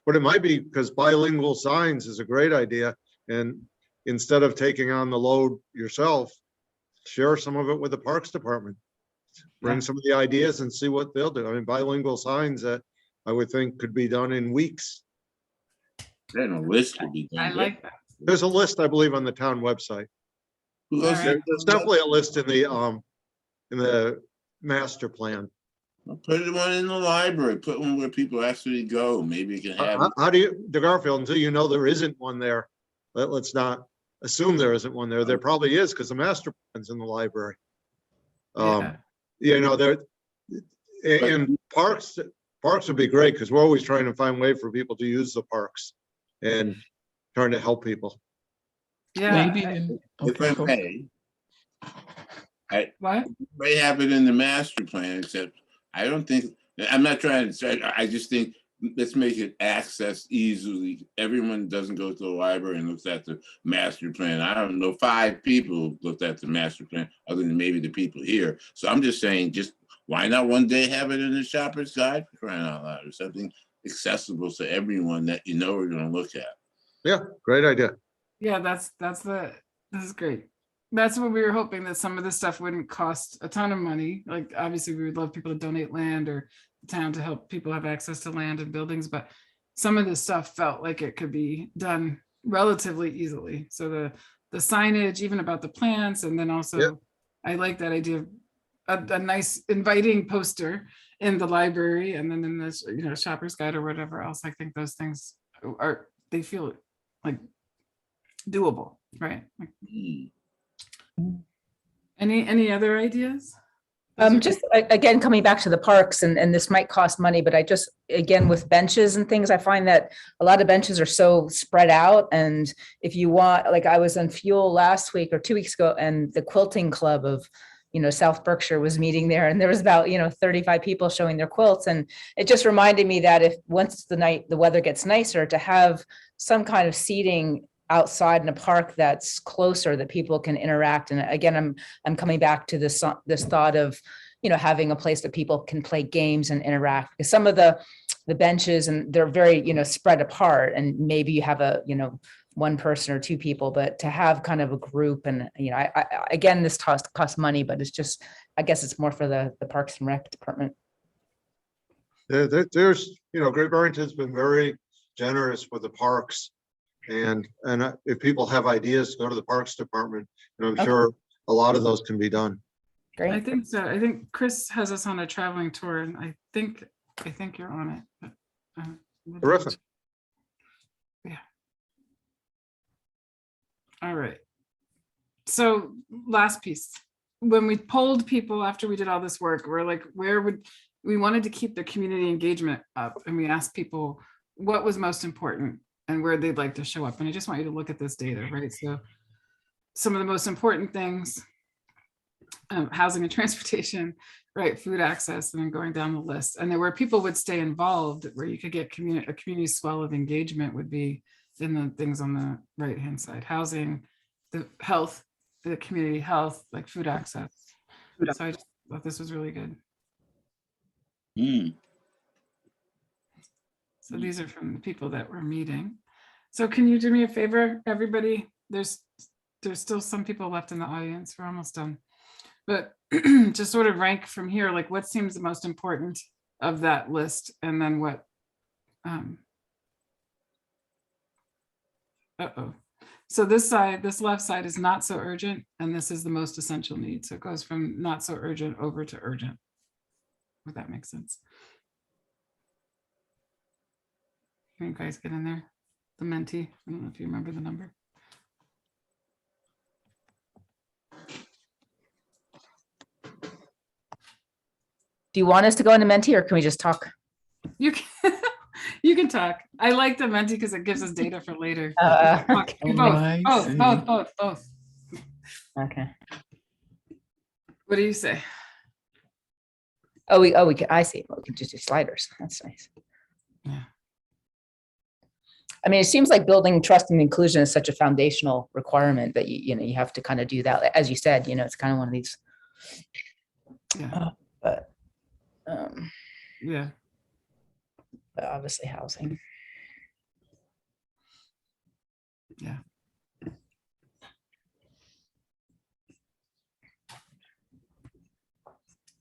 but it might be, because bilingual signs is a great idea. And instead of taking on the load yourself, share some of it with the Parks Department. Bring Yeah. some of the ideas and see what they'll do. I mean, bilingual signs that I would think could be done in weeks. Then a list could be done. I like that. There's a list, I believe, on the town website. Who goes All to- right. There's definitely a list in the master plan. Put one in the library, put one where people actually go. Maybe you can have. How do you, DeGarfield, until you know there isn't one there, let's not assume there isn't one there. There probably is, because the master plan's in the library. Yeah. You know, there, and parks would be great, because we're always trying to find way for people to use the parks and trying to help people. Yeah. Maybe, If okay, I go. may, What? may have it in the master plan, except I don't think, I'm not trying to say, I just think let's make it accessed easily. Everyone doesn't go to the library and looks at the master plan. I don't know 5 people looked at the master plan other than maybe the people here. So I'm just saying, just why not one day have it in the shopper's guide, for crying out loud, or something accessible to everyone that you know we're going to look at. Yeah, great idea. Yeah, this is great. That's what we were hoping, that some of this stuff wouldn't cost a ton of money. Like, obviously we would love people to donate land, or the town to help people have access to land and buildings, but some of this stuff felt like it could be done relatively easily. So the signage, even about the plants, and then also Yep. I like that idea of a nice inviting poster in the library, and then in this, you know, shopper's guide or whatever else. I think those things they feel like doable, right? Like, any other ideas? Just again, coming back to the parks, and this might cost money, but I just, again, with benches and things, I find that a lot of benches are so spread out. And if you want, like, I was on Fuel last week or 2 weeks ago, and the quilting club of, you know, South Berkshire was meeting there, and there was about, 35 people showing their quilts. And it just reminded me that if once the weather gets nicer, to have some kind of seating outside in a park that's closer, that people can interact. And again, I'm coming back to this thought of, having a place that people can play games and interact. Because some of the benches, and they're very, spread apart, and maybe you have a, one person or 2 people, but to have kind of a group, and, again, this costs money, but it's just, I guess it's more for the Parks and Rec department. There's, Great Barrington's been very generous with the parks. And if people have ideas, go to the Parks Department, and I'm sure a lot of those can be done. Great. I think so. I think Chris has us on a traveling tour, and I think you're on it. But, Terrific. yeah. All right. So last piece, when we polled people after we did all this work, we're like, we wanted to keep the community engagement up, and we asked people what was most important and where they'd like to show up. And I just want you to look at this data, right? So some of the most important things, housing and transportation, right? Food access, and then going down the list. And then where people would stay involved, where you could get a community swell of engagement, would be in the things on the right-hand side: housing, the health, the community health, like food access. So I just thought this was really good. So these are from the people that we're meeting. So can you do me a favor, everybody? There's still some people left in the audience. We're almost done. But just sort of rank from here, like what seems the most important of that list, and then what, So this left side is not so urgent, and this is the most essential need. So it goes from not so urgent over to urgent, if that makes sense. Can you guys get in there? The Menti, I don't know if you remember the number. Do you want us to go into Menti, or can we just talk? You can talk. I like the Menti because it gives us data for later. Okay. Both. Okay. What do you say? we can, I see. We can just do sliders. That's nice. Yeah. I mean, it seems like building trust and inclusion is such a foundational requirement that you have to kind of do that. As you said, it's kind of one of these. Yeah. But Yeah. but obviously housing. Yeah.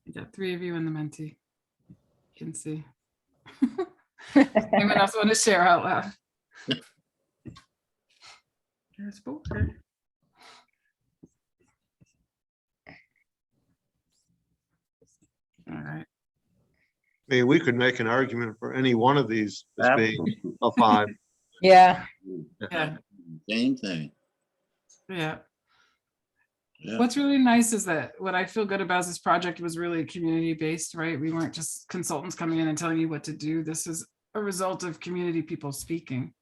You got 3 of you in the Menti. You can see. Anyone else want to share out loud? There's Board. All right. I mean, we could make an argument for any one of these as being a 5. Yeah. Yeah. Same thing. Yeah. Yeah. What's really nice is that what I feel good about is this project was really community based, right? We weren't just consultants coming in and telling you what to do. This is a result of community people speaking,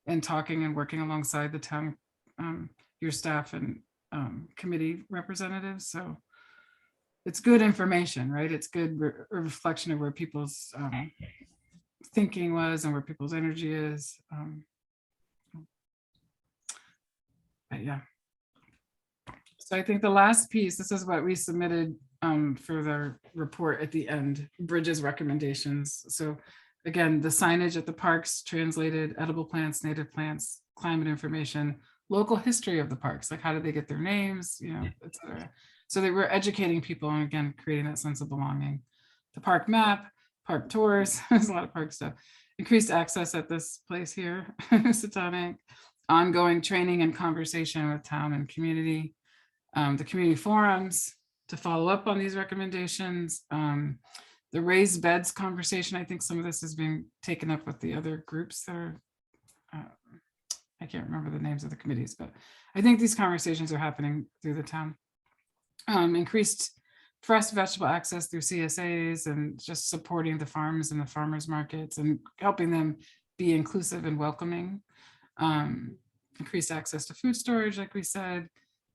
and talking and working alongside the town, your staff and committee representatives. So it's good information, right? It's good reflection of where people's thinking was and where people's energy is. But yeah. So I think the last piece, this is what we submitted for the report at the end, Bridges recommendations. So again, the signage at the parks translated, edible plants, native plants, climate information, local history of the parks, like how did they get their names, et cetera. So they were educating people and again, creating that sense of belonging. The park map, park tours, there's a lot of park stuff. Increased access at this place here, Satanic, ongoing training and conversation with town and community. The community forums to follow up on these recommendations. The raised beds conversation, I think some of this is being taken up with the other groups that are, I can't remember the names of the committees, but I think these conversations are happening through the town. Increased fresh vegetable access through CSAs and just supporting the farms and the farmers markets and helping them be inclusive and welcoming. Increased access to food storage, like we said,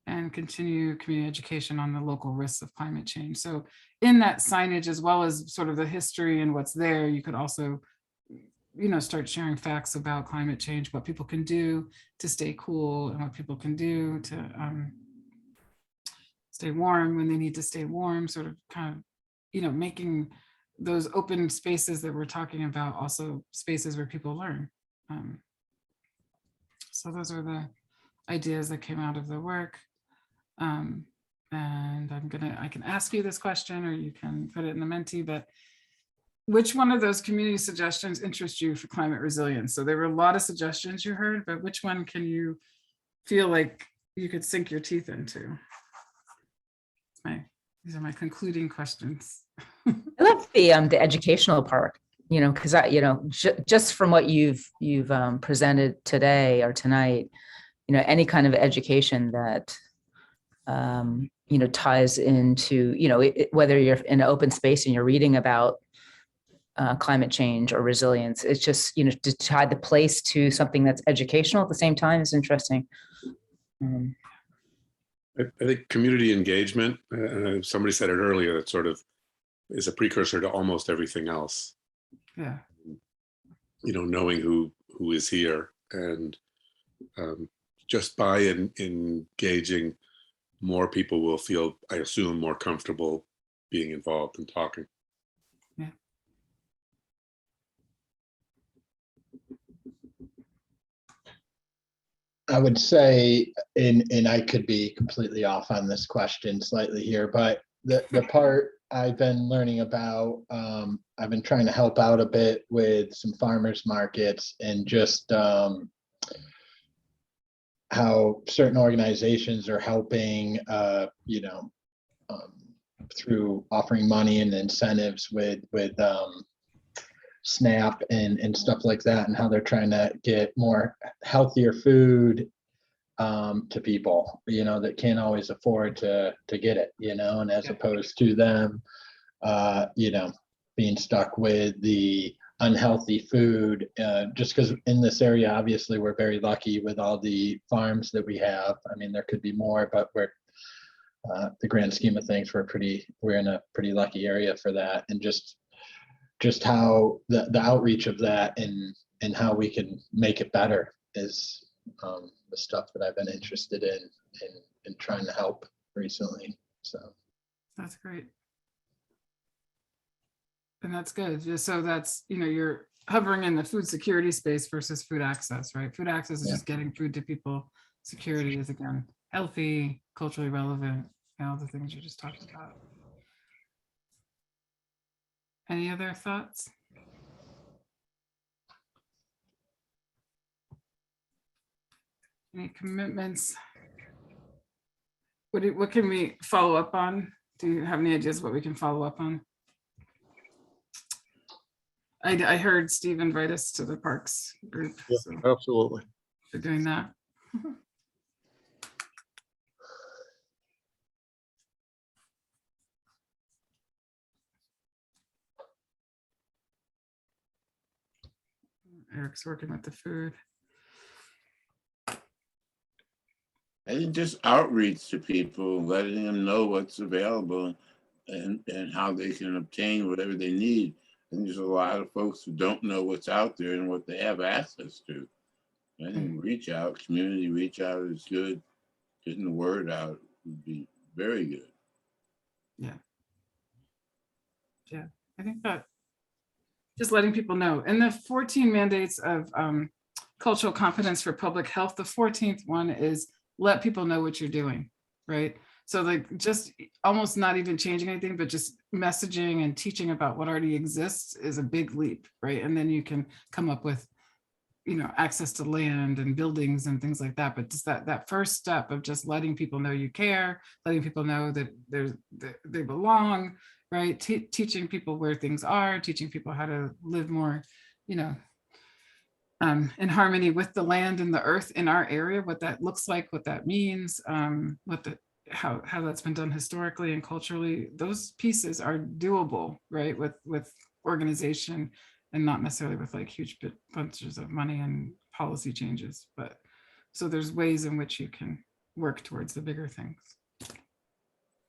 and continue community education on the local risks of climate change. So in that signage, as well as sort of the history and what's there, you could also, start sharing facts about climate change, what people can do to stay cool and what people can do to stay warm when they need to stay warm, sort of kind of, making those open spaces that we're talking about also spaces where people learn. So those are the ideas that came out of the work. And I can ask you this question or you can put it in the Menti, but which one of those community suggestions interests you for climate resilience? So there were a lot of suggestions you heard, but which one can you feel like you could sink your teeth into? These are my concluding questions. I love the educational part, because just from what you've presented today or tonight, any kind of education that ties into, whether you're in an open space and you're reading about climate change or resilience, it's just, to tie the place to something that's educational at the same time is interesting. I think community engagement, somebody said it earlier, that sort of is a precursor to almost everything else. Yeah. Knowing who is here and just by engaging, more people will feel, I assume, more comfortable being involved and talking. Yeah. I would say, and I could be completely off on this question slightly here, but the part I've been learning about, I've been trying to help out a bit with some farmers markets and just how certain organizations are helping, through offering money and incentives with SNAP and stuff like that, and how they're trying to get more healthier food to people, that can't always afford to get it, and as opposed to them, being stuck with the unhealthy food, just because in this area, obviously, we're very lucky with all the farms that we have. I mean, there could be more, but we're the grand scheme of things, we're in a pretty lucky area for that. And just how the outreach of that and how we can make it better is the stuff that I've been interested in trying to help recently. So That's great. And that's good. Just so that's, you're hovering in the food security space versus food access, right? Food access is Yeah. just getting food to people. Security is, again, healthy, culturally relevant, all the things you just talked about. Any other thoughts? Any commitments? What can we follow up on? Do you have any ideas what we can follow up on? I heard Steve invite us to the parks group. Yeah, So absolutely. for doing that. Eric's working with the food. I think just outreach to people, letting them know what's available and how they can obtain whatever they need. And there's a lot of folks who don't know what's out there and what they have access to. I think community reach out is good. Getting the word out would be very good. Yeah. I think that just letting people know. And the 14 mandates of cultural competence for public health, the 14th one is let people know what you're doing, right? So like just almost not even changing anything, but just messaging and teaching about what already exists is a big leap, right? And then you can come up with, access to land and buildings and things like that. But just that first step of just letting people know you care, letting people know that they belong, right? Teaching people where things are, teaching people how to live more, in harmony with the land and the earth in our area, what that looks like, what that means, how that's been done historically and culturally. Those pieces are doable, right? With organization and not necessarily with like huge bunches of money and policy changes. But so there's ways in which you can work towards the bigger things.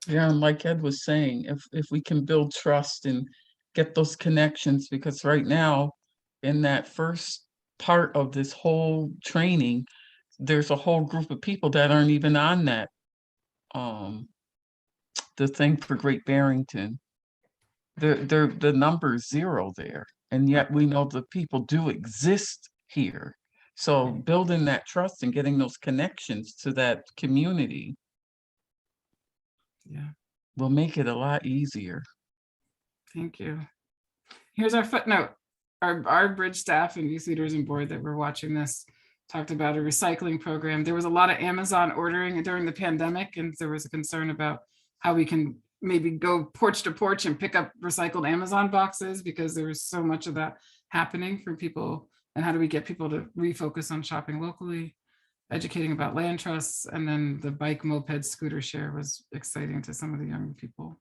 Yeah, and like Ed was saying, if we can build trust and get those connections, because right now, in that first part of this whole training, there's a whole group of people that aren't even on that, the thing for Great Barrington. The number is 0 there, and yet we know the people do exist here. So building that trust and getting those connections to that community, Yeah. will make it a lot easier. Thank you. Here's our footnote. Our bridge staff and youth leaders and board that were watching this talked about a recycling program. There was a lot of Amazon ordering during the pandemic, and there was a concern about how we can maybe go porch to porch and pick up recycled Amazon boxes, because there was so much of that happening for people. And how do we get people to refocus on shopping locally, educating about land trusts, and then the bike, moped, scooter share was exciting to some of the young people.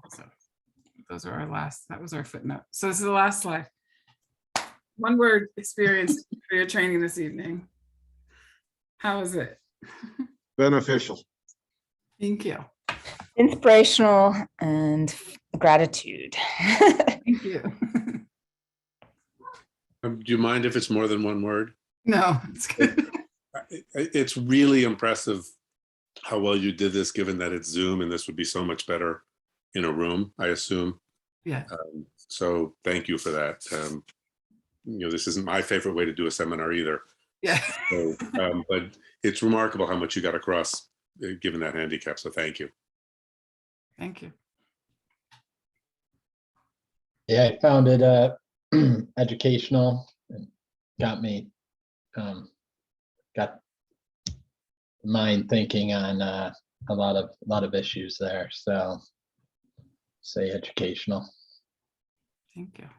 So those are that was our footnote. So this is the last slide. One word experience for your training this evening. How was it? Beneficial. Thank you. Inspirational and gratitude. Thank you. Do you mind if it's more than one word? No, it's good. It's really impressive how well you did this, given that it's Zoom, and this would be so much better in a room, I assume. Yeah. So thank you for that. This isn't my favorite way to do a seminar either. Yeah. So, but it's remarkable how much you got across given that handicap. So thank you. Thank you. yeah, I found it educational and got me got mind thinking on a lot of issues there. So say educational. Thank you.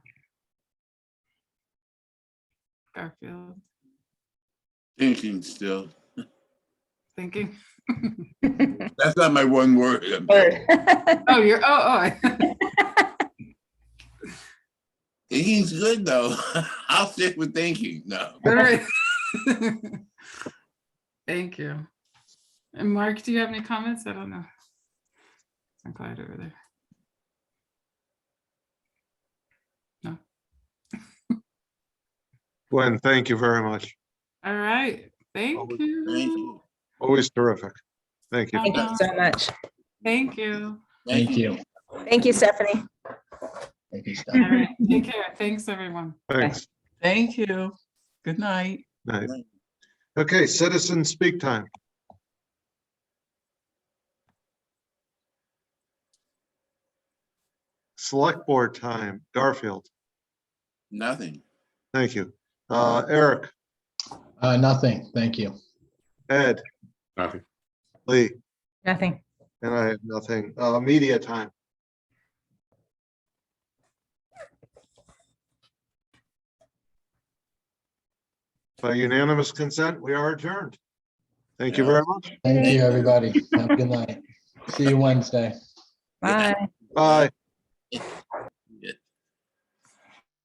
Garfield. Thinking still. Thinking. That's not my one word. Oh, you're Thinking's good though. I'll stick with thinking. No. All right. Thank you. And Mark, do you have any comments? I don't know. I'm glad over there. No. Gwen, thank you very much. All right. Thank Always- you. Thank you. Always terrific. Thank you. Thank you so much. Thank you. Thank you. Thank you, Stephanie. Thank you, All Steph. right. Take care. Thanks, everyone. Thanks. Thank you. Good night. Night. Okay, citizen speak time. Select board time. Garfield, Nothing. thank you. Eric, Nothing. Thank you. Ed, Nothing. Lee, Nothing. and I have nothing. Media time. By unanimous consent, we are adjourned. Thank you Yeah. very much. Thank you, everybody. Have a good night. See you Wednesday. Bye. Bye.